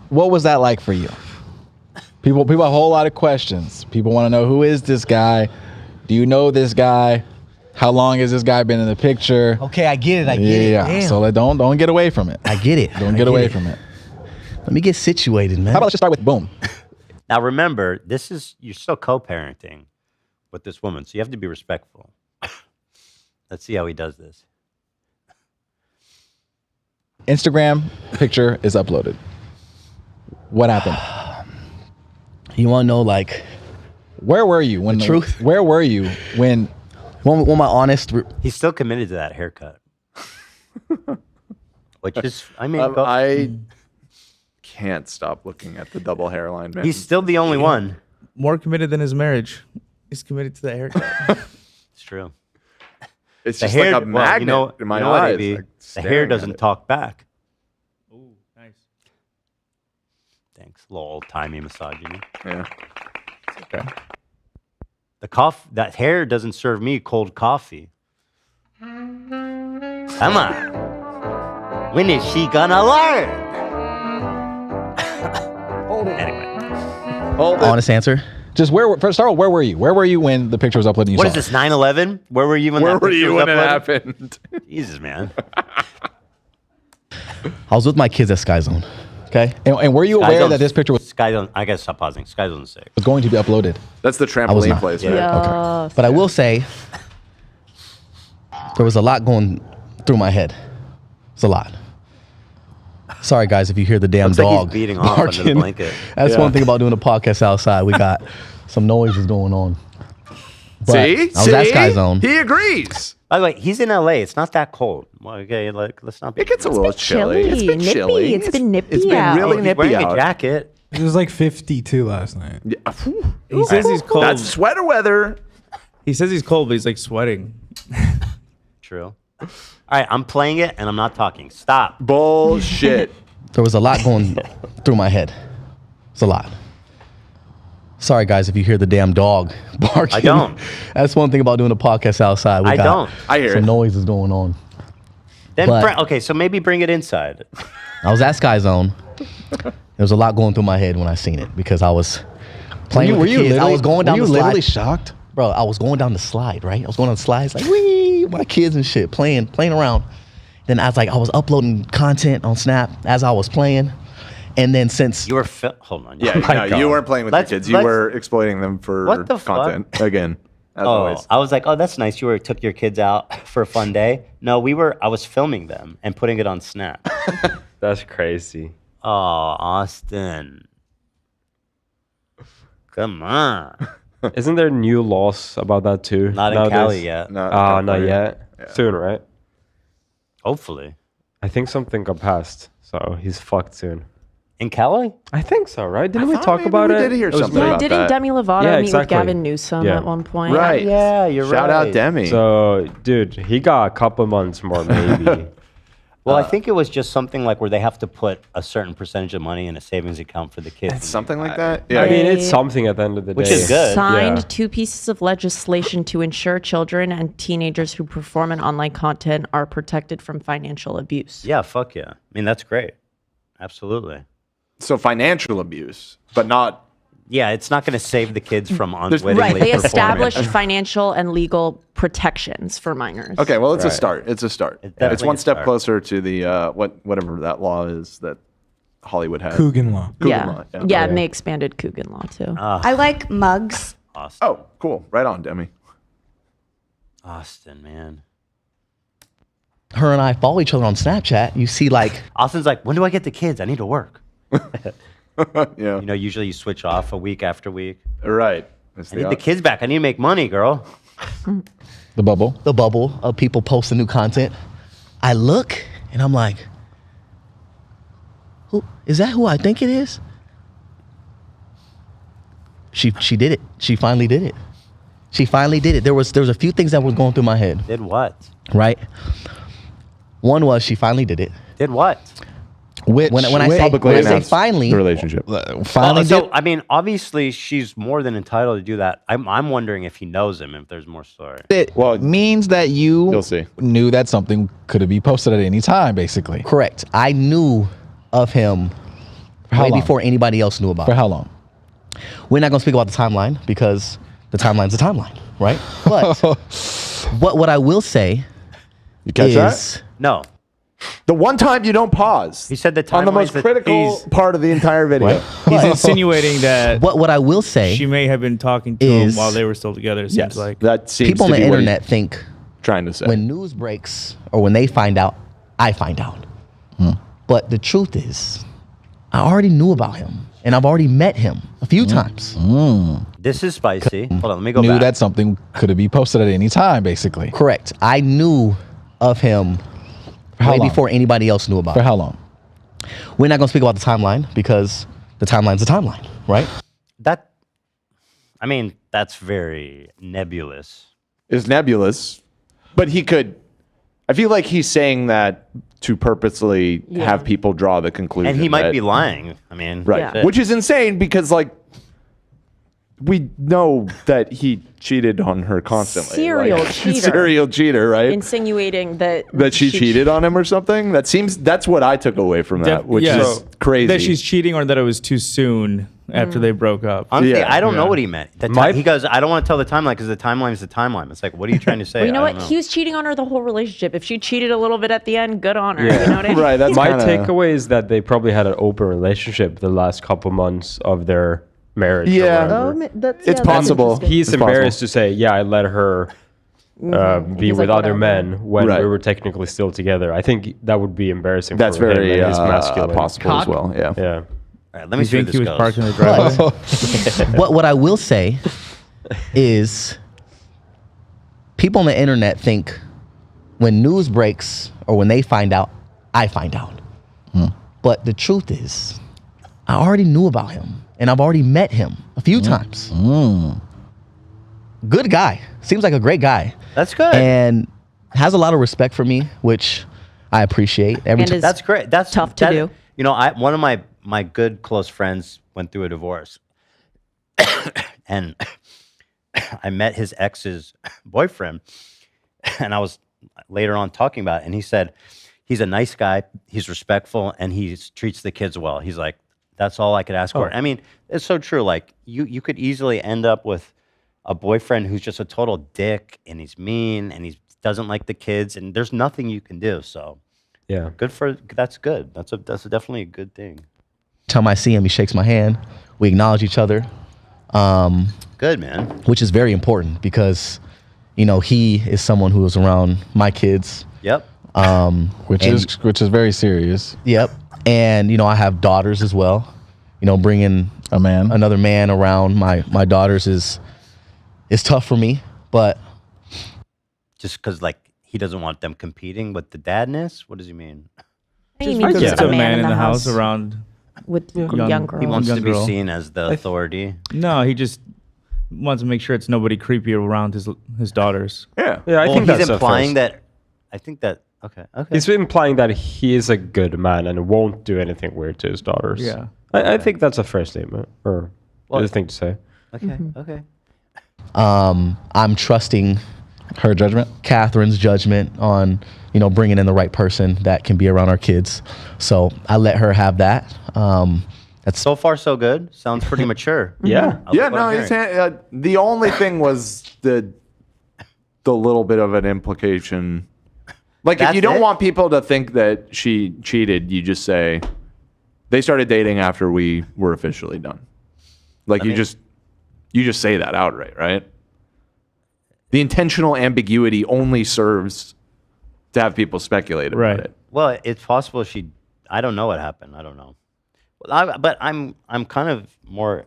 what was that like for you? People have a whole lot of questions. People want to know, who is this guy? Do you know this guy? How long has this guy been in the picture? Okay, I get it. I get it. Yeah. Damn. So don't get away from it. I get it. Don't get away from it. Let me get situated, man. How about let's just start with boom. Now remember, you're still co-parenting with this woman, so you have to be respectful. Let's see how he does this. Instagram picture is uploaded. What happened? You want to know, like, where were you when the truth? Where were you when my honest? He's still committed to that haircut. Which is, I can't stop looking at the double hairline, man. He's still the only one. More committed than his marriage. He's committed to that haircut. It's true. It's The just hair, like a magnet in my eyes. AB? like The hair staring at doesn't it. talk back. Ooh, nice. Thanks. A little old-timey misogyny. Yeah. It's okay. That hair doesn't serve me cold coffee. Come on. When is she gonna learn? Anyway. Honest answer. Just first start with, where were you? Where were you when the picture was uploaded? And you What saw is it? this, 9/11? Where were you when Where that were picture you was when it uploaded? happened? Jesus, man. I was with my kids at Sky Zone. Okay. And were you aware that this picture was Sky Zone? I gotta stop pausing. Sky Zone 6. going to be uploaded? That's the was trampoline not. place, Yeah. right? Okay. But I will say, there was a lot going through my head. It's a lot. Sorry, guys, if you hear the damn Looks like he's dog beating off under the barking. blanket. That's Yeah. one thing about doing a podcast outside. We got some noises going on. But See? I was at Sky Zone. He agrees. By the way, he's in LA. It's not that cold. Well, okay, like let's not be. It gets a little chilly. It's been nippy. chilly. It's been nippy It's been out. really He's nippy wearing out. a jacket. It was like 52 last night. Yeah. He says he's cold. That's sweater weather. He says he's cold, but he's like sweating. True. All right, I'm playing it and I'm not talking. Stop. Bullshit. There was a lot going through my head. It's a lot. Sorry, guys, if you hear the damn dog barking. I don't. That's one thing about doing a podcast outside. We I got don't. I hear some it. noises going on. Then But- okay, so maybe bring it inside. I was at Sky Zone. There was a lot going through my head when I seen it because I was playing with the kids. I was going down the slide. literally shocked? Bro, I was going down the slide, right? I was going on the slides like, wee, my kids and shit, playing around. Then I was uploading content on Snap as I was playing. And then since You were hold on. Yeah, no, you weren't playing with Let's- the kids. You let's- were exploiting them for What the fuck? content. Again, as Oh, always. I was like, oh, that's nice. You took your kids out for a fun day. No, I was filming them and putting it on Snap. That's crazy. Oh, Austin. Come on. Isn't there new laws about that too? Not in nowadays? Cali yet. No, Not yet. Yeah. Soon, right? Hopefully. I think something got passed, so he's fucked soon. In Cali? I think so, right? Didn't I we thought talk maybe about we it? did hear It was something me. about Didn't that. Demi Lovato Yeah, meet exactly. with Gavin Newsom Yeah. at one point? Right. Yeah, you're right. Shout out Demi. So, dude, he got a couple months more, maybe. Well, I think it was just something like where they have to put a certain percentage of money in a savings account for the kids. Something like that. I mean, it's something at the end of the day. Which is good. Signed Yeah. 2 pieces of legislation to ensure children and teenagers who perform in online content are protected from financial abuse. Yeah, fuck yeah. I mean, that's great. Absolutely. So financial abuse, but not. Yeah, it's not going to save the kids from unwittingly Right. They performing. established financial and legal protections for minors. Okay, well, it's a Right. start. It's a start. It's definitely one a step start. closer to the whatever that law is that Hollywood has. Coogan law. Yeah. Law, Yeah, and they expanded Coogan law too. I like mugs. Austin. Oh, cool. Right on, Demi. Austin, man. her and I follow each other on Snapchat, you see like Austin's like, when do I get the kids? I need to work. Yeah. You know, usually you switch off a week after week. Right. I need the kids back. I need to make money, girl. the bubble of people posting new content. I look and I'm like, who is that? Who I think it is? She did it. She finally did it. She finally did it. There was a few things that were going through my head. Did what? Right. One was she finally did it. Did what? Which when I say finally, the relationship. Finally, so I mean, obviously, she's more than entitled to do that. I'm wondering if he knows him, if there's more story. it means that You'll see. knew that something could be posted at any time, basically. correct. I knew of him how way long? before anybody else knew about For him. how long? We're not going to speak about the timeline because the timeline's the timeline, right? But what I will say You catch is that? No. The one time you don't pause. He said the on the most timeline's that critical part of the entire video. He's insinuating that what I will say she may have been talking to him while they were still together. It seems like that seems people to on the be what internet he's think trying to say. when news breaks or when they find out, I find out. But the truth is, I already knew about him and I've already met him a few times. This is spicy. Hold on, let me go Knew back. that something could be posted at any time, basically. Correct. I knew of him how way long? before anybody else knew about For him. how long? We're not going to speak about the timeline because the timeline's the timeline, right? I mean, that's very nebulous. Is nebulous, but he could. I feel like he's saying that to purposely have people draw the conclusion. And he might that- be lying. I mean, Right. shit. Which is insane because, like, we know that he cheated on her constantly. Serial Like, cheater. Serial cheater, right? Insinuating that She cheated on him or something? That's what I took away from that, which is crazy. That she's cheating or that it was too soon after they broke up. Honestly, I don't know what he meant. He goes, I don't want to tell the timeline because the timeline is the timeline. It's like, what are you trying to say? Well, you know I what? don't He was cheating on her the whole relationship. If she cheated a little bit at the end, good on her. You know what I mean? Right. That's my kinda- takeaway is that they probably had an open relationship the last couple months of their marriage. Yeah. Oh, It's possible. He's It's embarrassed possible. to say, yeah, I let her be He's with like, other whatever. men when Right. we were technically still together. I think that would be embarrassing That's for him very and his masculine. possible as well. Yeah. Yeah. All right, let me see think where he this was goes. parked in the driveway? What I will say is people on the internet think when news breaks or when they find out, I find out. But the truth is, I already knew about him and I've already met him a few times. Good guy. Seems like a great guy. That's good. And has a lot of respect for me, which I appreciate. That's great. That's tough to do. You know, one of my good close friends went through a divorce, and I met his ex's boyfriend, and I was later on talking about it, and he said he's a nice guy, he's respectful, and he treats the kids well. He's like, that's all I could ask for. I mean, it's so true. Like you could easily end up with a boyfriend who's just a total dick, and he's mean, and he doesn't like the kids, and there's nothing you can do. So. Yeah. That's good. That's definitely a good thing. Time I see him, he shakes my hand. We acknowledge each other. Good, man. Which is very important because, you know, he is someone who is around my kids. Yep. Which is very serious. Yep. And, you know, I have daughters as well. You know, bringing another man around my daughters is tough for me, but just because like he doesn't want them competing with the dadness. What does he mean? He means Just a man in the house around with young girls. He wants to young be girl. seen as the authority. No, he just wants to make sure it's nobody creepy around his daughters. Yeah. Yeah, I think he's that's implying a first. that. I think that. Okay. He's implying that he is a good man and won't do anything weird to his daughters. Yeah. I think that's a fair statement or a thing to say. Okay. Okay. I'm trusting her judgment, Catherine's judgment on, you know, bringing in the right person that can be around our kids. So I let her have that. That's so far so good. Sounds pretty mature. Yeah. I like Yeah, what I'm no, hearing. the only thing was the little bit of an implication. Like, if That's you don't it? want people to think that she cheated, you just say they started dating after we were officially done. Like, you just say that outright, right? The intentional ambiguity only serves to have people speculate about it. Well, it's possible she. I don't know what happened. I don't know. But I'm kind of more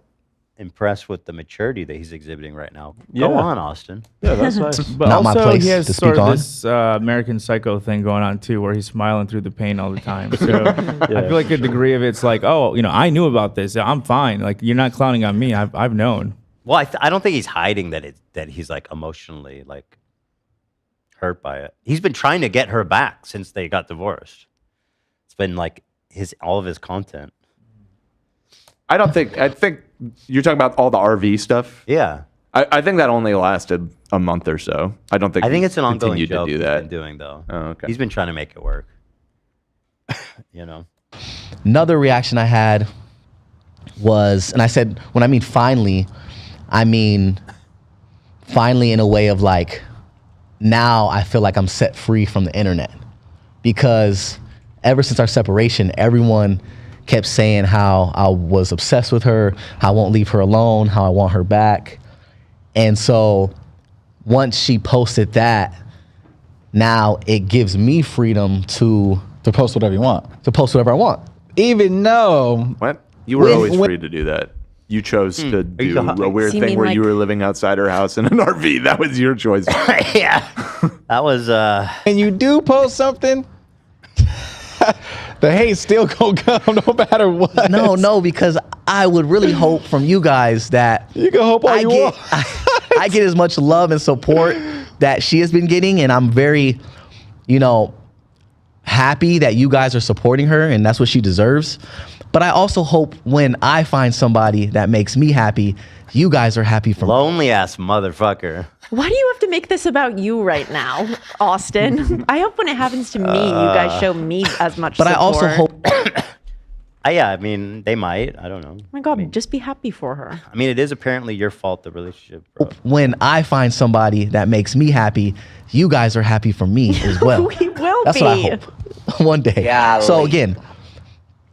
impressed with the maturity that he's exhibiting right now. Go Yeah. on, Austin. Yeah, that's nice. But Not my also, place he has to sort speak of on. this American Psycho thing going on too, where he's smiling through the pain all the time. So I feel like a degree of it's like, oh, you know, I knew about this. I'm fine. Like, you're not clowning on me. I've known. Well, I don't think he's hiding that he's like emotionally like hurt by it. He's been trying to get her back since they got divorced. It's been like all of his content. I think you're talking about all the RV stuff. Yeah. I think that only lasted a month or so. I don't think. I think it's an ongoing continued joke to do that. he's been doing though. Oh, okay. He's been trying to make it work. You know. Another reaction I had was, and I said, when I mean finally in a way of like, now I feel like I'm set free from the internet. Because ever since our separation, everyone kept saying how I was obsessed with her, how I won't leave her alone, how I want her back. And so once she posted that, now it gives me freedom to post whatever you want. To post whatever I want. Even though what? You were always free to do that. You chose to do a weird thing where you were living outside her house in an RV. That was your choice. Yeah. That was and you do post something, the hate still gonna come no matter what. No, because I would really hope from you guys that you can hope all you want. I get as much love and support that she has been getting, and I'm very, happy that you guys are supporting her, and that's what she deserves. But I also hope when I find somebody that makes me happy, you guys are happy for me. Lonely ass motherfucker. Why do you have to make this about you right now, Austin? I hope when it happens to me, you guys show me as much But support. I also hope... Yeah, I mean, they might. I don't know. Oh my God, just be happy for her. I mean, it is apparently your fault, the relationship, bro. When I find somebody that makes me happy, you guys are happy for me as well. We will That's be. what I hope. One day. So again,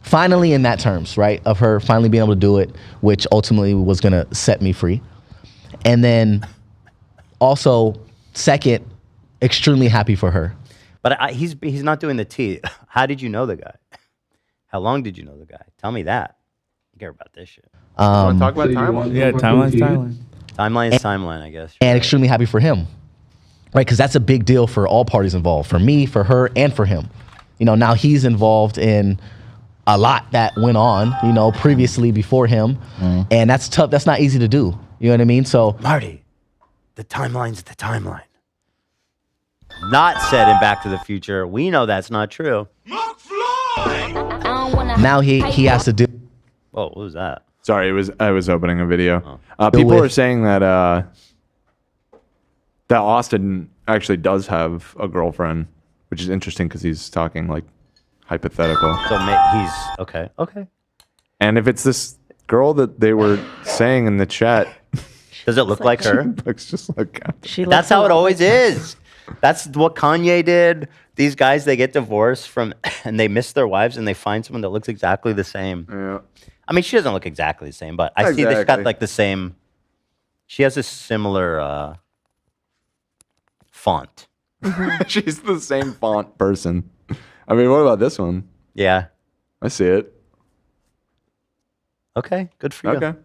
finally in that terms, right, of her finally being able to do it, which ultimately was going to set me free. And then also, second, extremely happy for her. But he's not doing the T. How did you know the guy? How long did you know the guy? Tell me that. I care about this shit. Want to talk about timeline? Yeah, timeline's timeline. Timeline is timeline, I guess. And extremely happy for him, right? Because that's a big deal for all parties involved, for me, for her, and for him. Now he's involved in a lot that went on, previously before him. And that's tough. That's not easy to do. You know what I mean? So Marty, the timeline's the timeline. Not said in Back to the Future. We know that's not true. now he has to do. Whoa, what was that? Sorry, I was opening a video. Go People with- are saying that that Austin actually does have a girlfriend, which is interesting because he's talking like hypothetical. So he's okay. Okay. And if it's this girl that they were saying in the chat, does it look like her? Looks just like. That's how it always is. That's what Kanye did. These guys, they get divorced and they miss their wives, and they find someone that looks exactly the same. Yeah. I mean, she doesn't look exactly the same, but I see that she's got like the same. She has a similar font. She's the same font person. I mean, what about this one? Yeah. I see it. Okay, good for you. Okay.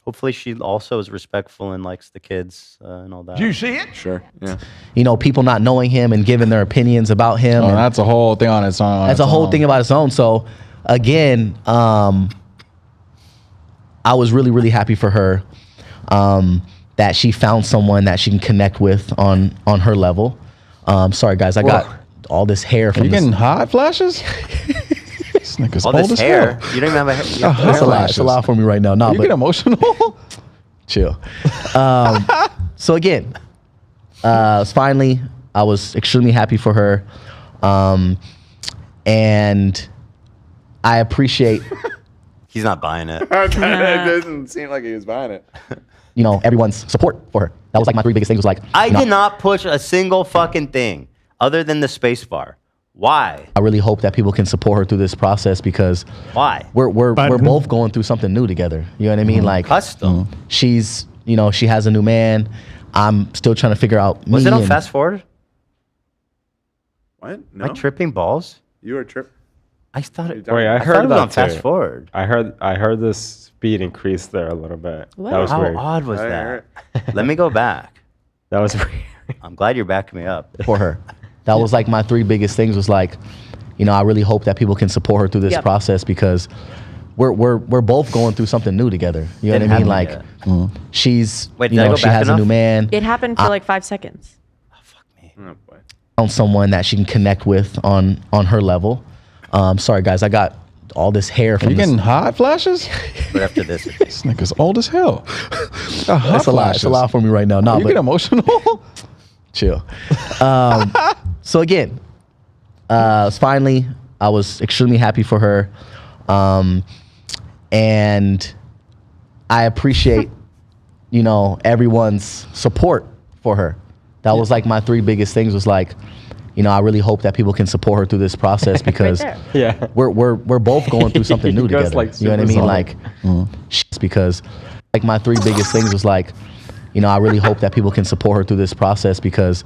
Hopefully she also is respectful and likes the kids and all that. Do you see it? Sure. Yeah. People not knowing him and giving their opinions about him. Oh, and that's a whole thing on its own. that's a whole thing about its own. So again, I was really, really happy for her that she found someone that she can connect with on her level. Sorry guys, I got all this hair from you getting hot flashes? This nigga's All old this as hair. hell. You don't even have a hair. It's a lot. It's a lot for me right now. No, You but get emotional? chill. So again, finally, I was extremely happy for her, and I appreciate. He's not buying it. It doesn't seem like he was buying it. Everyone's support for her. That was like my three biggest things. Was like I did not push a single fucking thing other than the space bar. Why? I really hope that people can support her through this process because why? We're both going through something new together. You know what I mean? Like custom. She's she has a new man. I'm still trying to figure out. Was it on fast forward? What? Am I tripping balls? You were tripping. I thought it. Wait, I thought heard it was that on fast too. forward. I heard the speed increase there a little bit. What? That was How weird. odd was that? Let me go back. That was weird. I'm glad you're backing me up. For her. That was like my three biggest things was like, I really hope that people can support her through this process because we're both going through something new together. You know what I mean? Like she's Wait, did I go she back has enough? a new man. It happened for like 5 seconds. Oh boy. Found someone that she can connect with on her level. Sorry, guys, I got all this hair from you this. getting hot flashes? Right after this. This nigga's old as hell. Got hot It's a lot. It's a lot for me right now. No, you but get emotional. chill. So again, finally, I was extremely happy for her, and I appreciate, everyone's support for her. That was like my 3 biggest things. Was like, I really hope that people can support her through this process because Yeah. we're both going through something new It goes, together. like, You know what I super mean? solid. Like, because like my 3 biggest things was like, I really hope that people can support her through this process because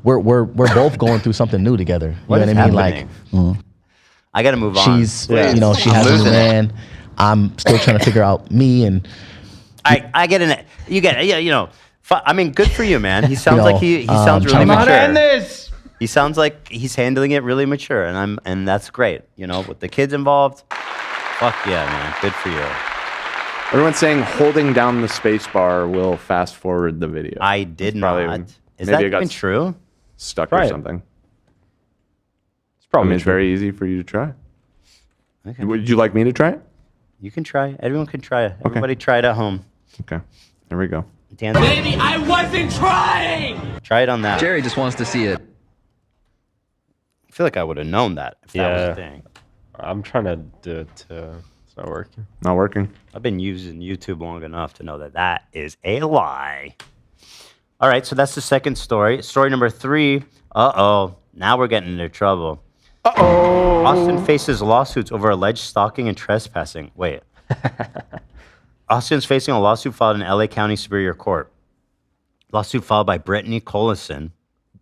we're both going through something new together. You What know is what I mean? happening? Like, I got to move on. she's, she has a new man. I'm still trying to figure out me, and I get in it. You get it. Yeah, I mean, good for you, man. He sounds like he sounds really I'm mature. not End this. He sounds like he's handling it really mature, and that's great. With the kids involved. Fuck yeah, man. Good for you. Everyone's saying holding down the space bar will fast forward the video. I did not. Is maybe that it got even true? Stuck Right. or something. It's probably it's true. very easy for you to try. Okay. Would you like me to try it? You can try. Everyone can try it. Everybody try it at home. Okay. There we go. Dan, Baby, I wasn't trying. try it on that. Jerry just wants to see it. I feel like I would have known that if that was a thing. I'm trying to do it too. It's not working. Not working. I've been using YouTube long enough to know that is a lie. All right, so that's the second story. Story number 3. Uh-oh. Now we're getting into trouble. Uh-oh. Austin faces lawsuits over alleged stalking and trespassing. Wait. Austin's facing a lawsuit filed in LA County Superior Court. Lawsuit filed by Brittany Collison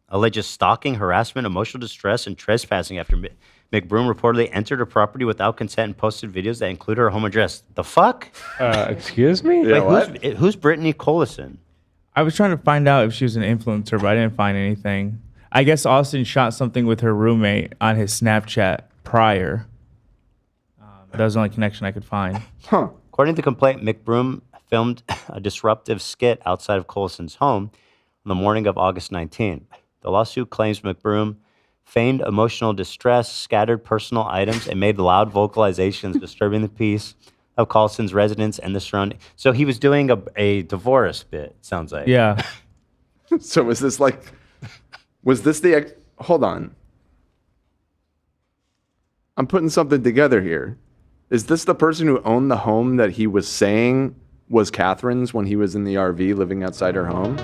alleges stalking, harassment, emotional distress, and trespassing after McBroom reportedly entered her property without consent and posted videos that include her home address. The fuck? Excuse me? Wait, who's Brittany Collison? I was trying to find out if she was an influencer, but I didn't find anything. I guess Austin shot something with her roommate on his Snapchat prior. That was the only connection I could find. Huh. According to the complaint, McBroom filmed a disruptive skit outside of Collison's home on the morning of August 19. The lawsuit claims McBroom feigned emotional distress, scattered personal items, and made loud vocalizations disturbing the peace of Collison's residents and the surrounding. So he was doing a divorce bit, it sounds like. Yeah. So was this the hold on. I'm putting something together here. Is this the person who owned the home that he was saying was Catherine's when he was in the RV living outside her home?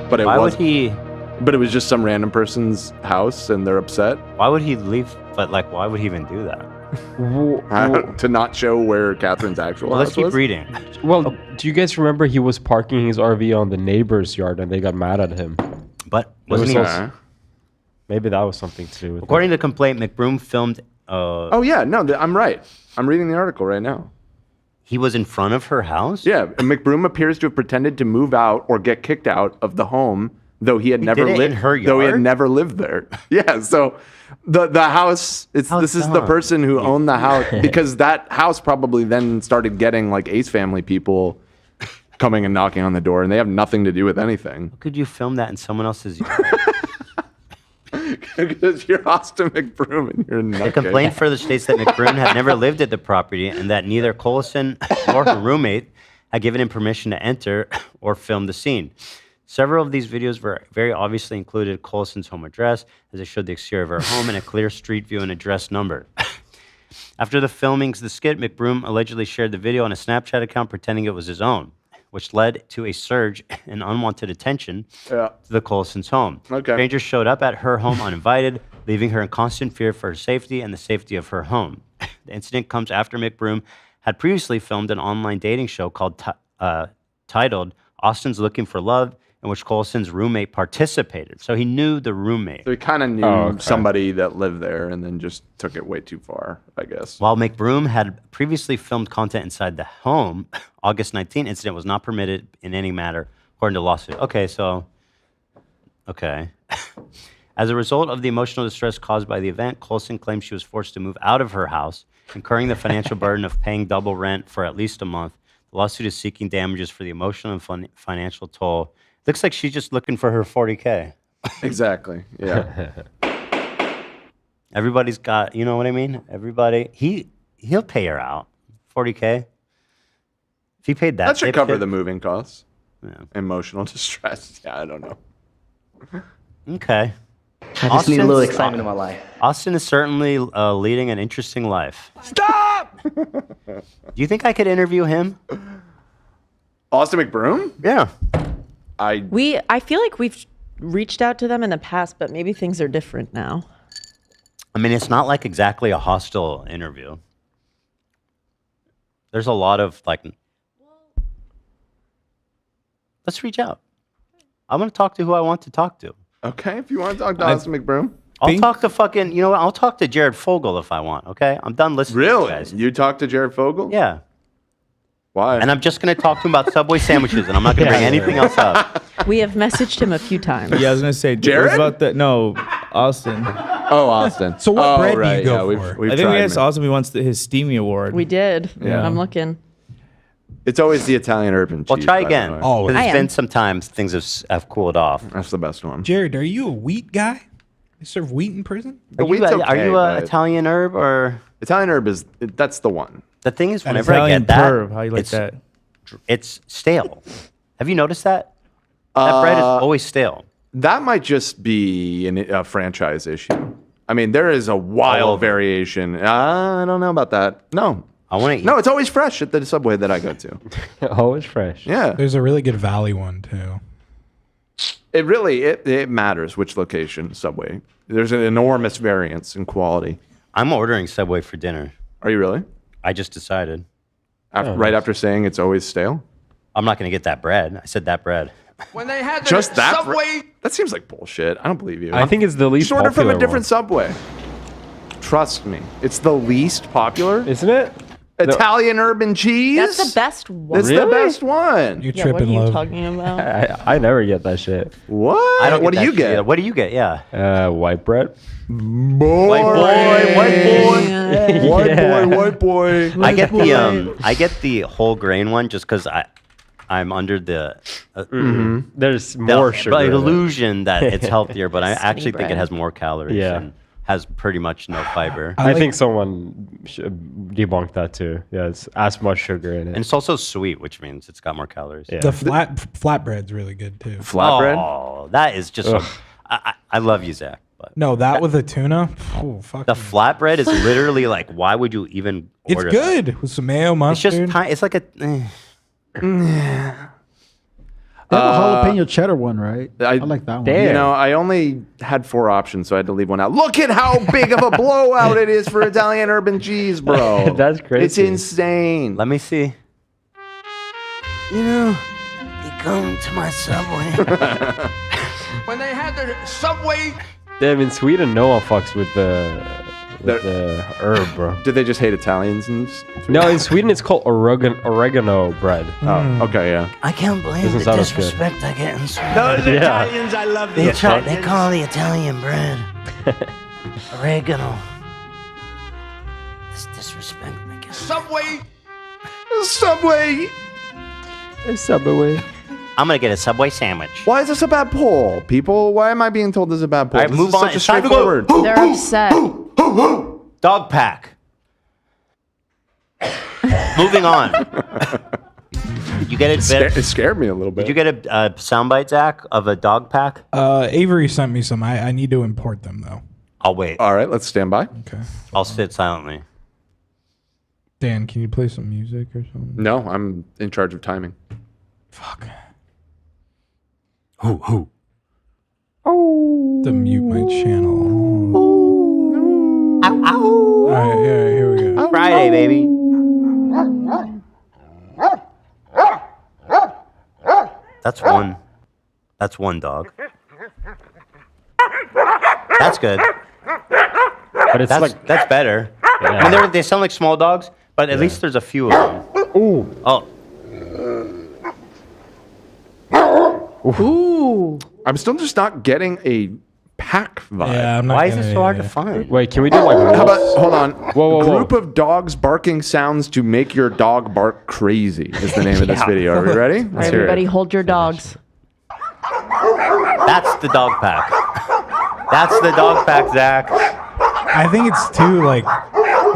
But Why would he? But it was just some random person's house and they're upset? Why would he leave? But why would he even do that? To not show where Catherine's actual Let's house keep was? reading. Well, do you guys remember he was parking his RV on the neighbor's yard and they got mad at him? But wasn't he? Maybe that was something to do with According to the complaint, McBroom filmed. Oh yeah, no, I'm right. I'm reading the article right now. He was in front of her house? Yeah, and McBroom appears to have pretended to move out or get kicked out of the home, though he had never did it lived. in her Though he had yard? never lived there. Yeah, so the house. This is the dumb. person who owned the house because that house probably then started getting like Ace Family people coming and knocking on the door, and they have nothing to do with anything. How could you film that in someone else's yard? Because you're Austin McBroom and you're a The nutcase. complaint further states that McBroom had never lived at the property and that neither Collison nor her roommate had given him permission to enter or film the scene. Several of these videos very obviously included Collison's home address, as it showed the exterior of her home and a clear street view and address number. After the filmings of the skit, McBroom allegedly shared the video on a Snapchat account pretending it was his own, which led to a surge in unwanted attention to the Collison's home. Okay. Strangers showed up at her home uninvited, leaving her in constant fear for her safety and the safety of her home. The incident comes after McBroom had previously filmed an online dating show called titled Austin's Looking for Love, in which Collison's roommate participated. So he knew the roommate. So he kind of knew somebody that lived there and then just took it way too far, I guess. While McBroom had previously filmed content inside the home, August 19 incident was not permitted in any matter, according to lawsuit. Okay. As a result of the emotional distress caused by the event, Collison claims she was forced to move out of her house, incurring the financial burden of paying double rent for at least a month. The lawsuit is seeking damages for the emotional and financial toll. Looks like she's just looking for her $40K. Exactly. Yeah. Everybody's got, you know what I mean? Everybody, he'll pay her out, $40K. If he paid That should cover dipshit- the moving costs. Yeah. Emotional distress. Yeah, I don't know. Okay. I just need a little excitement in my life. Austin is certainly leading an interesting life. Stop! Do you think I could interview him? Austin McBroom? Yeah. I feel like we've reached out to them in the past, but maybe things are different now. I mean, it's not like exactly a hostile interview. There's a lot of like, let's reach out. I'm going to talk to who I want to talk to. Okay, if you want to talk to Austin McBroom. I'll talk to fucking, you know what? I'll talk to Jared Fogle if I want, okay? I'm done listening to you guys. You talk to Jared Fogle? Yeah. Why? And I'm just going to talk to him about Subway sandwiches, and I'm not going to bring anything else up. We have messaged him a few times. Yeah, I was gonna say Jared? About that. No, Austin. Oh, Austin. So what bread do you right, go yeah, for? We've I think we tried, asked man. Austin. He wants his Steamy Award. We did. Yeah. I'm looking. It's always the Italian urban cheese. Well, try by the again. way. Oh, Because I it's been am. some time things have cooled off. That's the best one. Jared, are you a wheat guy? They serve wheat in prison? The Are you, wheat's are okay, you a but Italian herb or? Italian herb that's the one. The thing is, An whenever I Italian get that, perv. How you like it's, that? it's stale. Have you noticed that? That bread is always stale. That might just be a franchise issue. I mean, there is a wild variation. I don't know about that. No. I want to eat. No, it's always fresh at the Subway that I go to. Always fresh. Yeah. There's a really good Valley one too. It really it matters which location Subway. There's an enormous variance in quality. I'm ordering Subway for dinner. Are you really? I just decided. Right after saying it's always stale? I'm not going to get that bread. I said that bread. When they had the Just that? Subway. That seems like bullshit. I don't believe you. I think it's the least Just order from popular a different one. Subway. Trust me. It's the least popular. Isn't it? Italian urban cheese? That's the best one. It's the best one. You're Yeah, what are tripping, you love. talking about? I never get that shit. What? I don't What get do you that shit get? either. What do you get? Yeah. White bread. White boy. I get the whole grain one just because I'm under the There's more sugar. in it. illusion that it's healthier, but I actually think bread. it has more calories Yeah. and has pretty much no fiber. I think someone debunked that too. Yeah, it's as much sugar in it. And it's also sweet, which means it's got more calories. Yeah. The flatbread's really good too. Flatbread? Oh, that is just. I love you, Zach. But No, that with the tuna. Oh fuck. the flatbread is literally like, why would you even It's order good that? with some mayo, It's mustard. just it's like a. They have a jalapeno cheddar one, right? I like that one. You know, I only had 4 options, so I had to leave one out. Look at how big of a blowout it is for Italian urban cheese, bro. That's crazy. It's insane. Let me see. You know, you come to my Subway. When they had the Subway. Damn, in Sweden, no one fucks with the herb, bro. Did they just hate Italians? No, in Sweden it's called oregano bread. Oh, okay, yeah. I can't believe Doesn't the sound as good. disrespect I get in Sweden. Those Yeah. Italians, I love the They Italians. call the Italian bread oregano. This disrespect me. Subway. Subway. Subway. I'm gonna get a Subway sandwich. Why is this a bad poll, people? Why am I being told this is a bad poll? All right, This move is on. Such a It's time to go. straightforward. They're upset. Dogpack. Moving on. Did you get It scared me a little bit. Did you get a soundbite, Zach, of a dog pack? Avery sent me some. I need to import them though. I'll wait. All right, let's stand by. Okay. I'll sit silently. Dan, can you play some music or something? No, I'm in charge of timing. Fuck. Who? To mute my channel. All right, here we go. Friday, baby. That's one dog. That's good. But it's that's better. Yeah. I mean, they sound like small dogs, but at least there's a few of them. Ooh. Oh. Ooh. I'm still just not getting a pack vibe. Yeah, I'm not Why is it getting so hard it. to find? Wait, can we do like How about, wolves? hold on. Whoa. Group of dogs barking sounds to make your dog bark crazy is the name of this Yeah. video. Are we ready? Let's hear Everybody it. hold your dogs. That's the dog pack. That's the dog pack, Zach. I think it's too like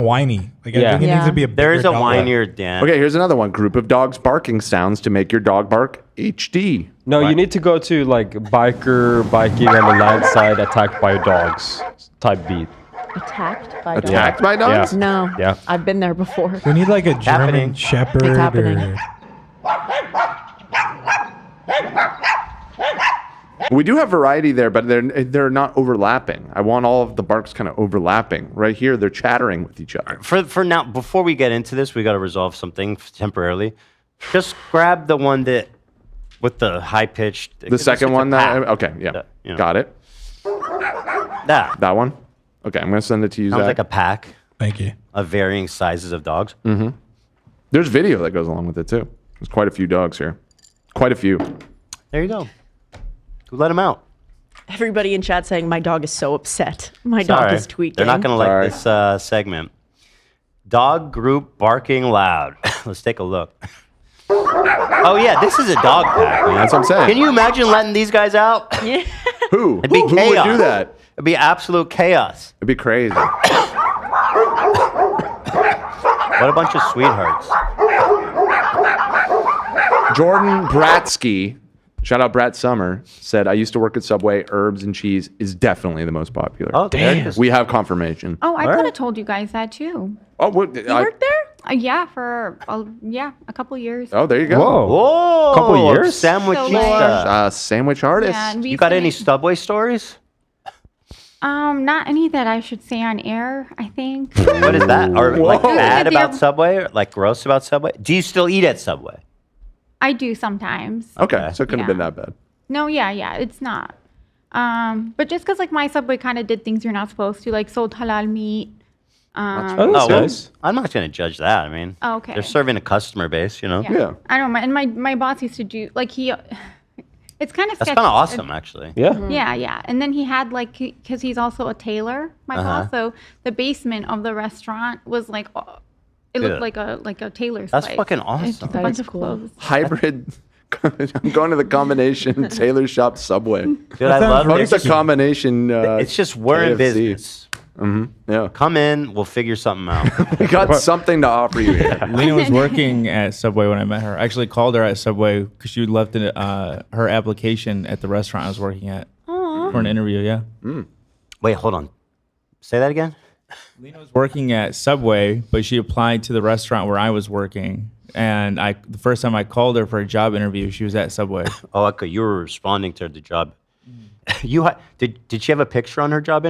whiny. Like I think it needs to be a. There is a bigger dog. whinier Dan. Okay, here's another one. Group of dogs barking sounds to make your dog bark HD. No, you need to go to like biking on the land side, attacked by dogs type beat. Attacked by Attacked by dogs? Yeah. No. Yeah. I've been there before. We need like a German happening. Shepherd. It's happening. Or, We do have variety there, but they're not overlapping. I want all of the barks kind of overlapping. Right here, they're chattering with each other. For now, before we get into this, we got to resolve something temporarily. Just grab the one that with the high pitched. The second one got it. That one. Okay, I'm gonna send it to you. Sounds Zach. like a pack. Thank you. Of varying sizes of dogs. Mm-hmm. There's video that goes along with it too. There's quite a few dogs here. Quite a few. There you go. Let him out. Everybody in chat saying my dog is so upset. My dog Sorry. is tweaking. They're not going to like this segment. Dog group barking loud. Let's take a look. Oh yeah, this is a dog pack, man. That's what I'm saying. Can you imagine letting these guys out? Yeah. Who? It'd be Who chaos. would do that? It'd be absolute chaos. It'd be crazy. What a bunch of sweethearts. Jordan Bratsky, shout out Brat Summer, said, I used to work at Subway. Herbs and cheese is definitely the most popular. Oh, damn. We have confirmation. Oh, I could have told you guys that too. Oh, what? You worked there? Yeah, for a couple years. Oh, there you go. Whoa. Couple years? Sandwichista. Sandwich artist. Yeah, and You got any Subway stories? Not any that I should say on air, I think. What is that? Or like Whoa. bad Maybe about Subway? Or like gross about Subway? Do you still eat at Subway? I do sometimes. Okay, so it couldn't have been that bad. No, yeah, it's not. But just because like my Subway kind of did things you're not supposed to, like sold halal meat. Well, I'm not going to judge that. I mean, Oh, okay. they're serving a customer base, you know? Yeah. I don't mind. And my boss used to do like it's kind of That's sketchy. kind of awesome, actually. Yeah. And then he had like because he's also a tailor, my boss. So the basement of the restaurant was like it looked Good. like a tailor's That's place. fucking It's awesome. just a bunch of clothes. Hybrid. I'm going to the combination Taylor Shop Subway. Dude, I love What is it. a combination? It's just we're in KFC? business. Mm-hmm. Yeah. Come in, we'll figure something out. We got something to offer you here. Lena was working at Subway when I met her. I actually called her at Subway because she left her application at the restaurant I was working at for an interview. Yeah. Wait, hold on. Say that again. Lena was working at Subway, but she applied to the restaurant where I was working. And the first time I called her for a job interview, she was at Subway. Oh, okay. You were responding to the job. Did she have a picture on her job?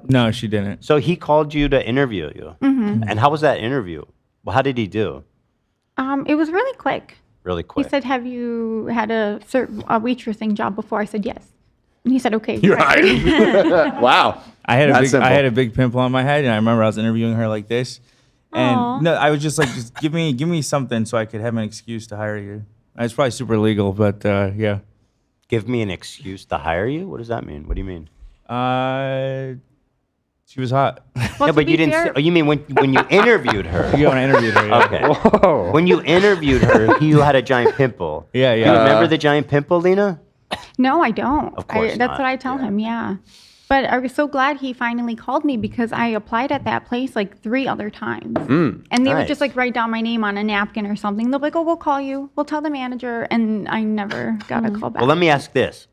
No, she didn't. So he called you to interview you. Mm-hmm. And how was that interview? Well, how did he do? It was really quick. Really quick. He said, "Have you had a waitressing job before?" I said, "Yes." And he said, "Okay." You're great." hired. Wow. I had That's simple. I had a big pimple on my head, and I remember I was interviewing her like this. And Aw. no, I was just like, just give me something so I could have an excuse to hire you. It's probably super legal, but yeah. Give me an excuse to hire you? What does that mean? What do you mean? She was hot. Yeah, but you didn't. Oh, you mean when you interviewed her? Yeah, when I interviewed her. Yeah. Okay. Whoa. When you interviewed her, you had a giant pimple. Yeah. Do you remember the giant pimple, Lena? No, I don't. Of course That's not. what I tell him. Yeah. But I was so glad he finally called me because I applied at that place like 3 other times. And they would nice. just like write down my name on a napkin or something. They'll be like, "Oh, we'll call you. We'll tell the manager." And I never got a call back. Well, let me ask this.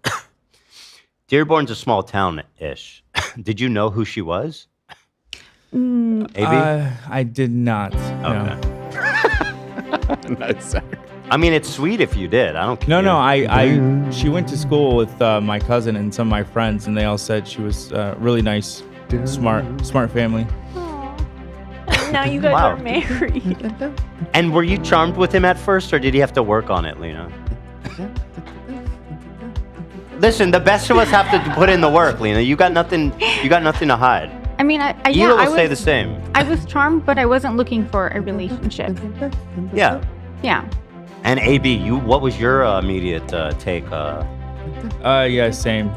Dearborn's a small town-ish. Did you know who she was? AB? I did not. Okay. No. Nice. I mean, it's sweet if you did. I don't care. No. She went to school with my cousin and some of my friends, and they all said she was really nice, smart family. Now you guys Wow. are married. And were you charmed with him at first, or did he have to work on it, Lena? Listen, the best of us have to put in the work, Lena. You got nothing. You got nothing to hide. I mean, I Ela yeah, will say the same. I was charmed, but I wasn't looking for a relationship. Yeah. Yeah. And AB, what was your immediate take? Yeah, same.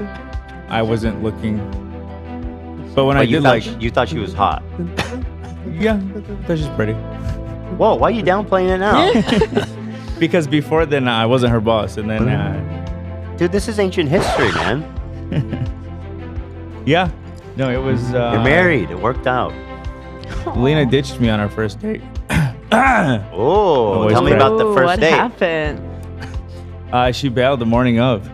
I wasn't looking. But when I you did thought you thought she was hot. Yeah, that's just pretty. Whoa, why are you downplaying it now? Because before then I wasn't her boss, and then dude, this is ancient history, man. Yeah. No, it was. You're married. It worked out. Lena ditched me on our first date. Oh, tell me about the first date. What happened? She bailed the morning of.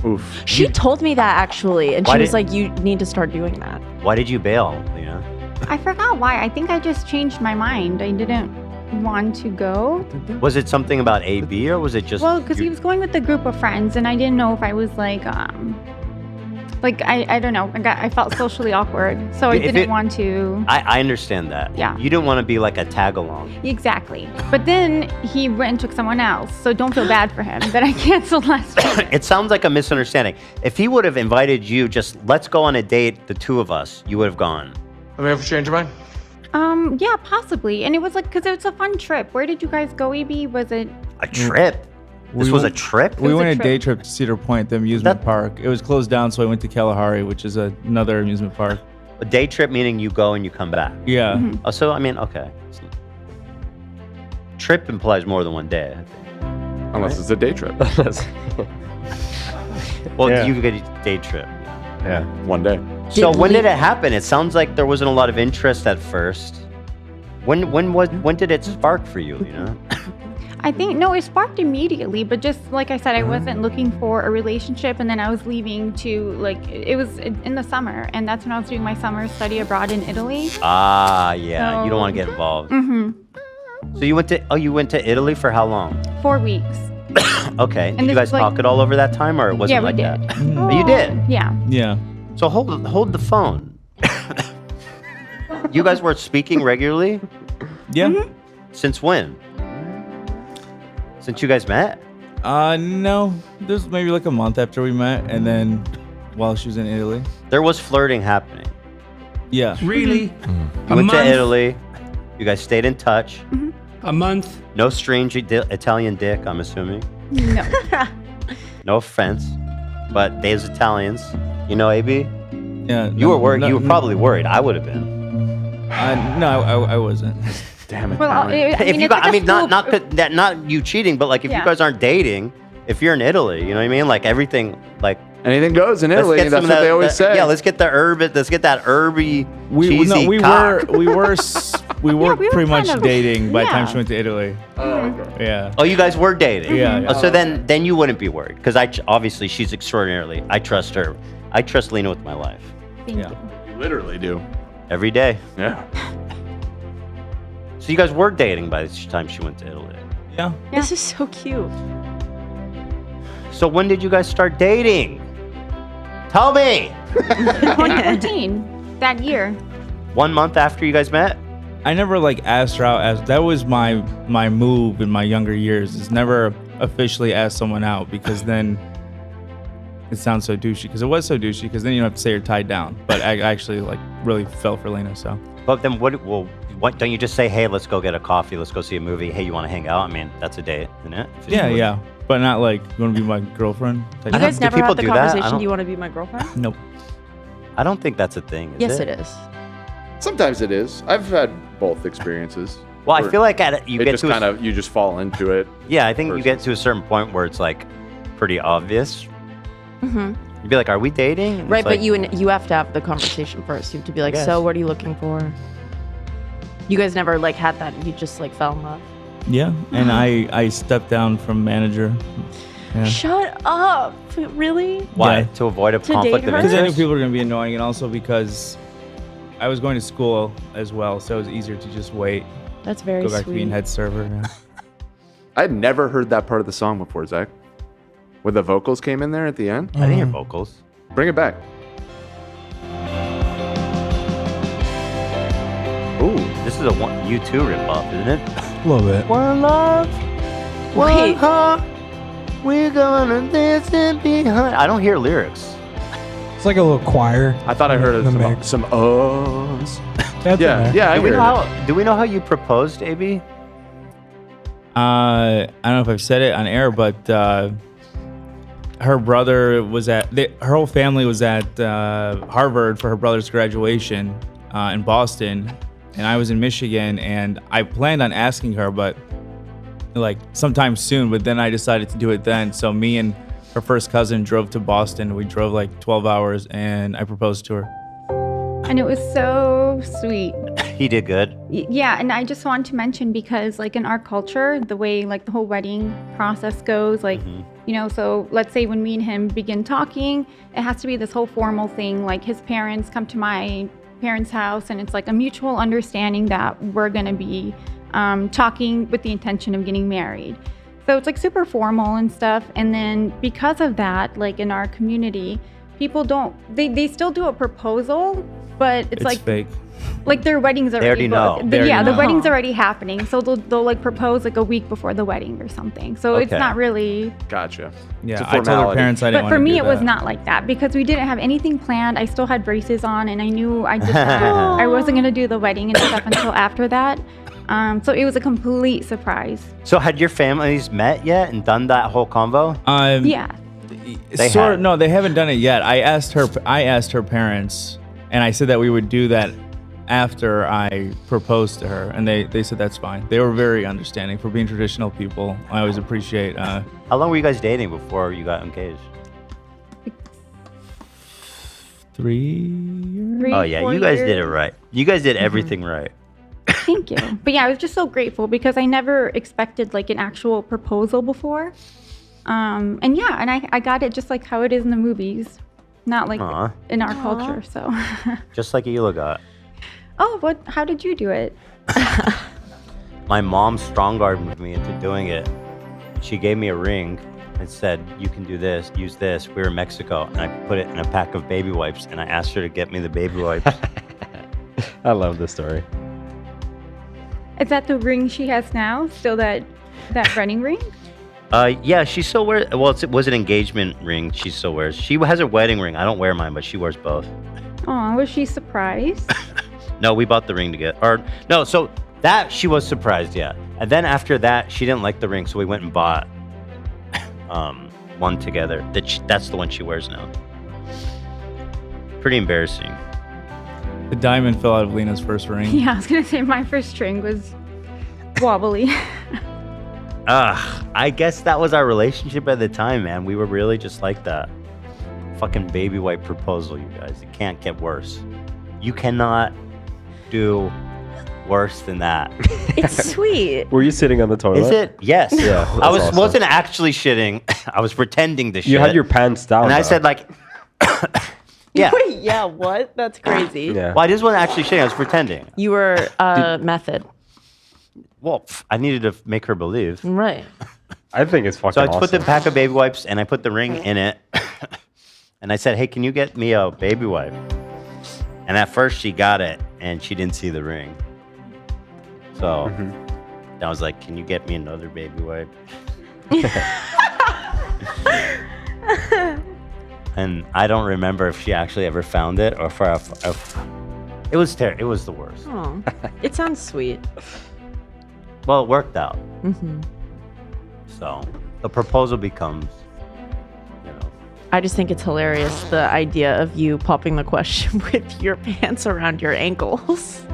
Oof. She told me that actually, and Why she was did- like, "You need to start doing that." Why did you bail, Lena? I forgot why. I think I just changed my mind. I didn't want to go. Was it something about AB or was it just? Well, because he was going with a group of friends, and I didn't know if I was like I don't know. I felt socially awkward, so I If didn't it- want to. I understand that. Yeah. You didn't want to be like a tag along. Exactly. But then he went and took someone else, so don't feel bad for him that I canceled last week. It sounds like a misunderstanding. If he would have invited you, just let's go on a date, the two of us, you would have gone. Have you ever changed your mind? Yeah, possibly. And it was like, because it was a fun trip. Where did you guys go, AB? Was it? A trip? This was a trip? We was went a a trip. day trip to Cedar Point, the amusement park. It was closed down, so I went to Kalahari, which is another amusement park. A day trip meaning you go and you come back. Yeah. Mm-hmm. Oh, so I mean, okay. Trip implies more than one day. I think. Unless it's a day trip. Well, Yeah. you get a day trip. Yeah, one day. So when did it happen? It sounds like there wasn't a lot of interest at first. When did it spark for you, Lena? I think, no, it sparked immediately, but just like I said, I wasn't looking for a relationship, and then I was leaving to, like, it was in the summer, and that's when I was doing my summer study abroad in Italy. Ah, yeah. You don't So- want to get involved. Mm-hmm. So you went to Italy for how long? 4 weeks. Okay. Did you this guys is like- talk it all over that time, or it wasn't Yeah, we like did. that? Oh, you did. Yeah. Yeah. So hold the phone. You guys were speaking regularly? Yeah. Mm-hmm. Since when? Since you guys met? No. There's maybe like a month after we met, and then while she was in Italy. There was flirting happening. Yeah. Really? You went to Italy. You guys stayed in touch. A month? No strange Italian dick, I'm assuming. No. No offense, but there's Italians. You know, AB? Yeah. You were worried. You were probably worried. I would have been. No, I wasn't. Damn it. Well, I mean, If you it's got, like I a mean, school- not you cheating, but like if you Yeah. guys aren't dating, if you're in Italy, you know what I mean? Like everything, like anything goes in let's Italy. get That's some what of they always say. Yeah, let's get the let's get that herby, cheesy we cock. we were we were pretty much kind of- dating by the time yeah. she went to Italy. Yeah. Oh, you guys were dating. Yeah, Oh, so then you wouldn't be worried because obviously she's extraordinarily. I trust her. I trust Lena with my life Thank Yeah. you. You literally do. every day. Yeah. So you guys were dating by the time she went to Italy. Yeah. This is so cute. So when did you guys start dating? Tell me. 2014, that year. 1 month after you guys met? I never like asked her out as that was my move in my younger years. Is never officially ask someone out because then it sounds so douchey. Because it was so douchey. Because then you don't have to say you're tied down. But I actually like really fell for Lena. So But then what don't you just say, hey, let's go get a coffee, let's go see a movie, hey, you want to hang out? I mean, that's a date, isn't it? If it's yeah, movie. yeah. But not like you want to be my girlfriend. type You thing. guys do never people had the do that? I conversation. don't- Do you want to be my girlfriend? Nope. I don't think that's a thing, is Yes, it? it is. Sometimes it is. I've had both experiences. Well, I where feel like you it get just to kind of you just fall into it. yeah, I think you get to a certain point where it's like pretty obvious. Mm-hmm. You'd be like, are we dating? And Right, it's but like, you have to have the conversation first. You have to be like, Yes. so what are you looking for? You guys never like had that. You just like fell in love. Yeah, and I stepped down from manager. Yeah. Shut up! Really? why? Yeah. To avoid a To conflict date of her? Because I knew interest? people were gonna be annoying, and also because I was going to school as well, so it was easier to just wait, That's very go back to being sweet. head server. Yeah. I'd never heard that part of the song before, Zach. Where the vocals came in there at the end. I didn't hear vocals. Bring it back. Ooh, this is a U2 ripoff, isn't it? A little bit. One love, Wait. heart, we're gonna dance and be high. I don't hear lyrics. It's like a little choir. I thought I heard in the some mix. ohs. That's Yeah, in there. yeah. I Do we hear know it. do we know how you proposed, AB? I don't know if I've said it on air, but her brother was her whole family was at Harvard for her brother's graduation in Boston, and I was in Michigan, and I planned on asking her, but like sometime soon, but then I decided to do it then. So me and her first cousin drove to Boston. We drove like 12 hours, and I proposed to her. And it was so sweet. He did good. Yeah, and I just want to mention because like in our culture, the way like the whole wedding process goes, like, you know, so let's say when me and him begin talking, it has to be this whole formal thing. Like his parents come to my parents' house and it's like a mutual understanding that we're gonna be talking with the intention of getting married. So it's like super formal and stuff. And then because of that, like in our community, people don't, they still do a proposal, but it's like fake. Like their wedding's already booked. They already The know. wedding's already happening. So they'll like propose like a week before the wedding or something. So it's not really. Gotcha. Yeah, I told her parents I didn't But for want to me, do it was that. not like that because we didn't have anything planned. I still had braces on, and I knew I just I wasn't gonna do the wedding and stuff until after that. So it was a complete surprise. So had your families met yet and done that whole convo? Yeah. No, they haven't done it yet. I asked her parents, and I said that we would do that after I proposed to her, and they said that's fine. They were very understanding for being traditional people. I always appreciate. How long were you guys dating before you got engaged? 3 years. Oh yeah, 4 you guys did it years. right. You guys did everything right. Thank you. But yeah, I was just so grateful because I never expected like an actual proposal before. And yeah, and I got it just like how it is in the movies, not like Aw. in our culture. So. Just like YLYL got. Oh, how did you do it? My mom strong-armed me into doing it. She gave me a ring and said, "You can do this, use this." We were in Mexico, and I put it in a pack of baby wipes, and I asked her to get me the baby wipes. I love this story. Is that the ring she has now? Still that wedding ring? Yeah, she still wears. Well, it was an engagement ring. She still wears. She has a wedding ring. I don't wear mine, but she wears both. Oh, was she surprised? No, we bought the ring together. Or no, so that she was surprised, yeah. And then after that, she didn't like the ring, so we went and bought one together. That's the one she wears now. Pretty embarrassing. The diamond fell out of Lena's first ring. Yeah, I was gonna say my first ring was wobbly. I guess that was our relationship at the time, man. We were really just like that. Fucking baby wipe proposal, you guys. It can't get worse. You cannot do worse than that. It's sweet. Were you sitting on the toilet? Is it? Yes. Yeah. I that's awesome. wasn't actually shitting. I was pretending to shit. You had your pants down. And I though. said like, yeah. Wait, yeah, what? That's crazy. Yeah. Well, I just wasn't actually shitting. I was pretending. You were method. Well, I needed to make her believe. Right. I think it's fucking So I awesome. put the pack of baby wipes and I put the ring in it. And I said, "Hey, can you get me a baby wipe?" And at first she got it and she didn't see the ring. So I was like, "Can you get me another baby wipe?" And I don't remember if she actually ever found it or if it was terrible. It was the worst. Oh, it sounds sweet. Well, it worked out. Mm-hmm. So the proposal becomes, I just think it's hilarious, the idea of you popping the question with your pants around your ankles.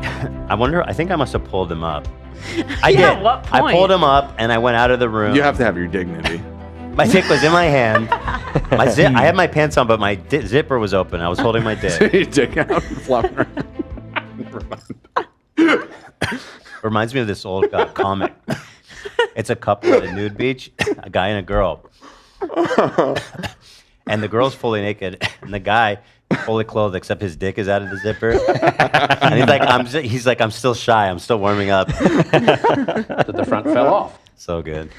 I think I must have pulled him up. I Yeah, did. what I point? pulled him up and I went out of the room. You have to have your dignity. My dick was in my hand. I had my pants on, but my zipper was open. I was holding my dick. Your dick out, flopping around. Reminds me of this old comic. It's a couple at a nude beach, a guy and a girl. And the girl's fully naked, and the guy fully clothed, except his dick is out of the zipper. And he's like, I'm still shy. I'm still warming up. The front fell off. So good.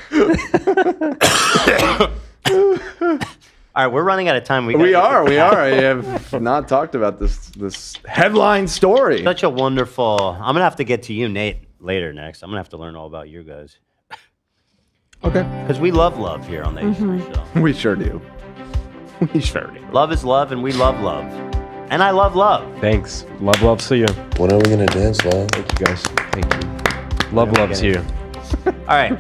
All right, we're running out of time. We are. I have not talked about this headline story. Such a wonderful. I'm gonna have to get to you, Nate, later next. I'm gonna have to learn all about you guys. Okay. Because we love here on the H3 show. We sure do. We sure do. Love is love, and we love love. And I love love. Thanks. Love to you. When are we gonna dance, love? Thank you guys. Thank you. Love to you. All right.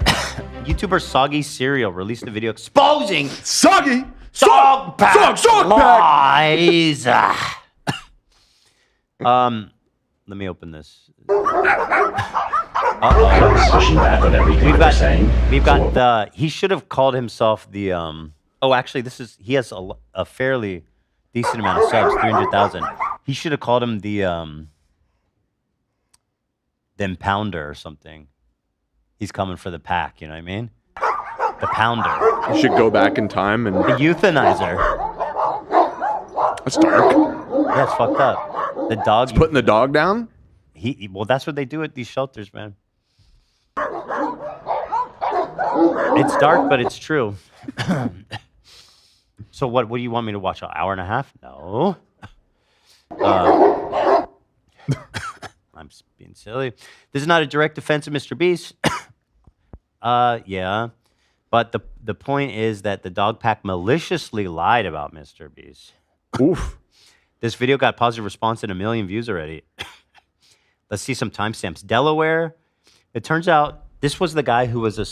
YouTuber Soggy Cereal released a video exposing Soggy Dogpack Dogpack lies. Let me open this. Pushing back on everything We've they're saying. got the. He should have called himself the. Oh, actually, he has a fairly decent amount of subs, 300,000. He should have called him the Pounder or something. He's coming for the pack, you know what I mean? The Pounder. You should go back in time and... The Euthanizer. That's dark. Yeah, it's fucked up. The dog... He's putting the dog down? Well, that's what they do at these shelters, man. It's dark, but it's true. So what do you want me to watch? An hour and a half? No. I'm being silly. This is not a direct offense of MrBeast. Yeah. But the point is that the Dogpack maliciously lied about MrBeast. Oof. This video got positive response and 1 million views already. Let's see some timestamps. Delaware. It turns out this was the guy who was a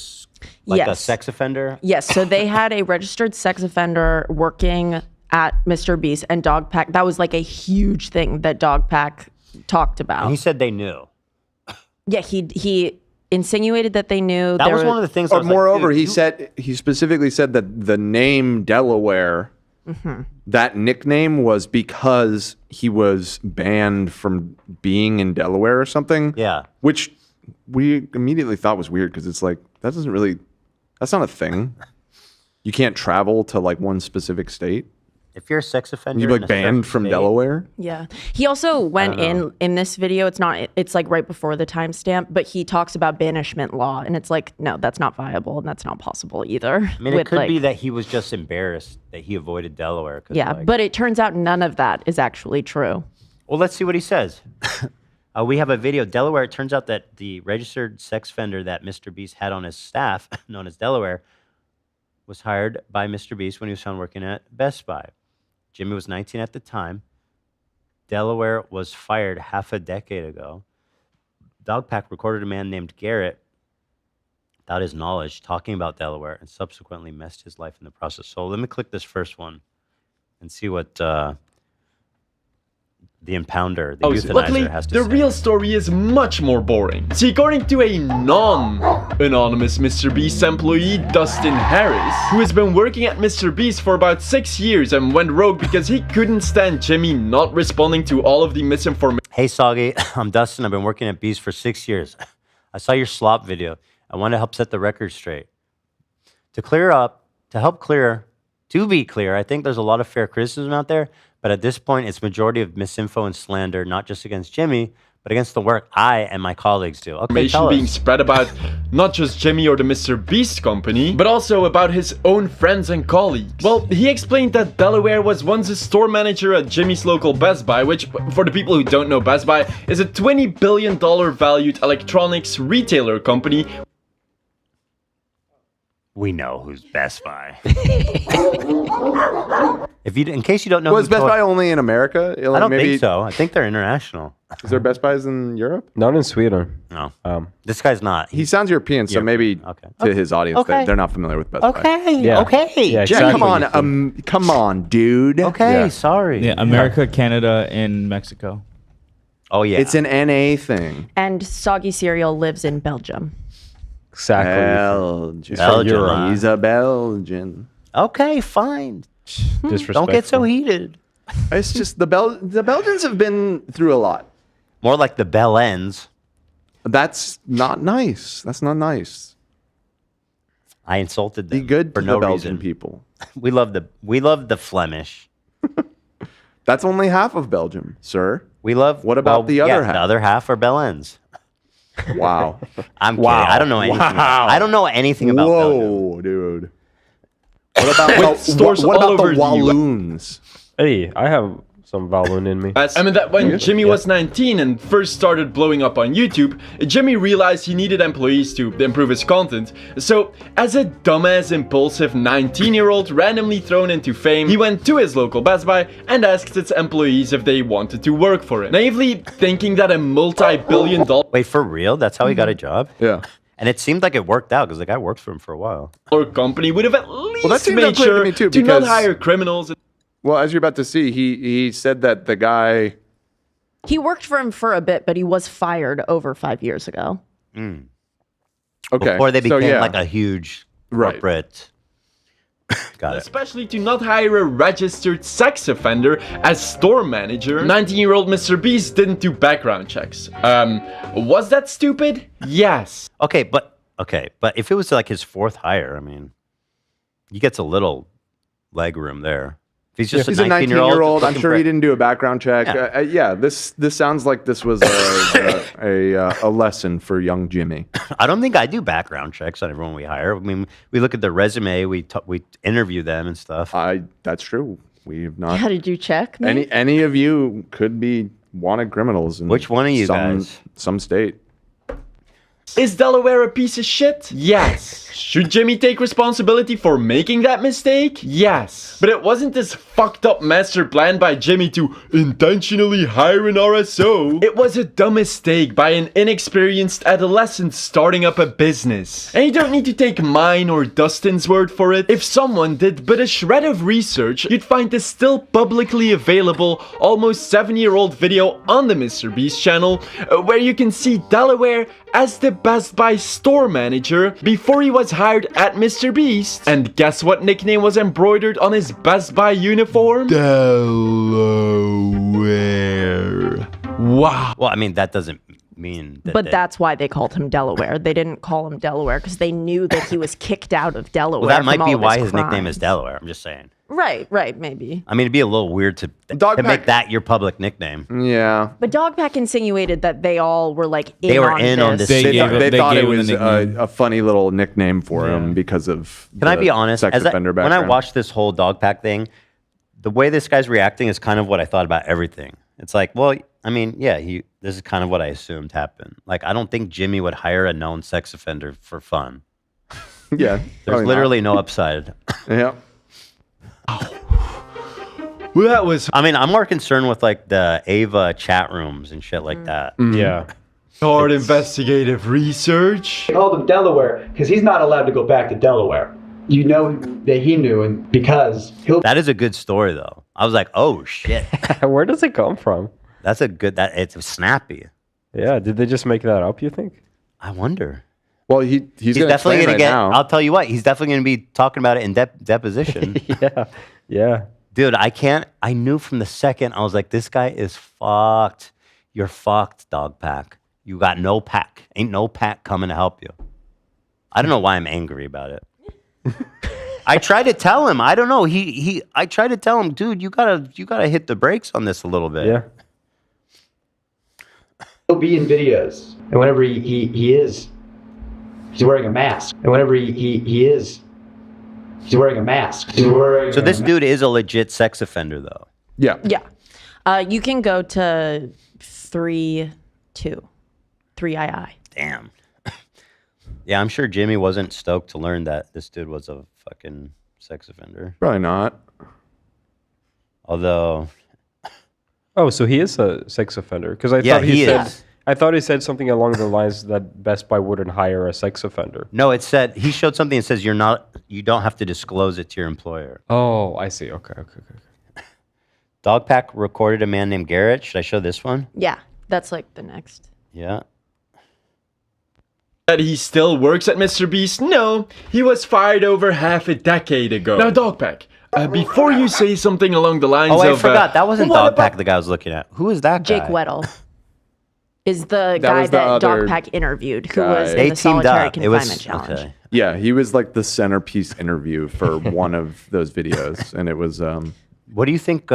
sex offender. Yes. So they had a registered sex offender working at MrBeast and Dogpack. That was like a huge thing that Dogpack talked about. And he said they knew. Yeah, he insinuated that they knew. That was one of the things. Or moreover, he specifically said that the name Delaware, that nickname was because he was banned from being in Delaware or something. Yeah. Which we immediately thought was weird because it's like, that's not a thing. You can't travel to like one specific state. If you're a sex offender, you're like banned from Delaware. Yeah. He also went in this video. It's like right before the timestamp, but he talks about banishment law, and it's like, no, that's not viable, and that's not possible either. I mean, it could be that he was just embarrassed that he avoided Delaware. Yeah, but it turns out none of that is actually true. Well, let's see what he says. We have a video. Delaware, it turns out that the registered sex offender that MrBeast had on his staff, known as Delaware, was hired by MrBeast when he was found working at Best Buy. Jimmy was 19 at the time. Delaware was fired half a decade ago. Dogpack recorded a man named Garrett, without his knowledge, talking about Delaware and subsequently messed his life in the process. So let me click this first one and see what the Impounder, the Euthanizer, has to say. The real story is much more boring. See, according to a non-anonymous MrBeast employee, Dustin Harris, who has been working at MrBeast for about 6 years and went rogue because he couldn't stand Jimmy not responding to all of the misinformation. Hey, Soggy, I'm Dustin. I've been working at Beast for 6 years. I saw your slop video. I want to help set the record straight. To be clear, I think there's a lot of fair criticism out there, but at this point, it's majority of misinfo and slander, not just against Jimmy, but against the work I and my colleagues do. Okay, tell us. Being spread about not just Jimmy or the MrBeast company, but also about his own friends and colleagues. Well, he explained that Delaware was once a store manager at Jimmy's local Best Buy, which, for the people who don't know, Best Buy is a $20 billion valued electronics retailer company. We know who's Best Buy. In case you don't know, Was Best Buy only in America? I don't think so. I think they're international. Is there Best Buys in Europe? Not in Sweden. No. This guy's not. He sounds European, so maybe to his audience, they're not familiar with Best Buy. Okay. Yeah, Jack, come on, dude. Okay, sorry. Yeah, America, Canada, and Mexico. Oh yeah, it's an NA thing. And Soggy Cereal lives in Belgium. Exactly. Belgium. He's a Belgian. Okay, fine. Disrespectful. Don't get so heated. It's just the Belgians have been through a lot. More like the Bellens. That's not nice. That's not nice. I insulted them. Be good for to no the Belgian reason. people. We love the Flemish. That's only half of Belgium, sir. We love. What about the other half? The other half are Bellens. Wow. I'm kidding. I don't know anything. I don't know anything about Belgium. Whoa, dude. What about the Walloons? Hey, I have some Walloon in me. I mean that when Jimmy was 19 and first started blowing up on YouTube, Jimmy realized he needed employees to improve his content. So, as a dumbass, impulsive 19-year-old randomly thrown into fame, he went to his local Best Buy and asked its employees if they wanted to work for him. Naively thinking that a multi-billion-dollar... Wait, for real? That's how he got a job? Yeah. And it seemed like it worked out because the guy worked for him for a while. ...company would have at least that made sure to not hire criminals. Well, as you're about to see, he said that the guy... He worked for him for a bit, but he was fired over 5 years ago. Okay. Before they became like a huge corporate Got it. Especially to not hire a registered sex offender as store manager. 19-year-old MrBeast didn't do background checks. Was that stupid? Yes. Okay, but if it was like his fourth hire, I mean, he gets a little leg room there. If he's just He's a 19-year-old. I'm sure he didn't do a background check. Yeah. This sounds like this was a lesson for young Jimmy. I don't think I do background checks on everyone we hire. I mean, we look at their resume, we interview them and stuff. That's true. We have not. How did you check? Any of you could be wanted criminals in which one of you guys? Some state. Is Delaware a piece of shit? Yes. Should Jimmy take responsibility for making that mistake? Yes. But it wasn't this fucked up master plan by Jimmy to intentionally hire an RSO. It was a dumb mistake by an inexperienced adolescent starting up a business. And you don't need to take mine or Dustin's word for it. If someone did but a shred of research, you'd find this still publicly available, almost 7-year-old video on the MrBeast channel, where you can see Delaware as the Best Buy store manager before he was hired at MrBeast. And guess what nickname was embroidered on his Best Buy uniform? Delaware. Wow. Well, I mean, that doesn't mean that. But that's why they called him Delaware. They didn't call him Delaware because they knew that he was kicked out of Delaware. Well, that might from be all of why his his nickname crimes. is Delaware. I'm just saying. Right, maybe. I mean, it'd be a little weird to make that your public nickname. Yeah. But Dogpack insinuated that they all were like in They were on in this. on this. They thought it was a funny little nickname for him because of. Can I be honest? Sex offender when I background. watched this whole Dogpack thing, the way this guy's reacting is kind of what I thought about everything. It's like, well, I mean, yeah, this is kind of what I assumed happened. Like, I don't think Jimmy would hire a known sex offender for fun. Yeah. There's literally no upside. Yeah. Well, that was. I mean, I'm more concerned with like the Ava chat rooms and shit like that. Yeah. Hard investigative research. They called him Delaware because he's not allowed to go back to Delaware. You know that he knew, and because he'll. That is a good story, though. I was like, oh shit. Where does it come from? That's a good. It's snappy. Yeah. Did they just make that up? You think? I wonder. Well, he's definitely going to get. Now. I'll tell you what. He's definitely going to be talking about it in deposition. Yeah. Dude, I knew from the second, I was like, this guy is fucked. You're fucked, Dogpack. You got no pack. Ain't no pack coming to help you. I don't know why I'm angry about it. I tried to tell him. I don't know. I tried to tell him, dude, you gotta hit the brakes on this a little bit. Yeah. He'll be in videos, and whenever he is, he's wearing a mask. And whenever he is, he's wearing a mask. So this dude is a legit sex offender, though. Yeah. Yeah. You can go to 3II. Damn. Yeah, I'm sure Jimmy wasn't stoked to learn that this dude was a fucking sex offender. Probably not. Although. Oh, so he is a sex offender? Because I thought he said something along the lines that Best Buy wouldn't hire a sex offender. No, it said he showed something that says you don't have to disclose it to your employer. Oh, I see. Okay. Dogpack recorded a man named Garrett. Should I show this one? Yeah, that's like the next. Yeah. That he still works at MrBeast? No, he was fired over half a decade ago. Now, Dogpack, before you say something along the lines of... Oh, I forgot. That wasn't Dogpack the guy I was looking at. Who is that guy? Jake Weddle is the guy that Dogpack interviewed, who was in the solitary confinement challenge. Okay. Yeah, he was like the centerpiece interview for one of those videos, and it was. What do you think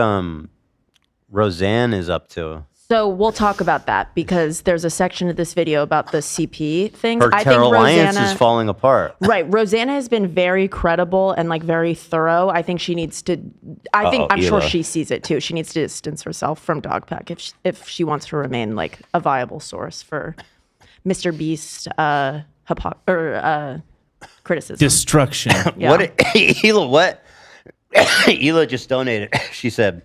Roseanne is up to? So we'll talk about that because there's a section of this video about the CP things. Her terror alliance is falling apart. Right. Rosanna has been very credible and like very thorough. I think she needs to, I'm sure she sees it too. She needs to distance herself from Dogpack if she wants to remain like a viable source for MrBeast criticism. Destruction. Yeah. What? Hila just donated. She said,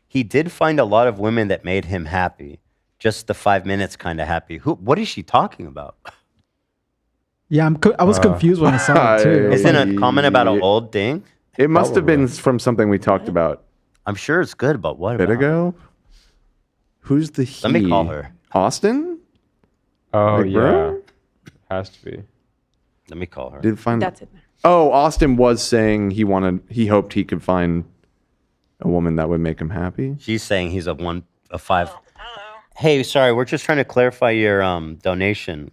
he did find a lot of women that made him happy. Just the 5 minutes kind of happy. What is she talking about? Yeah, I was confused when I saw it too. Isn't a comment about an old thing? It must have been from something we talked about. I'm sure it's good, but what a bit ago? Who's the he? Let me call her. Austin? Oh, McBroom? yeah. Has to be. Let me call her. Did find That's it. Oh, Austin was saying he hoped he could find a woman that would make him happy. She's saying he's a 5. Hey, sorry, we're just trying to clarify your donation.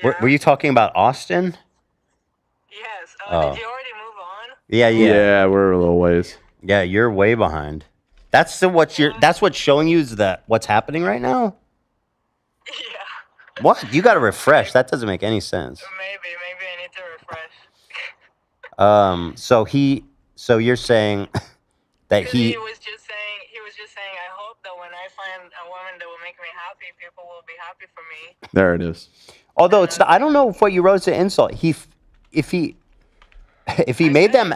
Were you talking about Austin? Yes. Oh. Did you already move on? Yeah. Yeah, we're a little ways. Yeah, you're way behind. That's what's showing you is that what's happening right now? Yeah. What? You got to refresh. That doesn't make any sense. Maybe I need to refresh. So you're saying that He was just saying, I hope that when I find a woman that will make me happy, people will be happy for me. There it is. Although it's not, I don't know if what you wrote is an insult. If he made them.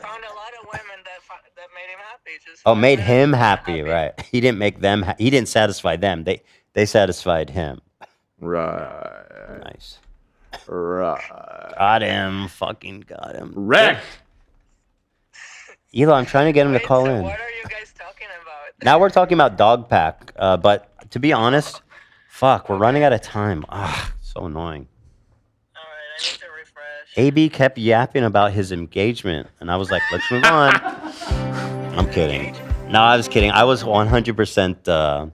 Made him happy, right? He didn't make them. He didn't satisfy them. They satisfied him. Right. Nice. Right. Got him. Fucking got him. Wrecked. Elo, I'm trying to get him to call in. What are you guys talking about? Now we're talking about Dogpack. But to be honest, fuck, we're running out of time. Ah, so annoying. Alright, I need to refresh. AB kept yapping about his engagement, and I was like, let's move on. I'm kidding. No, I was kidding. I was 100%.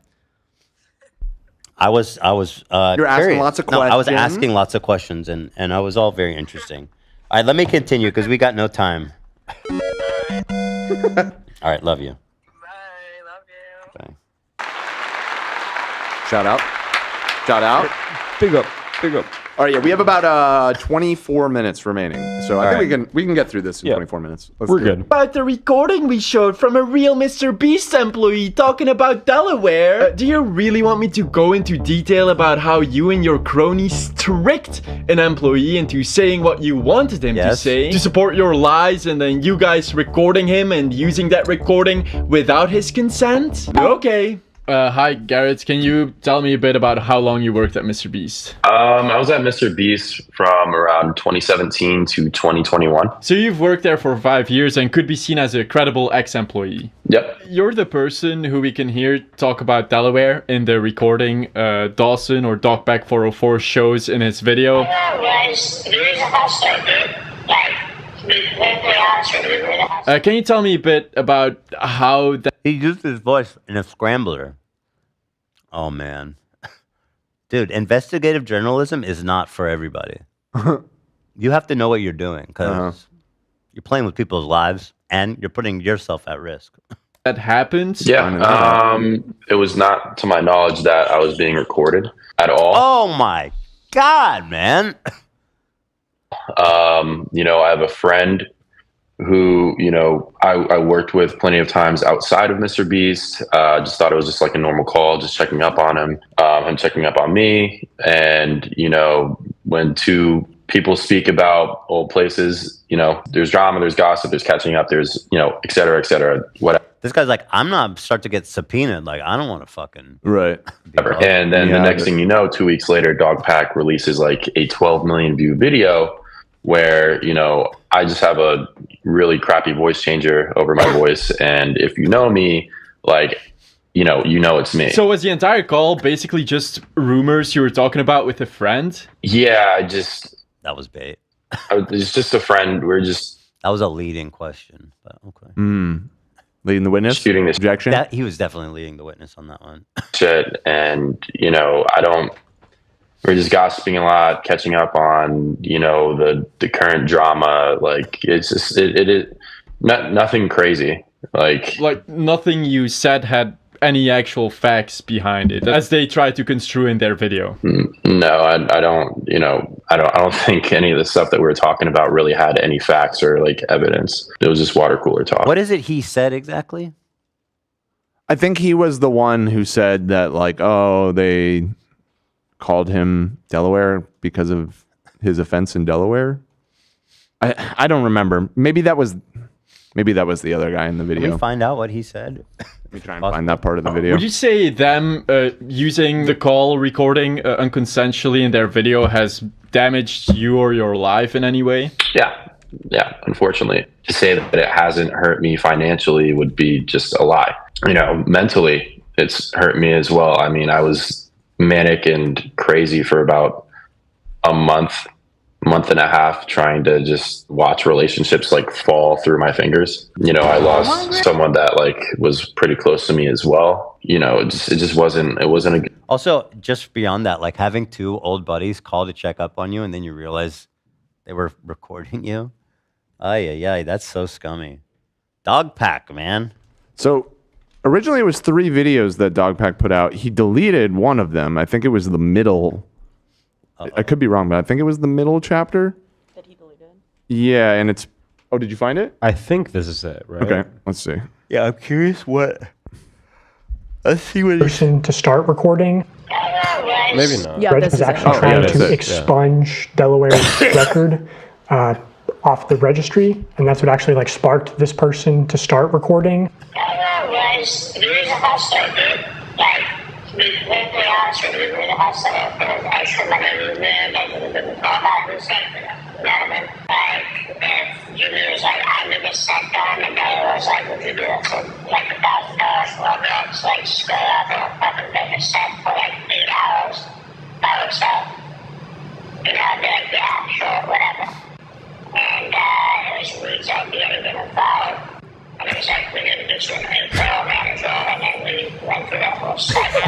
You're asking lots of questions. No, I was asking lots of questions, and I was all very interesting. All right, let me continue because we got no time. All right, love you. Bye, love you. Bye. Shout out. Shout out. Big up. Big up. All right, yeah, we have about 24 minutes remaining, so I think we can get through this in 24 minutes. We're good. About the recording we showed from a real MrBeast employee talking about Delaware. Do you really want me to go into detail about how you and your cronies tricked an employee into saying what you wanted him to say to support your lies, and then you guys recording him and using that recording without his consent? Okay. Hi, Garrett. Can you tell me a bit about how long you worked at MrBeast? I was at MrBeast from around 2017 to 2021. So you've worked there for 5 years and could be seen as a credible ex-employee. Yep. You're the person who we can hear talk about Delaware in the recording Dawson or Dogpack 404 shows in his video. Can you tell me a bit about how that... He used his voice in a scrambler. Oh, man. Dude, investigative journalism is not for everybody. You have to know what you're doing because you're playing with people's lives and you're putting yourself at risk. That happened? Yeah. It was not to my knowledge that I was being recorded at all. Oh, my God, man. I have a friend who, I worked with plenty of times outside of MrBeast. Just thought it was just like a normal call, just checking up on him, him checking up on me. And, when two people speak about old places, there's drama, there's gossip, there's catching up, there's, et cetera, whatever. This guy's like, I'm not start to get subpoenaed. Like, I don't want to fucking. Right. And then the next thing you know, 2 weeks later, Dogpack releases like a 12 million view video where, I just have a really crappy voice changer over my voice. And if you know me, like, you know it's me. So was the entire call basically just rumors you were talking about with a friend? Yeah, that was bait. It's just a friend. That was a leading question, but okay. Leading the witness? Shooting this objection? He was definitely leading the witness on that one. Shit. And, we're just gossiping a lot, catching up on, the current drama. Like, it's just, it is nothing crazy. Like nothing you said had any actual facts behind it, as they try to construe in their video. No, I don't think any of the stuff that we were talking about really had any facts or like evidence. It was just water cooler talk. What is it he said exactly? I think he was the one who said that, like, they called him Delaware because of his offense in Delaware. I don't remember. Maybe that was the other guy in the video. Can we find out what he said? Let me try and find that part of the video. Would you say them using the call recording unconsensually in their video has damaged you or your life in any way? Yeah, unfortunately. To say that it hasn't hurt me financially would be just a lie. Mentally, it's hurt me as well. I mean, I was manic and crazy for about a month and a half trying to just watch relationships like fall through my fingers. You know, I lost someone that like was pretty close to me as well. You know, it just wasn't a good. Also, just beyond that, like having two old buddies call to check up on you and then you realize they were recording you. Yeah, that's so scummy. Dogpack, man. So originally it was 3 videos that Dogpack put out. He deleted one of them. I think it was the middle. I could be wrong, but I think it was the middle chapter. That he deleted? Yeah, and it's... Oh, did you find it? I think this is it, right? Okay, let's see. Yeah, I'm curious what... Let's see what... Person to start recording. Maybe not. Yeah, Reg this was is actually it. trying that's to it, expunge Delaware's record off the registry, and that's what actually like sparked this person to start recording. Was he was a hustler, dude. Like, to be completely honest with you, he was a hustler. If there was extra money he was there, like, it wouldn't fall out of his head for them. You know what I mean? Like, if Jimmy was like, I need a set done, and Della was like, would you do it for like $1,000? Well, that's like, just go out there and fucking make a set for like 8 hours by yourself. You know, I'd be like, yeah, sure, whatever. And it was Reed's idea to get involved. And it was like, we need to get you an APL manager, and then we went through that whole cycle.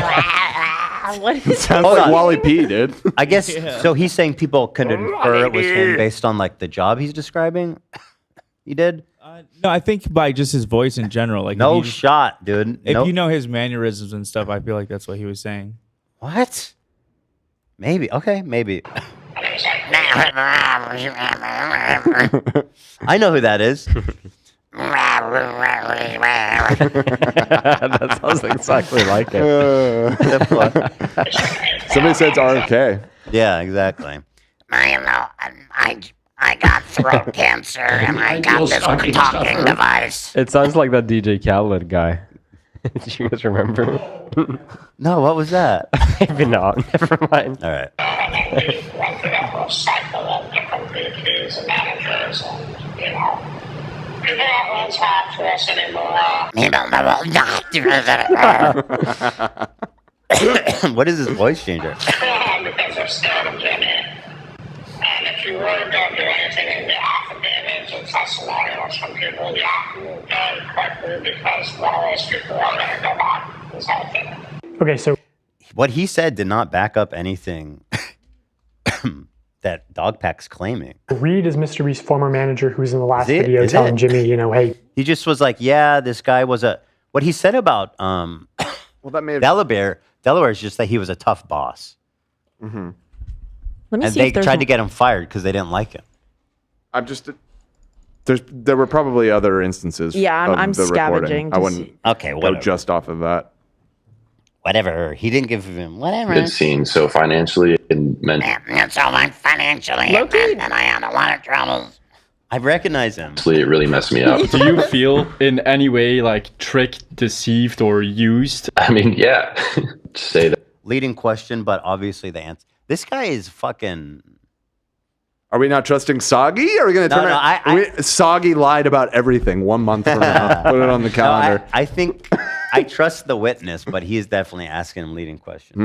What It sounds like Wally P, dude. I guess, so he's saying people could infer it was him based on like the job he's describing? He did? No, I think by just his voice in general. Like No if you, shot, dude. If Nope. you know his mannerisms and stuff, I feel like that's what he was saying. What? Maybe. Okay, maybe. I know who that is. That sounds exactly like it. Somebody said it's RFK. Yeah, exactly. I got throat cancer and I got this talking device. It sounds like that DJ Khaled guy. Do you guys remember? No, what was that? Maybe not. Never mind. All right. And then we went through that whole cycle of different VPs and managers and, you know, people that won't talk to us anymore. People that will not do it. What is his voice changer? Because they're scared of Jimmy. And if you really don't do anything in the affidavits or testimonials from people, you have to move very quickly because one of those people are going to go back. Is how I think. Okay, so What he said did not back up anything that Dogpack's claiming. Reed is MrBeast's former manager who was in the last Is it? video Is telling it? Jimmy, you know, hey, He just was like, yeah, this guy was a... What he said about Well, that may have... Delaware is just that he was a tough boss. Mm-hmm. Let me And see they if there's tried to get him fired because they didn't like him. I'm just... There were probably other instances. Yeah, of I'm the scavenging recording. I to wouldn't see. Okay, go whatever. just off of that. Whatever. He didn't give him... Whatever. Good scene. So financially and mentally, So like financially, and I had a lot of troubles. I recognize him. it really messed me up. Do you feel in any way like tricked, deceived, or used? I mean, yeah. Say that. Leading question, but obviously the answer. This guy is fucking... Are we not trusting Soggy? Are we going to turn it? Soggy lied about everything 1 month from now. Put it on the calendar. No, I think I trust the witness, but he is definitely asking him leading questions.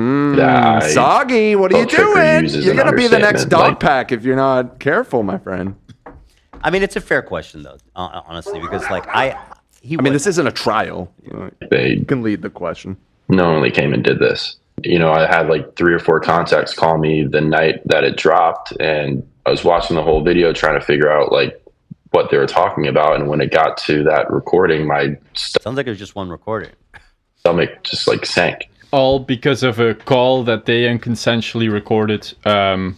Soggy, what are you doing? uses You're an going to be the next understatement, Dogpack if you're not careful, my friend. I mean, it's a fair question, though, honestly, because like I mean, this isn't a trial. They can lead the question. knowingly came and did this. You know, I had like 3 or 4 contacts call me the night that it dropped, and I was watching the whole video trying to figure out like what they were talking about. And when it got to that recording, my sounds like it was just one recording. Stomach just like sank. All because of a call that they unconsensually recorded,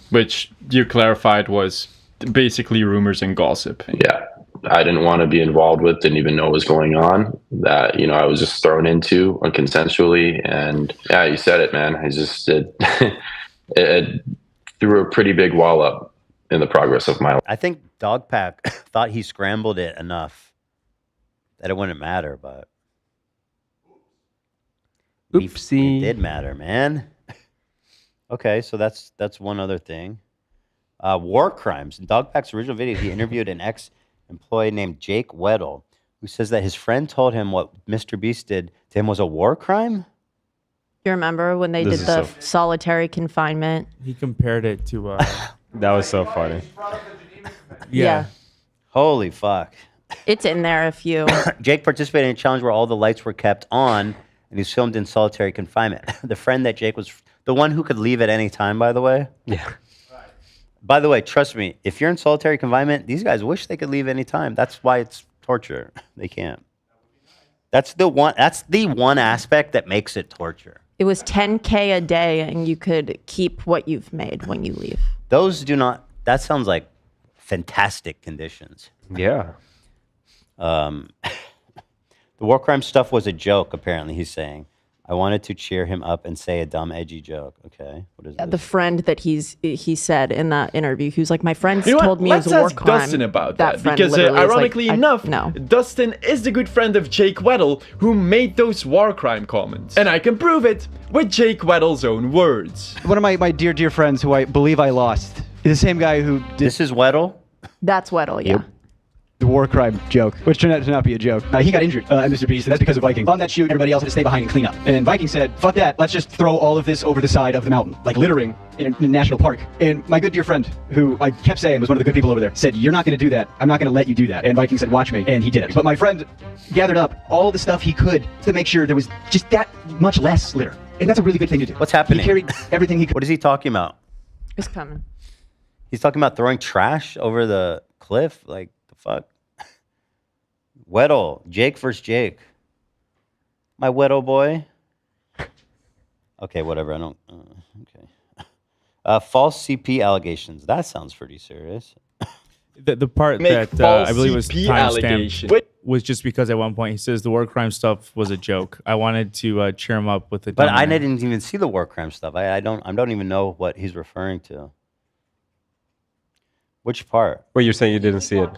which you clarified was basically rumors and gossip. Yeah. I didn't want to be involved with, didn't even know what was going on, that, you know, I was just thrown into unconsensually. And yeah, you said it, man. I just it threw a pretty big wall up in the progress of my life. I think Dogpack thought he scrambled it enough that it wouldn't matter, but Oopsie. It did matter, man. Okay, so that's one other thing. War crimes. In Dogpack's original video, he interviewed an ex-employee named Jake Weddle, who says that his friend told him what MrBeast did to him was a war crime. You remember when they did the solitary confinement? He compared it to. That was so funny. Yeah. Holy fuck. It's in there if you. Jake participated in a challenge where all the lights were kept on, and he's filmed in solitary confinement. The friend that Jake was, the one who could leave at any time, by the way. Yeah. By the way, trust me, if you're in solitary confinement, these guys wish they could leave any time. That's why it's torture. They can't. That's the one aspect that makes it torture. It was $10K a day, and you could keep what you've made when you leave. Those do not. That sounds like fantastic conditions. Yeah. The war crime stuff was a joke, apparently, he's saying. I wanted to cheer him up and say a dumb, edgy joke. Okay, what is The friend that he said in that interview, he was like, my friends told me it was Let's a war ask crime. Dustin about that friend because literally is like, ironically enough, Dustin is the good friend of Jake Weddle who made those war crime comments. And I can prove it with Jake Weddle's own words. One of my dear friends who I believe I lost is the same guy who did... This is Weddle? That's Weddle, yeah. Yep. The war crime joke, which turned out to not be a joke. He got injured at MrBeast, and that's because of Viking. On that shoot, everybody else had to stay behind and clean up. And Viking said, fuck that, let's just throw all of this over the side of the mountain, like littering in a national park. And my good dear friend, who I kept saying was one of the good people over there, said, you're not going to do that. I'm not going to let you do that. And Viking said, watch me. And he did it. But my friend gathered up all the stuff he could to make sure there was just that much less litter. And that's a really good thing to do. What's happening? He carried everything he could. What is he talking about? It's coming. He's talking about throwing trash over the cliff? Like, the fuck? Weddle. Jake versus Jake. My Weddle boy. Okay, whatever. I don't... okay. False CP allegations. That sounds pretty serious. The part that I believe was timestamped was just because at one point he says the war crime stuff was a joke. I wanted to cheer him up with the. But I didn't even see the war crime stuff. I don't even know what he's referring to. Which part? Well, you're saying you didn't see it.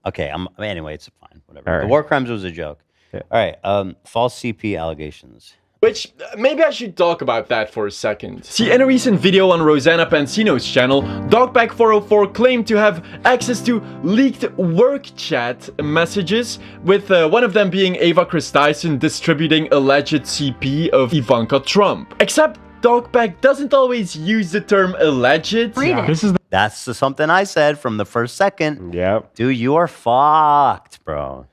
Okay. Anyway, it's fine. Whatever. All The right. war crimes was a joke. Yeah. All right. False CP allegations. Which, maybe I should talk about that for a second. See, in a recent video on Rosanna Pansino's channel, Dogpack404 claimed to have access to leaked work chat messages, with one of them being Ava Christison distributing alleged CP of Ivanka Trump. Except Dogpack doesn't always use the term alleged. That's something I said from the first second. Yeah. Dude, you are fucked, bro.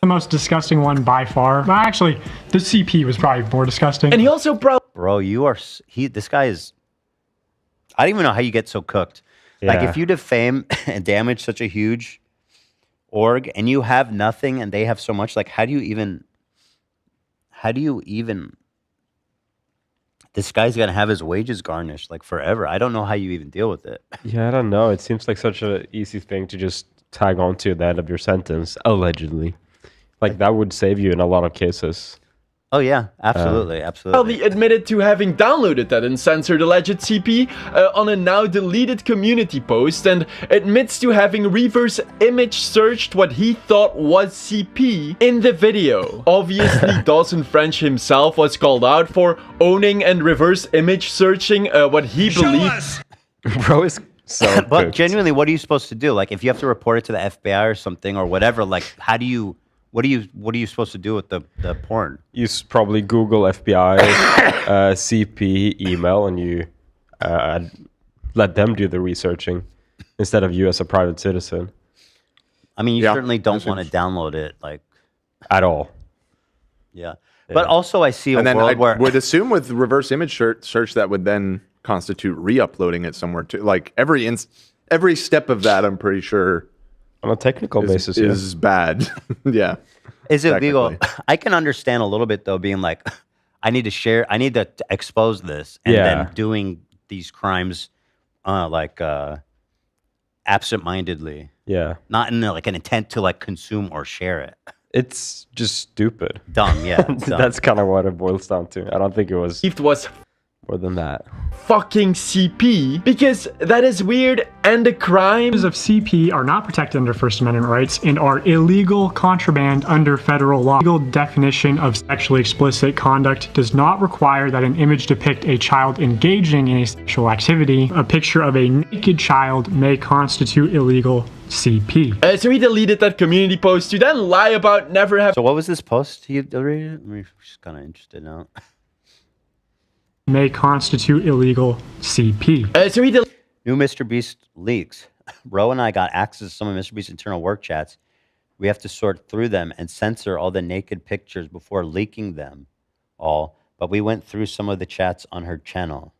The most disgusting one by far. Well, actually, the CP was probably more disgusting. And he also Bro, you are... This guy is... I don't even know how you get so cooked. Like, Yeah. if you defame and damage such a huge org, and you have nothing, and they have so much, like, how do you even... This guy's gonna have his wages garnished, like, forever. I don't know how you even deal with it. Yeah, I don't know. It seems like such an easy thing to just tag onto at the end of your sentence, allegedly. Like, that would save you in a lot of cases. Oh, yeah. Absolutely. Absolutely. Proudly admitted to having downloaded that uncensored alleged CP on a now deleted community post, and admits to having reverse image searched what he thought was CP in the video. Obviously, Dawson French himself was called out for owning and reverse image searching what he believed. Bro is so But cooked. genuinely, what are you supposed to do? Like, if you have to report it to the FBI or something or whatever, like, how do you... What are you supposed to do with the porn? You probably Google FBI CP email, and you let them do the researching instead of you as a private citizen. I mean, you certainly don't want to download it, like, at all. Yeah. But also, I see a and then world I where... would assume with reverse image search that would then constitute re-uploading it somewhere too. Like every step of that, I'm pretty sure on a technical basis is bad. Yeah. Is it legal? I can understand a little bit though, being like, I need to expose this, and then doing these crimes, absent-mindedly. Yeah. Not in like an intent to like consume or share it. It's just stupid. Dumb, yeah. Dumb. That's kind of what it boils down to. I don't think it was... More than that. Fucking CP, because that is weird and a crime. Images of CP are not protected under First Amendment rights and are illegal contraband under federal law. The legal definition of sexually explicit conduct does not require that an image depict a child engaging in a sexual activity. A picture of a naked child may constitute illegal CP. So he deleted that community post to then lie about never having. So what was this post he deleted? I'm just kind of interested now. May constitute illegal CP. New MrBeast leaks. Ro and I got access to some of MrBeast's internal work chats. We have to sort through them and censor all the naked pictures before leaking them all. But we went through some of the chats on her channel.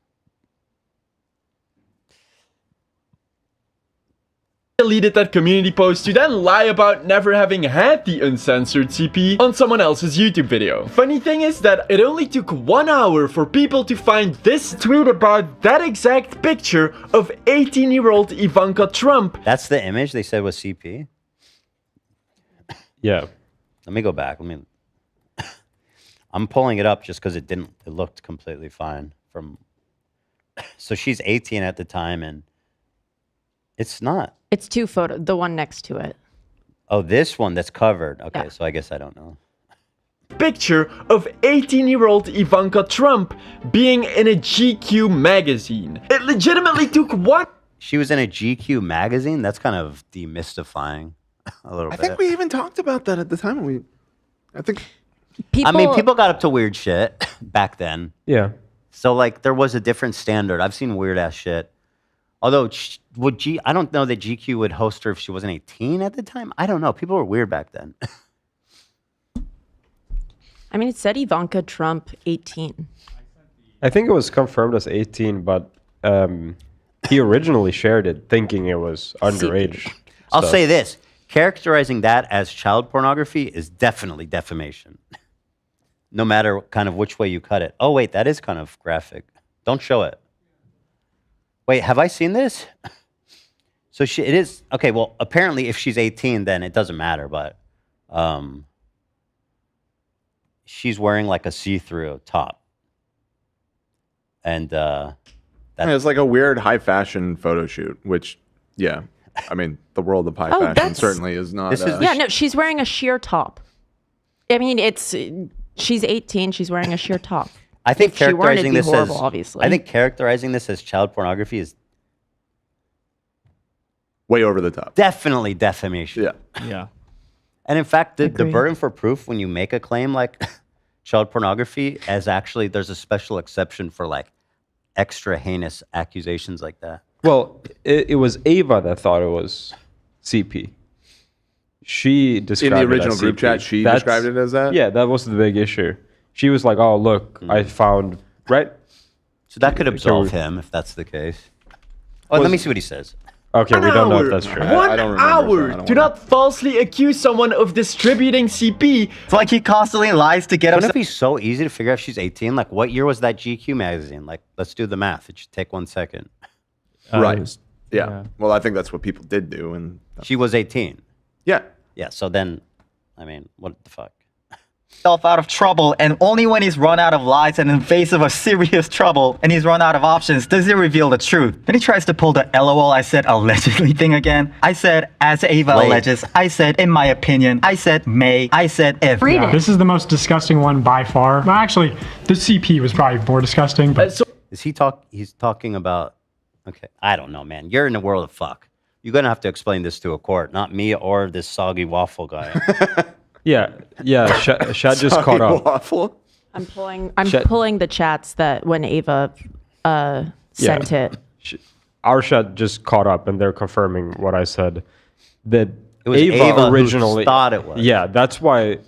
Deleted that community post to then lie about never having had the uncensored CP on someone else's YouTube video. Funny thing is that it only took 1 hour for people to find this tweet about that exact picture of 18-year-old Ivanka Trump. That's the image they said was CP? Yeah. Let me go back. I'm pulling it up just because it looked completely fine. So she's 18 at the time and it's not. It's two photos, the one next to it. Oh, this one that's covered. Okay, Yeah. so I guess I don't know. Picture of 18-year-old Ivanka Trump being in a GQ magazine. It legitimately took one. She was in a GQ magazine? That's kind of demystifying a little bit. I think we even talked about that at the time. People got up to weird shit back then. Yeah. So, like, there was a different standard. I've seen weird-ass shit. Although, I don't know that GQ would host her if she wasn't 18 at the time. I don't know. People were weird back then. I mean, it said Ivanka Trump 18. I think it was confirmed as 18, but he originally shared it thinking it was underage. I'll stuff. say this. Characterizing that as child pornography is definitely defamation. No matter kind of which way you cut it. Oh, wait, that is kind of graphic. Don't show it. Wait, have I seen this? So it is, okay, well, apparently if she's 18, then it doesn't matter, but she's wearing like a see-through top. And it's like a weird high fashion photo shoot, which, yeah, I mean, the world of high fashion certainly is not. No, she's wearing a sheer top. I mean, she's 18, she's wearing a sheer top. I think If she weren't, it'd characterizing be this horrible, as obviously. I think characterizing this as child pornography is way over the top. Definitely defamation. Yeah. And in fact, the burden for proof when you make a claim like child pornography is actually there's a special exception for like extra heinous accusations like that. Well, it was Ava that thought it was CP. She described in it the original as group CP. chat. She described it as that. Yeah, that was the big issue. She was like, "Oh, look, I found right." So that could absolve him if that's the case. Oh, let me see what he says. Okay, we don't know if that's true. 1 hour. Do not falsely accuse someone of distributing CP. It's like he constantly lies to get Wouldn't up. it be so easy to figure out if she's 18? Like, what year was that GQ magazine? Like, let's do the math. It should take 1 second. Right. Yeah. Well, I think that's what people did do. And she was 18. Yeah. Yeah. So then, I mean, what the fuck? Out of trouble, and only when he's run out of lies and in face of a serious trouble and he's run out of options does he reveal the truth. Then he tries to pull the LOL I said allegedly thing again. I said as Ava alleges. I said in my opinion. I said may. I said if. Yeah, this is the most disgusting one by far. Well, actually, the CP was probably more disgusting. But Is he he's talking about, okay, I don't know, man. You're in the world of fuck. You're going to have to explain this to a court, not me or this soggy waffle guy. Yeah. Shad just caught up. Waffle? I'm pulling the chats that when Ava sent it. Our Shad just caught up, and they're confirming what I said. That It was Ava originally who thought it was. Yeah, that's why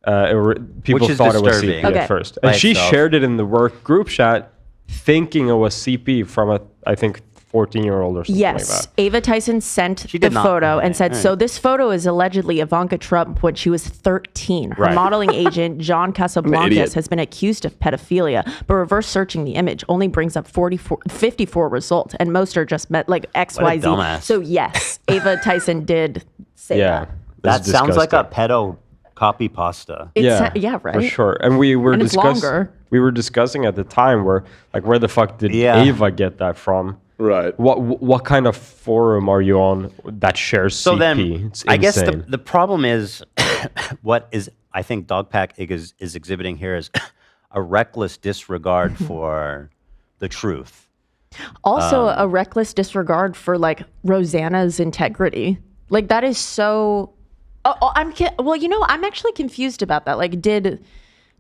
people Which is thought it was disturbing. CP at first, and By she itself. shared it in the work group chat, thinking it was CP from I think 14-year-old or something like Yes, that. Ava Tyson sent the did not. photo and said, Right. so this photo is allegedly Ivanka Trump when she was 13. Her Right. modeling agent, John idiot. Casablancas, has been accused of pedophilia, but reverse searching the image only brings up 54 results, and most are just like XYZ. dumbass. So yes, Ava Tyson did say that. That sounds like a pedo Copy pasta. Yeah, right. For sure. And we were it's longer. we were discussing at the time where the fuck did Ava get that from? Right. What kind of forum are you on that shares So CP? then, It's I guess insane. the problem is, what is I think Dogpack is exhibiting here is a reckless disregard for the truth. Also, a reckless disregard for like Rosanna's integrity. Like that is so. I'm actually confused about that. Like, did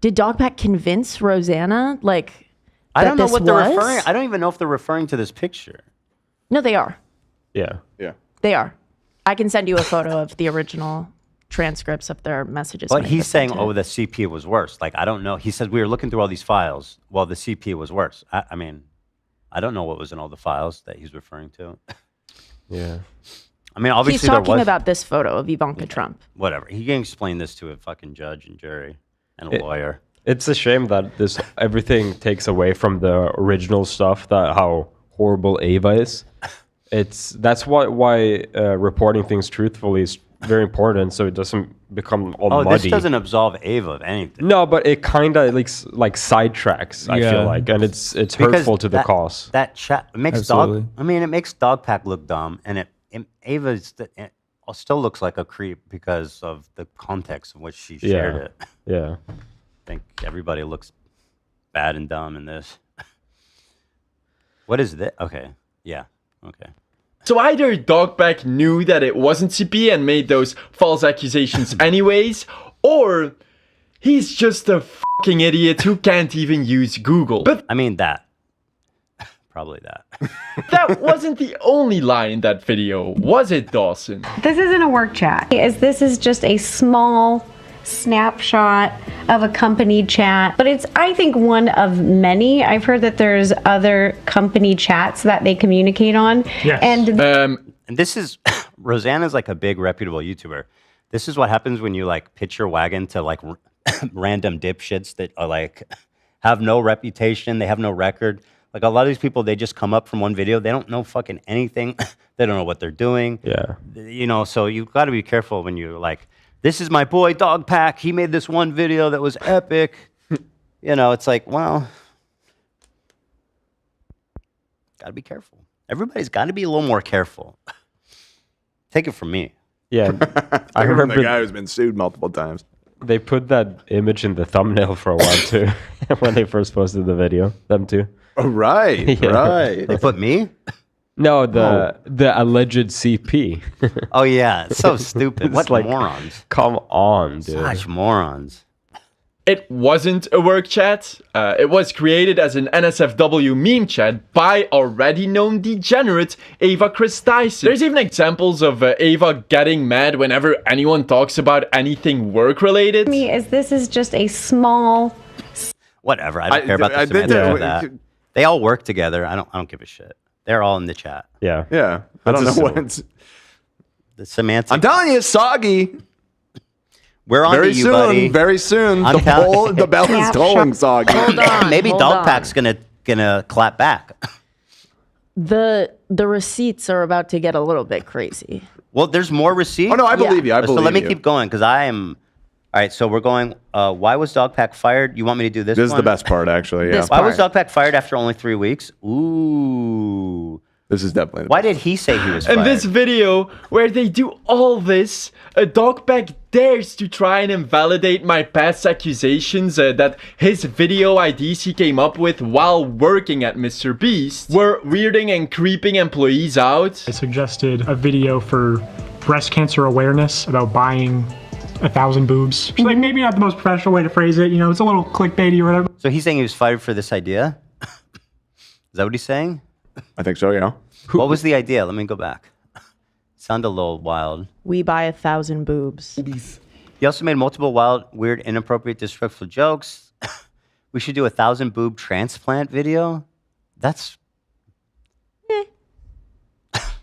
Dogpack convince Rosanna? Like, I don't know this what they're was? referring. I don't even know if they're referring to this picture. No, they are. Yeah. They are. I can send you a photo of the original transcripts of their messages. But when he's they sent saying, it. "Oh, the CP was worse." Like, I don't know. He said we were looking through all these files. Well, the CP was worse. I mean, I don't know what was in all the files that he's referring to. Yeah. I mean, obviously he's talking there was, about this photo of Ivanka Trump. whatever. He can explain this to a fucking judge and jury and a lawyer. It's a shame that everything takes away from the original stuff, that how horrible Ava is. That's why reporting things truthfully is very important, so it doesn't become all muddy. This doesn't absolve Ava of anything. No, but it kind of like sidetracks. I feel like, and it's Because hurtful to the cause. That chat it makes Absolutely. it makes Dogpack look dumb, and Ava still looks like a creep because of the context in which she shared it. Yeah. I think everybody looks bad and dumb in this. What is this? Okay. Yeah. Okay. So either Dogpack knew that it wasn't CP and made those false accusations anyways, or he's just a fucking idiot who can't even use Google. But I mean that. Probably that. that wasn't the only lie in that video, was it, Dawson? This isn't a work chat. This is just a small snapshot of a company chat, but it's, I think, one of many. I've heard that there's other company chats that they communicate on. Yes. And this is Rosanna's like a big reputable YouTuber. This is what happens when you like pitch your wagon to like random dipshits that are like have no reputation, they have no record. Like a lot of these people, they just come up from one video. They don't know fucking anything. They don't know what they're doing. Yeah. You know, so you got to be careful when you're like, this is my boy Dogpack. He made this one video that was epic. You know, it's like, well, got to be careful. Everybody's got to be a little more careful. Take it from me. Yeah. I remember the guy who's been sued multiple times. They put that image in the thumbnail for a while too, when they first posted the video. Them too. Oh, right, right. They put me? No, the alleged CP. Oh yeah, it's so stupid. It's What like, morons? Come on, dude. Such morons. It wasn't a work chat. It was created as an NSFW meme chat by already known degenerate Ava Christison. There's even examples of Ava getting mad whenever anyone talks about anything work related. this is just a small. Whatever. I don't care about the semantics of that. They all work together. I don't give a shit. They're all in the chat. Yeah. Yeah. I don't know what it's. The semantics. I'm telling you, it's soggy. We're on very to you, soon, buddy. Very soon. I'm The bell is tolling, soggy. Hold on. Maybe hold Dogpack's on. gonna clap back. The receipts are about to get a little bit crazy. Well, there's more receipts. Oh no, I believe you. I believe So let me you. keep going because I am. All right, so we're going. Why was Dogpack fired? You want me to do this? This is one? the best part, actually. Yeah. Why was Dogpack fired after only 3 weeks? Ooh. This is definitely. Why did he say he was fired? In this video, where they do all this, Dogpack dares to try and invalidate my past accusations that his video IDs he came up with while working at MrBeast were weirding and creeping employees out. I suggested a video for breast cancer awareness about buying 1,000 boobs. Which is like maybe not the most professional way to phrase it. You know, it's a little clickbaity or whatever. So he's saying he was fired for this idea? Is that what he's saying? I think so, yeah. What was the idea? Let me go back. Sound a little wild. We buy 1,000 boobs. He also made multiple wild, weird, inappropriate, disrespectful jokes. We should do 1,000 boob transplant video. That's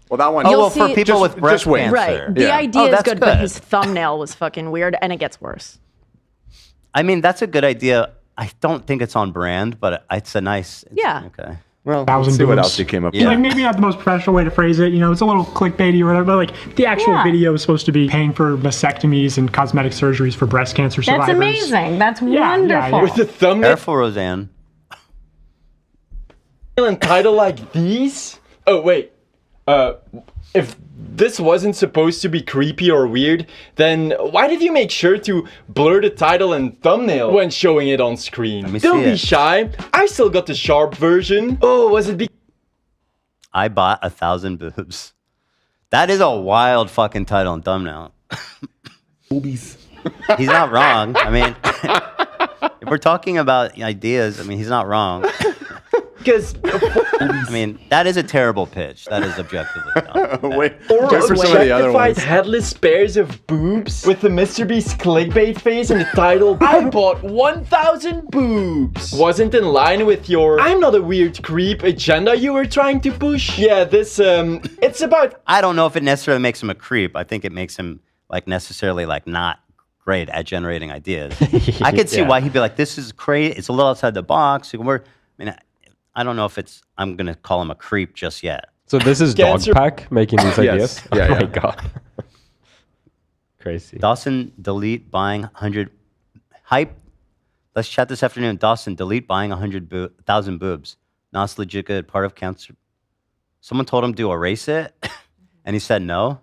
well, that one. Oh, You'll well, for see- people with breast cancer. Right. The Yeah. idea Oh, is that's good, but his thumbnail was fucking weird, and it gets worse. I mean, that's a good idea. I don't think it's on brand, but it's a nice. Yeah. Okay. Well, 1,000 let's see what boobs. else he came up Like with. maybe not the most professional way to phrase it. It's a little clickbaity or whatever. But like the actual video is supposed to be paying for mastectomies and cosmetic surgeries for breast cancer survivors. That's amazing. That's wonderful. With the thumbnail Careful, Roseanne. and title like these? Oh, wait. If this wasn't supposed to be creepy or weird, then why did you make sure to blur the title and thumbnail when showing it on screen? Don't be shy. I still got the sharp version. Oh, was it I bought 1,000 boobs. That is a wild fucking title and thumbnail. Boobies. He's not wrong. I mean, if we're talking about ideas, I mean, he's not wrong. Because I mean, that is a terrible pitch. That is objectively dumb. Wait, or just for some of the other objectified ones. headless pairs of boobs with the MrBeast clickbait face and the title I bought 1,000 boobs wasn't in line with your I'm not a weird creep agenda you were trying to push. Yeah, this it's about I don't know if it necessarily makes him a creep. I think it makes him like necessarily like not great at generating ideas. I could see why he'd be like, this is crazy. It's a little outside the box. I don't know if I'm going to call him a creep just yet. So this is Dogpack making these ideas? Yeah, oh my God. Crazy. Dawson, delete buying 100. Hype. Let's chat this afternoon. Dawson, delete buying 1,000 boobs. Not legit good. Part of cancer. Someone told him to erase it, and he said no.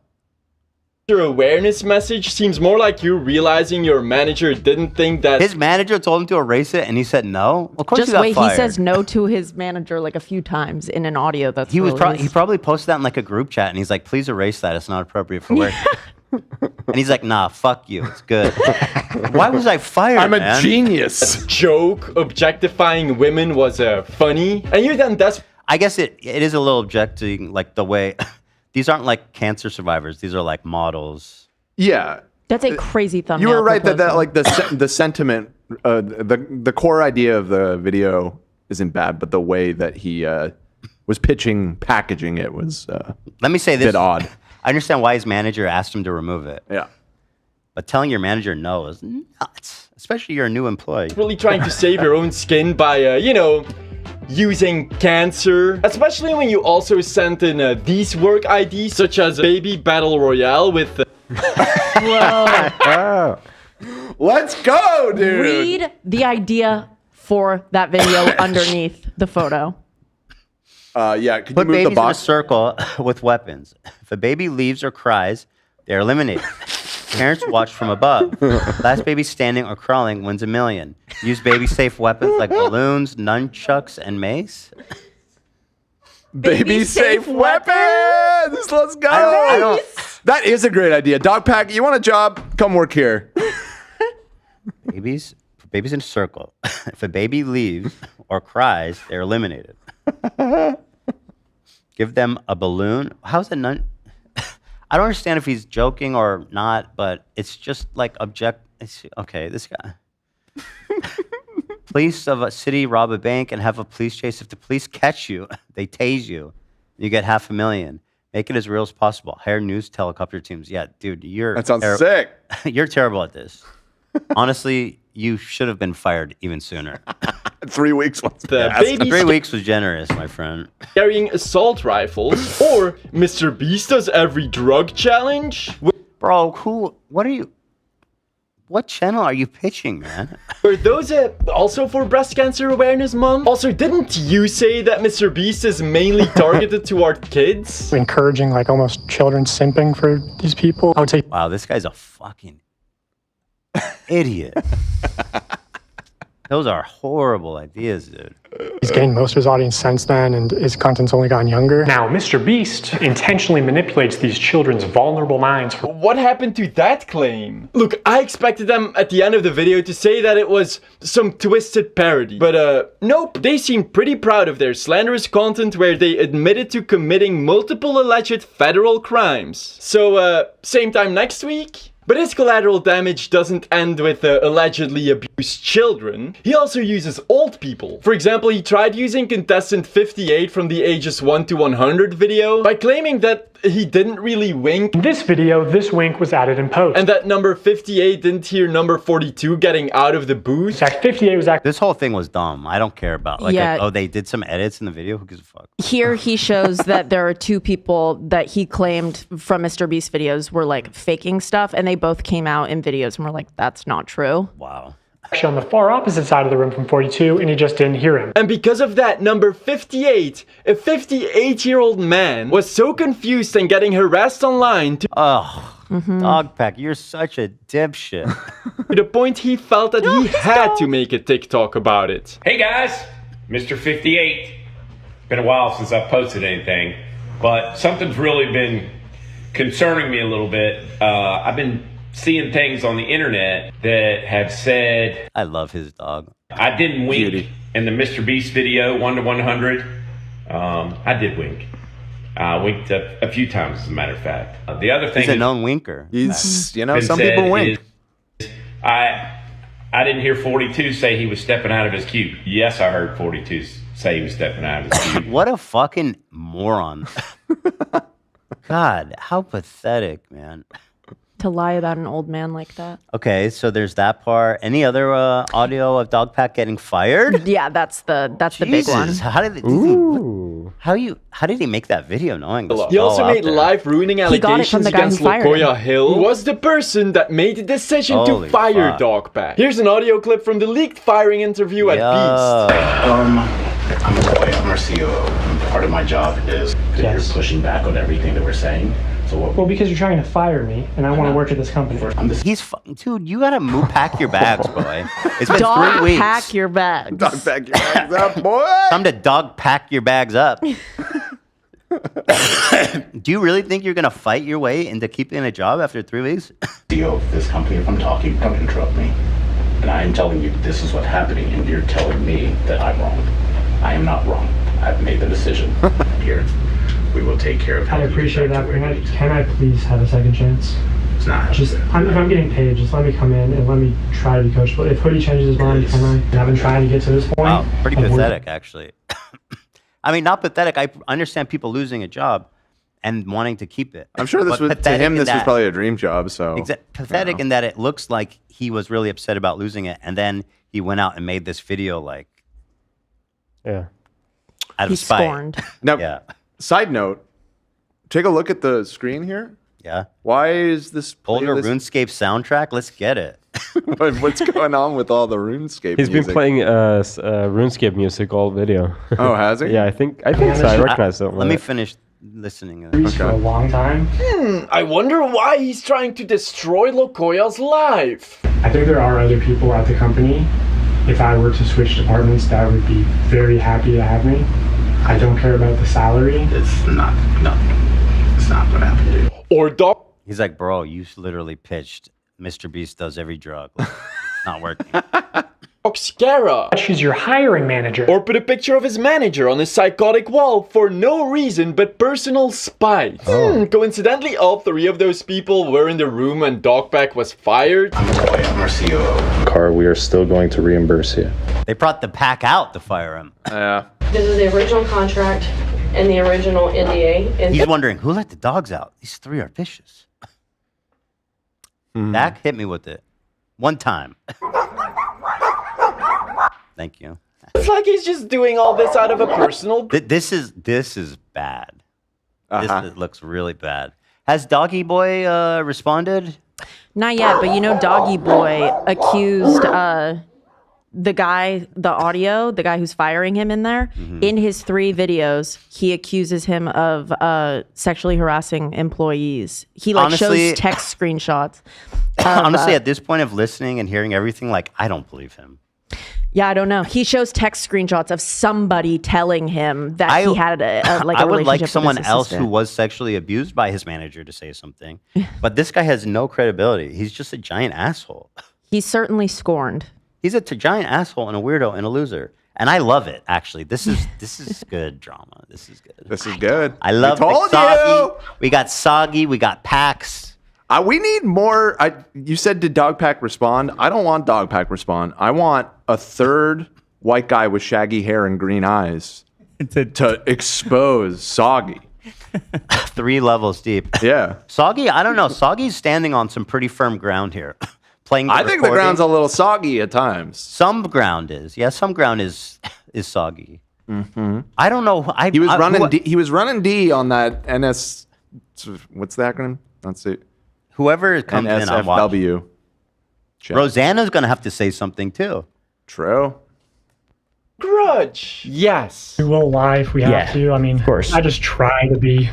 Your awareness message seems more like you realizing your manager didn't think that His manager told him to erase it, and he said no. Of course, Just he got wait, fired. he says no to his manager like a few times in an audio that's He released. probably posted that in like a group chat, and he's like, "Please erase that. It's not appropriate for work." And he's like, "Nah, fuck you. It's good." Why was I fired? I'm a man? genius. joke objectifying women was funny, and you're then I guess it is a little objecting, like the way these aren't like cancer survivors. These are like models. Yeah. That's a crazy thumbnail. You were right that proposal. like the sentiment, the core idea of the video isn't bad, but the way that he was packaging it was Let me say a this. bit odd. I understand why his manager asked him to remove it. Yeah. But telling your manager no is nuts, especially you're a new employee. really trying to save your own skin by using cancer, especially when you also sent in these work IDs such as Baby Battle Royale with Let's go, dude. Read the idea for that video underneath the photo. Yeah, could you Put move the babies in a box? circle with weapons. If a baby leaves or cries, they're eliminated. Parents watch from above. Last baby standing or crawling wins $1 million. Use baby-safe weapons like balloons, nunchucks, and mace. Baby safe weapons. Let's go. I don't. That is a great idea. Dogpack, you want a job? Come work here. Babies in a circle. If a baby leaves or cries, they're eliminated. Give them a balloon. How's it none? I don't understand if he's joking or not, but it's just like okay, this guy. Police of a city rob a bank and have a police chase. If the police catch you, they tase you. You get $500,000. Make it as real as possible. Hire news helicopter teams. Yeah, dude, That sounds sick. You're terrible at this. Honestly, you should have been fired even sooner. 3 weeks. the baby 3 weeks was generous, my friend. carrying assault rifles, or MrBeast does every drug challenge. Bro, what channel are you pitching, man? Were those also for Breast Cancer Awareness Month? Also, didn't you say that MrBeast is mainly targeted toward kids? Encouraging like almost children simping for these people. I would say Wow, this guy's a fucking idiot. Those are horrible ideas, dude. he's gained most of his audience since then, and his content's only gotten younger. Now, MrBeast intentionally manipulates these children's vulnerable minds. What happened to that claim? Look, I expected them at the end of the video to say that it was some twisted parody. But nope, they seem pretty proud of their slanderous content where they admitted to committing multiple alleged federal crimes. So, same time next week? But his collateral damage doesn't end with allegedly abused children. He also uses old people. For example, he tried using contestant 58 from the ages 1 to 100 video by claiming that he didn't really wink. In this video, this wink was added in post. And that number 58 didn't hear number 42 getting out of the booth. In fact, 58 was This whole thing was dumb. I don't care about oh, they did some edits in the video. Who gives a fuck? Here he shows that there are two people that he claimed from MrBeast videos were like faking stuff, and they both came out in videos and were like, that's not true. Wow. Actually on the far opposite side of the room from 42, and he just didn't hear him. And because of that, number 58, a 58-year-old man, was so confused and getting harassed online to Dogpack, you're such a dipshit. to the point he felt that he had to make a TikTok about it. Hey guys, Mr. 58. Been a while since I've posted anything, but something's really been concerning me a little bit. I've been seeing things on the internet that have said I love his dog. I didn't wink in the MrBeast video 1 to 100. I did wink. I winked a few times, as a matter of fact. The other thing he's a known winker. He's, you know, some people wink. I didn't hear 42 say he was stepping out of his cube. Yes, I heard 42 say he was stepping out of his cube. What a fucking moron. God, how pathetic, man. To lie about an old man like that. Okay, so there's that part. Any other audio of Dogpack getting fired? Yeah, that's the big one. How did how did he make that video knowing this? He also made life-ruining allegations against Lokoya Hill, who was the person that made the decision to fire Dogpack. Here's an audio clip from the leaked firing interview at Beast. I'm a CEO. Part of my job is that you're pushing back on everything that we're saying. So well, because you're trying to fire me, and I want to work at this company. Dude, you gotta pack your bags, boy. It's been 3 weeks. Pack your bags. Dog pack your bags up, boy. Time to dog pack your bags up. Do you really think you're gonna fight your way into keeping a job after 3 weeks? CEO of this company, if I'm talking, don't interrupt me. And I am telling you this is what's happening, and you're telling me that I'm wrong. I am not wrong. I've made the decision. Here, we will take care of it. I appreciate that. Can I please have a second chance? It's not. Just, if I'm getting paid, just let me come in and let me try to be coachable. If Hoodie changes his mind, can I? I've been trying to get to this point. Wow, pretty pathetic, actually. I mean, not pathetic. I understand people losing a job and wanting to keep it. I'm sure this was, to him, this was probably a dream job. So pathetic in that it looks like he was really upset about losing it, and then he went out and made this video, like, out of spite. Scorned. Now, side note, take a look at the screen here. Yeah. Why is this older RuneScape soundtrack? Let's get it. What's going on with all the RuneScape He's music? been playing RuneScape music all video. Oh, has he? Yeah, I think so. I recognize it. Let me finish listening. For a long time. I wonder why he's trying to destroy Lokoya's life. I think there are other people at the company. If I were to switch departments, that would be very happy to have me. I don't care about the salary. It's not what happened to you. Or He's like, bro, you literally pitched MrBeast does every drug. Like, not working. Oxcara. She's your hiring manager. Or put a picture of his manager on his psychotic wall for no reason but personal spite. Coincidentally, all three of those people were in the room when Dogpack was fired. I'm our CEO. Car, we are still going to reimburse you. They brought the pack out to fire him. Yeah. This is the original contract and the original NDA. And he's wondering, who let the dogs out? These three are vicious. Dak hit me with it. One time. Thank you. It's like he's just doing all this out of a personal... This is bad. This looks really bad. Has Doggy Boy responded? Not yet, but you know Doggy Boy accused the guy who's firing him in there. In his 3 videos, he accuses him of sexually harassing employees. He shows text screenshots. Honestly, at this point of listening and hearing everything, like, I don't believe him. Yeah, I don't know. He shows text screenshots of somebody telling him that he had a I would like someone with his else assistant. who was sexually abused by his manager to say something. But this guy has no credibility. He's just a giant asshole. He's certainly scorned. He's a giant asshole and a weirdo and a loser. And I love it, actually. This is good drama. This is good. This is good. I love told Soggy. you. We got Soggy. We got Pax. We need more. You said, did Dogpack respond? I don't want Dogpack respond. I want a third white guy with shaggy hair and green eyes to expose Soggy. 3 levels deep. Yeah. Soggy, I don't know. Soggy's standing on some pretty firm ground here. I think the ground's a little soggy at times. Some ground is. Yeah, some ground is soggy. Mm-hmm. I don't know. He was running. He was running D on that NS. What's the acronym? Let's see. Whoever comes in, I'm watching. NSFW. Rosanna's gonna have to say something too. True. Grudge. Yes. We will lie if we have to. I mean, of course. I just try to be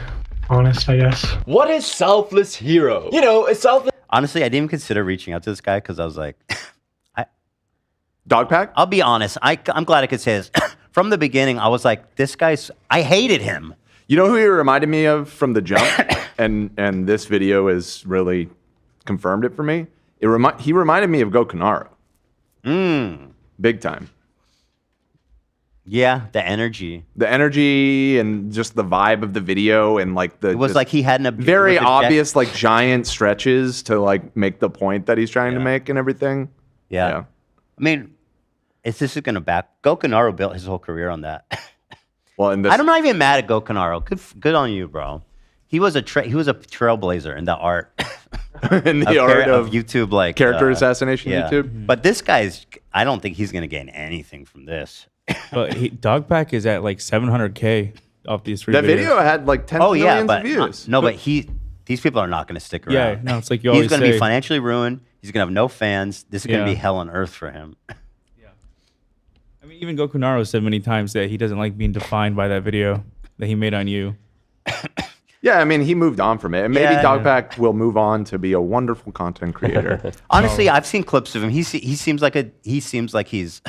honest, I guess. What is selfless hero? You know, a selfless. Honestly, I didn't even consider reaching out to this guy because I was like, Dogpack? I'll be honest. I'm glad I could say this. From the beginning, I was like, this guy's. I hated him. You know who he reminded me of from the jump, and this video has really confirmed it for me. He reminded me of Gokunaro. Big time. Yeah, the energy and just the vibe of the video, and like it was like he had very obvious like giant stretches to like make the point that he's trying to make and everything. Yeah. I mean, this is gonna Gokunaro built his whole career on that. Well, and I'm not even mad at Gokunaro. Good on you, bro. He was a trailblazer in the art. In the art of YouTube, like character assassination YouTube. But this guy's, I don't think he's gonna gain anything from this. But Dogpack is at like 700K off these 3 That videos. video had like 10 million views. But these people are not going to stick around. Yeah, no, it's like you he's always going to be say. financially ruined. He's going to have no fans. This is going to be hell on earth for him. I mean, even Gokunaro said many times that he doesn't like being defined by that video that he made on you. Yeah, I mean, he moved on from it. And maybe Dogpack will move on to be a wonderful content creator. Honestly, I've seen clips of him. He seems like he's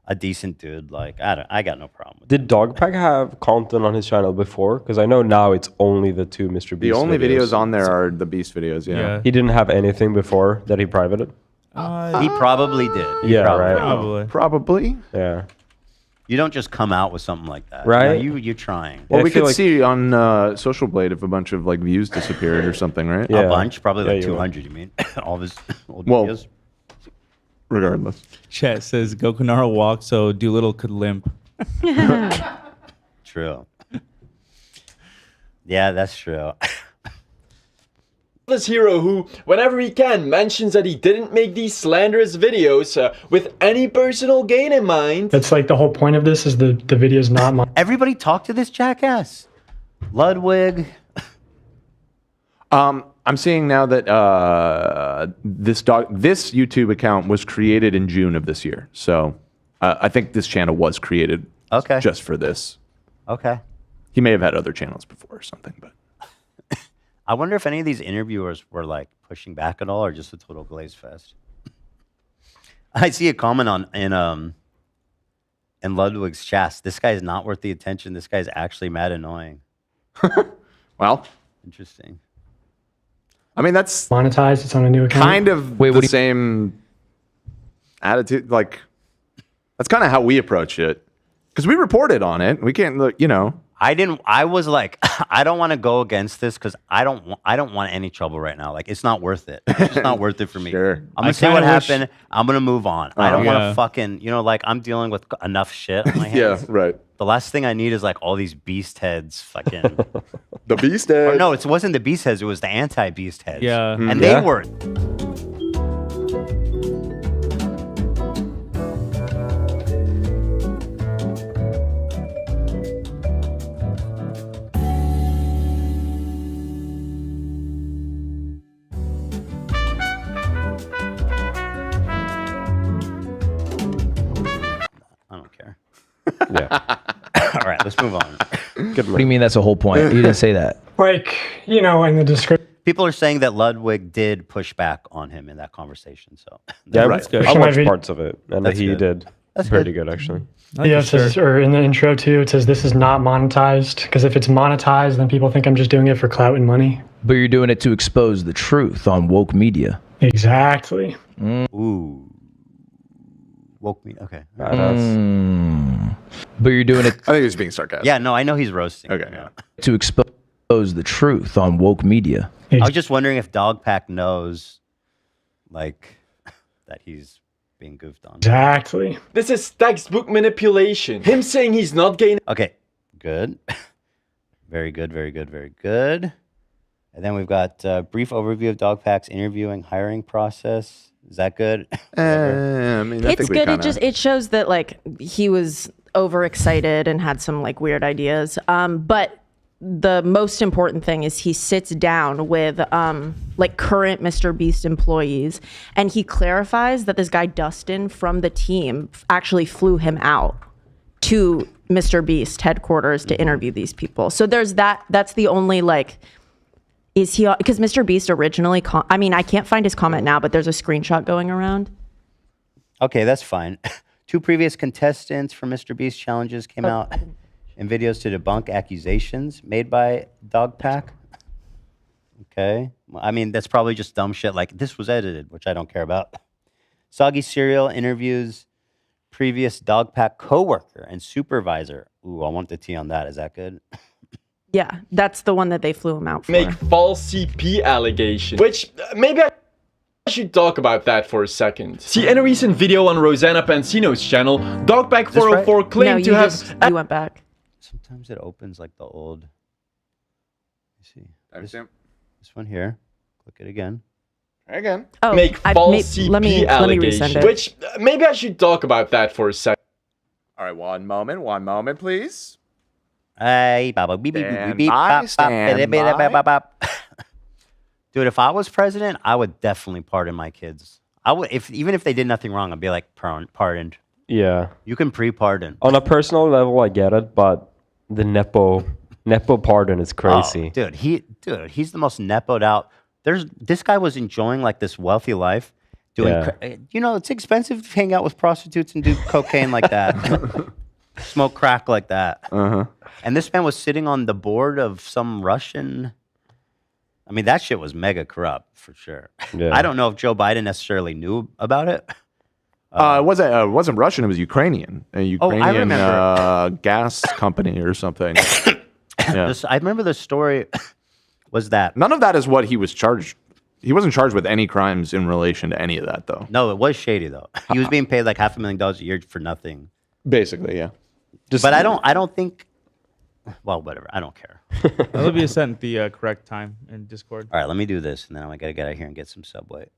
a decent dude. Like I got no problem with Did Dogpack have content on his channel before? Because I know now it's only the 2 MrBeast The only videos on there are the Beast videos, yeah. He didn't have anything before that he privated? He probably did. Yeah, right. Probably. Yeah. You don't just come out with something like that. Right. You know, you're trying. Well, we could see on Social Blade if a bunch of like views disappeared or something, right? A bunch, probably like 200. You mean all of his old videos? Regardless. Chat says Gokunaro walked so Doolittle could limp. True. Yeah, that's true. Selfless hero who, whenever he can, mentions that he didn't make these slanderous videos with any personal gain in mind. That's like the whole point of this is the video's not mine. Everybody talk to this jackass. Ludwig. I'm seeing now that this YouTube account was created in June of this year. So I think this channel was created just for this. Okay. He may have had other channels before or something, but I wonder if any of these interviewers were like pushing back at all or just a total glaze fest. I see a comment in Ludwig's chat. This guy is not worth the attention. This guy's actually mad annoying. Well, interesting. I mean, that's monetized. It's on a new account. Kind of the same attitude. Like, that's kind of how we approach it. Because we reported on it. We can't, look, you know. I was like, I don't want to go against this because I don't want any trouble right now. Like, it's not worth it. It's just not worth it for me. Sure. I'm going to say what happened. I'm going to move on. I don't want to fucking, like, I'm dealing with enough shit on my hands. Yeah, right. The last thing I need is like all these beast heads fucking. The beast heads? Or no, it wasn't the beast heads. It was the anti-beast heads. Yeah. And they were. Yeah. All right, let's move on. What do you mean that's the whole point? You didn't say that. Like, in the description. People are saying that Ludwig did push back on him in that conversation. So Yeah, that's good. I watched parts of it, and That's he good. did That's pretty good actually. Yeah, it says, or in the intro too, it says this is not monetized because if it's monetized, then people think I'm just doing it for clout and money. But you're doing it to expose the truth on woke media. Exactly. Ooh. Woke me. Okay. But you're doing it. I think he was being sarcastic. Yeah, no, I know he's roasting. Okay. Yeah. To expose. Knows the truth on woke media. I was just wondering if Dogpack knows, like, that he's being goofed on. Exactly. This is textbook manipulation. Him saying he's not gay. Okay, good. Very good, very good, very good. And then we've got a brief overview of Dogpack's interviewing hiring process. Is that good? I mean, I It's think we good. kinda- It shows that like he was overexcited and had some like weird ideas. But the most important thing is he sits down with like current MrBeast employees, and he clarifies that this guy Dustin from the team actually flew him out to MrBeast headquarters to interview these people. So there's that. That's the only like. Is he, because MrBeast originally, I mean, I can't find his comment now, but there's a screenshot going around. Okay, that's fine. 2 previous contestants for MrBeast challenges came out in videos to debunk accusations made by Dogpack. Okay. I mean, that's probably just dumb shit like this was edited, which I don't care about. Soggy Cereal interviews previous Dogpack coworker and supervisor. Ooh, I want the tea on that. Is that good? Yeah, that's the one that they flew him out for. Make false CP allegations. Which, maybe I should talk about that for a second. See, in a recent video on Rosanna Pansino's channel, Dogpack 404 claimed to have... you went back. Sometimes it opens like the old. You see. This one here. Click it again. Again. Oh, make false CP let me allegations. resend it. Which, maybe I should talk about that for a second. All right, one moment, please. Hey, baba, beep, beep, beep, beep, by, bop, stand bop, by. bop, bop. Dude, if I was president, I would definitely pardon my kids. I would, even if they did nothing wrong, I'd be like, pardoned. Yeah. You can pre-pardon. On a personal level, I get it, but the nepo pardon is crazy. Oh, he's the most nepoed out. This guy was enjoying like this wealthy life, doing. You know, it's expensive to hang out with prostitutes and do cocaine like that, smoke crack like that. And this man was sitting on the board of some Russian. I mean, that shit was mega corrupt for sure. Yeah. I don't know if Joe Biden necessarily knew about it. It wasn't Russian. It was Ukrainian. A Ukrainian I remember. Gas company or something. Yeah. I remember the story was that none of that is what he was charged. He wasn't charged with any crimes in relation to any of that, though. No, it was shady though. He was being paid like $500,000 a year for nothing. Basically, yeah. But I don't think. Well, whatever. I don't care. Olivia sent the correct time in Discord. All right, let me do this, and then I gotta get out here and get some Subway.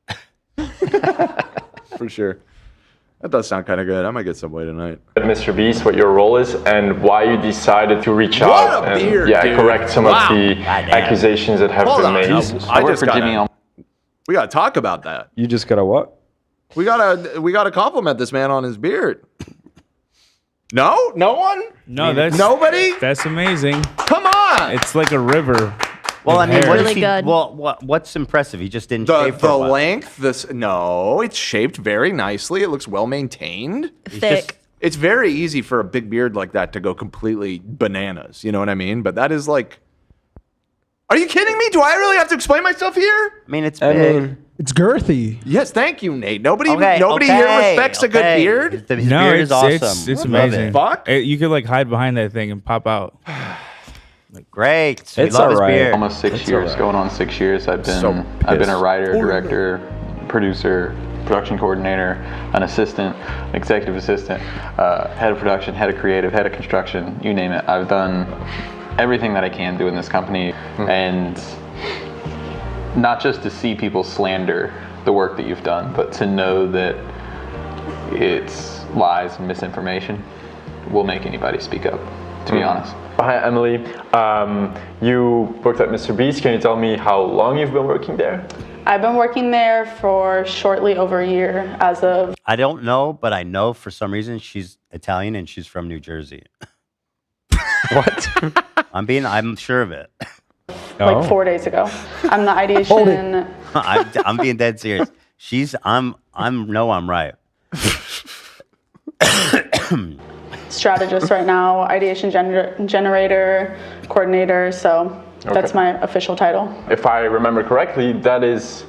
For sure. That does sound kind of good. I might get Subway tonight. MrBeast, what your role is and why you decided to reach What out a and beard, dude. correct some Wow. of the accusations that have been made. We gotta talk about that. You just gotta what? We gotta compliment this man on his beard. No one. No, that's nobody. That's amazing. Come on. It's like a river. Well, I mean, hair. what Really is he, good. Well, what's impressive? He just didn't The shave for a while. length. It's shaped very nicely. It looks well maintained. Thick. It's very easy for a big beard like that to go completely bananas. You know what I mean? But that is like. Are you kidding me? Do I really have to explain myself here? I mean, it's big. It's girthy. Yes, thank you, Nate. Nobody here okay, respects a good beard. His No, beard it's is awesome. It's Love amazing. it. Fuck. You could like hide behind that thing and pop out. Great. We It's love his alright. beard. Almost 6 years, going on 6 years. I've been a writer, director, producer, production coordinator, an assistant, executive assistant, head of production, head of creative, head of construction, you name it. I've done everything that I can do in this company, and not just to see people slander the work that you've done, but to know that it's lies and misinformation will make anybody speak up, to be honest. Hi, Emily. You worked at MrBeast. Can you tell me how long you've been working there? I've been working there for shortly over a year as of... I don't know, but I know for some reason she's Italian and she's from New Jersey. What? I'm sure of it. like 4 days ago. I'm the ideation I'm being dead serious. I'm right. strategist right now, ideation generator, coordinator, so that's my official title. If I remember correctly, that is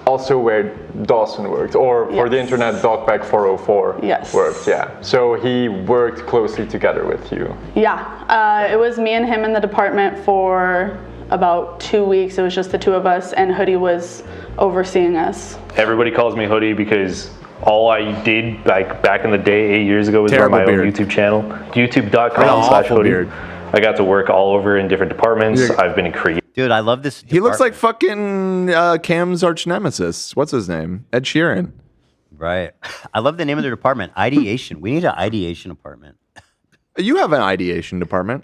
a also where Dawson worked, or for the internet, Dogpack 404 worked. Yeah. So he worked closely together with you. Yeah. It was me and him in the department for about 2 weeks. It was just the two of us, and Hoodie was overseeing us. Everybody calls me Hoodie because all I did like back in the day 8 years ago was run my own YouTube channel, youtube.com/Hoodie. I got to work all over in different departments. I've been a creator. Dude, I love this. He looks like fucking Cam's arch nemesis. What's his name? Ed Sheeran. Right. I love the name of the department. Ideation. We need an ideation department. You have an ideation department.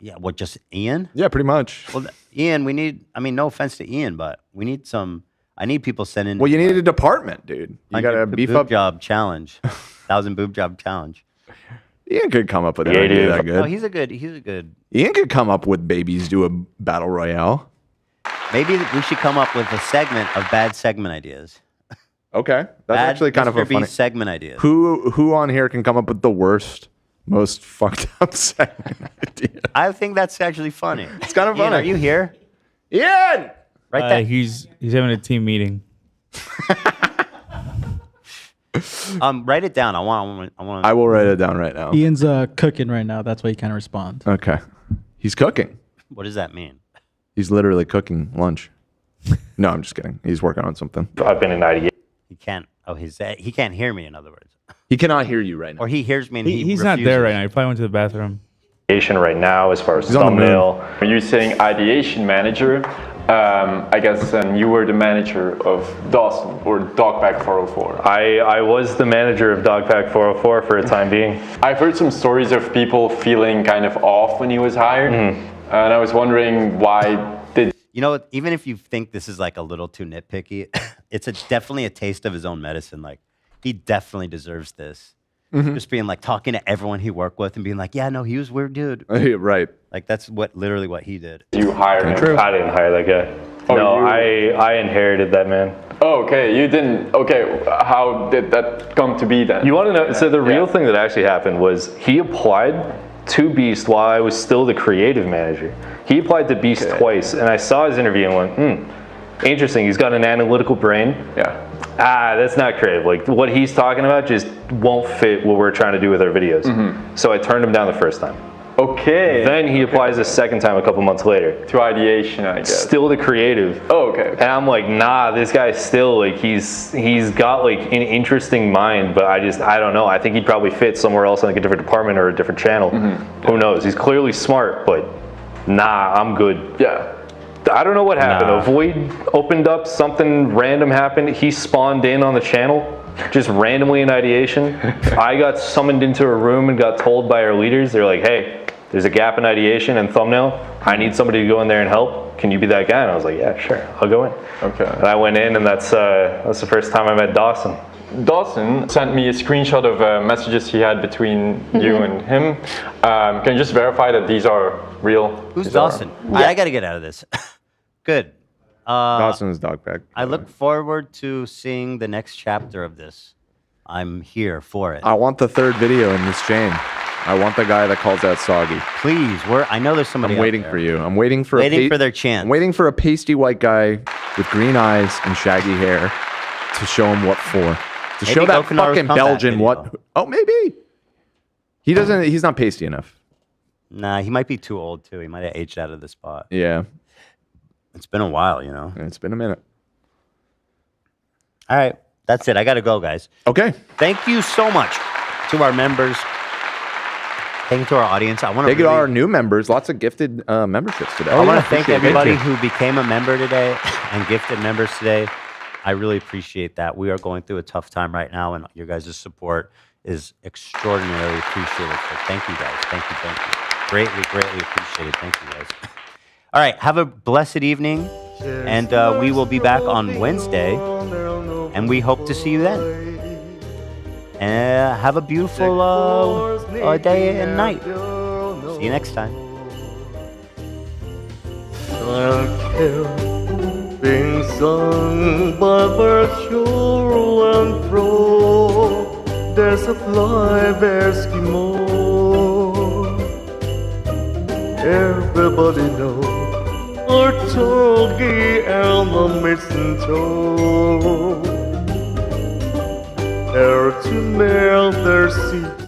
Yeah, what, just Ian? Yeah, pretty much. Well, Ian, we need, I mean, no offense to Ian, but we need some, I need people sending. Well, you need a department, dude. You got to beef up. Job challenge. 1,000 boob job challenge. Ian could come up with an idea that good. Oh, he's a good. Ian could come up with babies do a battle royale. Maybe we should come up with a segment of bad segment ideas. Okay, that's actually kind of a funny segment idea. Who on here can come up with the worst, most fucked up segment idea? I think that's actually funny. It's kind of Ian, funny. are you here? Ian, right there. He's having a team meeting. Write it down. I want. I will write it down right now. Ian's cooking right now. That's why he can't respond. Okay, he's cooking. What does that mean? He's literally cooking lunch. No, I'm just kidding. He's working on something. I've been in ideation. He can't. Oh, he can't hear me. In other words, he cannot hear you right now. Or he hears me and he's not there right now. He probably went to the bathroom. Right now, as far as thumbnail. When you're saying ideation manager, I guess you were the manager of Dawson or Dogpack 404. I was the manager of Dogpack 404 for a time being. I've heard some stories of people feeling kind of off when he was hired, and I was wondering why did. You know, even if you think this is like a little too nitpicky, it's definitely a taste of his own medicine. Like, he definitely deserves this. Just being like talking to everyone he worked with and being like, yeah, no, he was a weird dude. Right. Like, that's literally what he did. You hired him? True. I didn't hire that guy. I inherited that man. Oh, okay, you didn't. Okay, how did that come to be then? You want to know? So the real thing that actually happened was he applied to Beast while I was still the creative manager. He applied to Beast twice, and I saw his interview and went, interesting. He's got an analytical brain. Yeah. That's not creative. Like, what he's talking about just won't fit what we're trying to do with our videos. So I turned him down the first time. Okay. Then he applies a second time a couple months later. To ideation, I guess. Still the creative. Oh, okay. And I'm like, nah, this guy's still like, he's got like an interesting mind, but I don't know. I think he'd probably fit somewhere else in like a different department or a different channel. Who knows? He's clearly smart, but nah, I'm good. Yeah. I don't know what happened. A void opened up, something random happened. He spawned in on the channel, just randomly in ideation. I got summoned into a room and got told by our leaders, they're like, hey, there's a gap in ideation and thumbnail. I need somebody to go in there and help. Can you be that guy? And I was like, yeah, sure, I'll go in. Okay. And I went in, and that's the first time I met Dawson. Dawson sent me a screenshot of messages he had between you and him. Can you just verify that these are real? Who's Dawson? I got to get out of this. Good. Dawson's Dogpack. I look forward to seeing the next chapter of this. I'm here for it. I want the third video in this chain. I want the guy that calls out Soggy. Please, I know there's somebody. I'm waiting for you. I'm waiting for their chance. I'm waiting for a pasty white guy with green eyes and shaggy hair to show him what for. To Maybe show that Gokunaru's fucking comeback Belgian video. what. Oh, maybe. He doesn't. He's not pasty enough. Nah, he might be too old too. He might have aged out of the spot. Yeah. It's been a while, you know. It's been a minute. All right, that's it. I got to go, guys. Okay. Thank you so much to our members. Thank you to our audience. I want to thank you to our new members. Lots of gifted memberships today. I want to thank everybody who became a member today and gifted members today. I really appreciate that. We are going through a tough time right now, and your guys' support is extraordinarily appreciated. So thank you, guys. Thank you. Greatly, greatly appreciated. Thank you, guys. All right, have a blessed evening, and we will be back on Wednesday, and we hope to see you then. And have a beautiful day and night. See you next time. Being sung by virtue and fro, there's a fly Eskimo. Everybody knows a turkey and the mistletoe, there to melt their seeds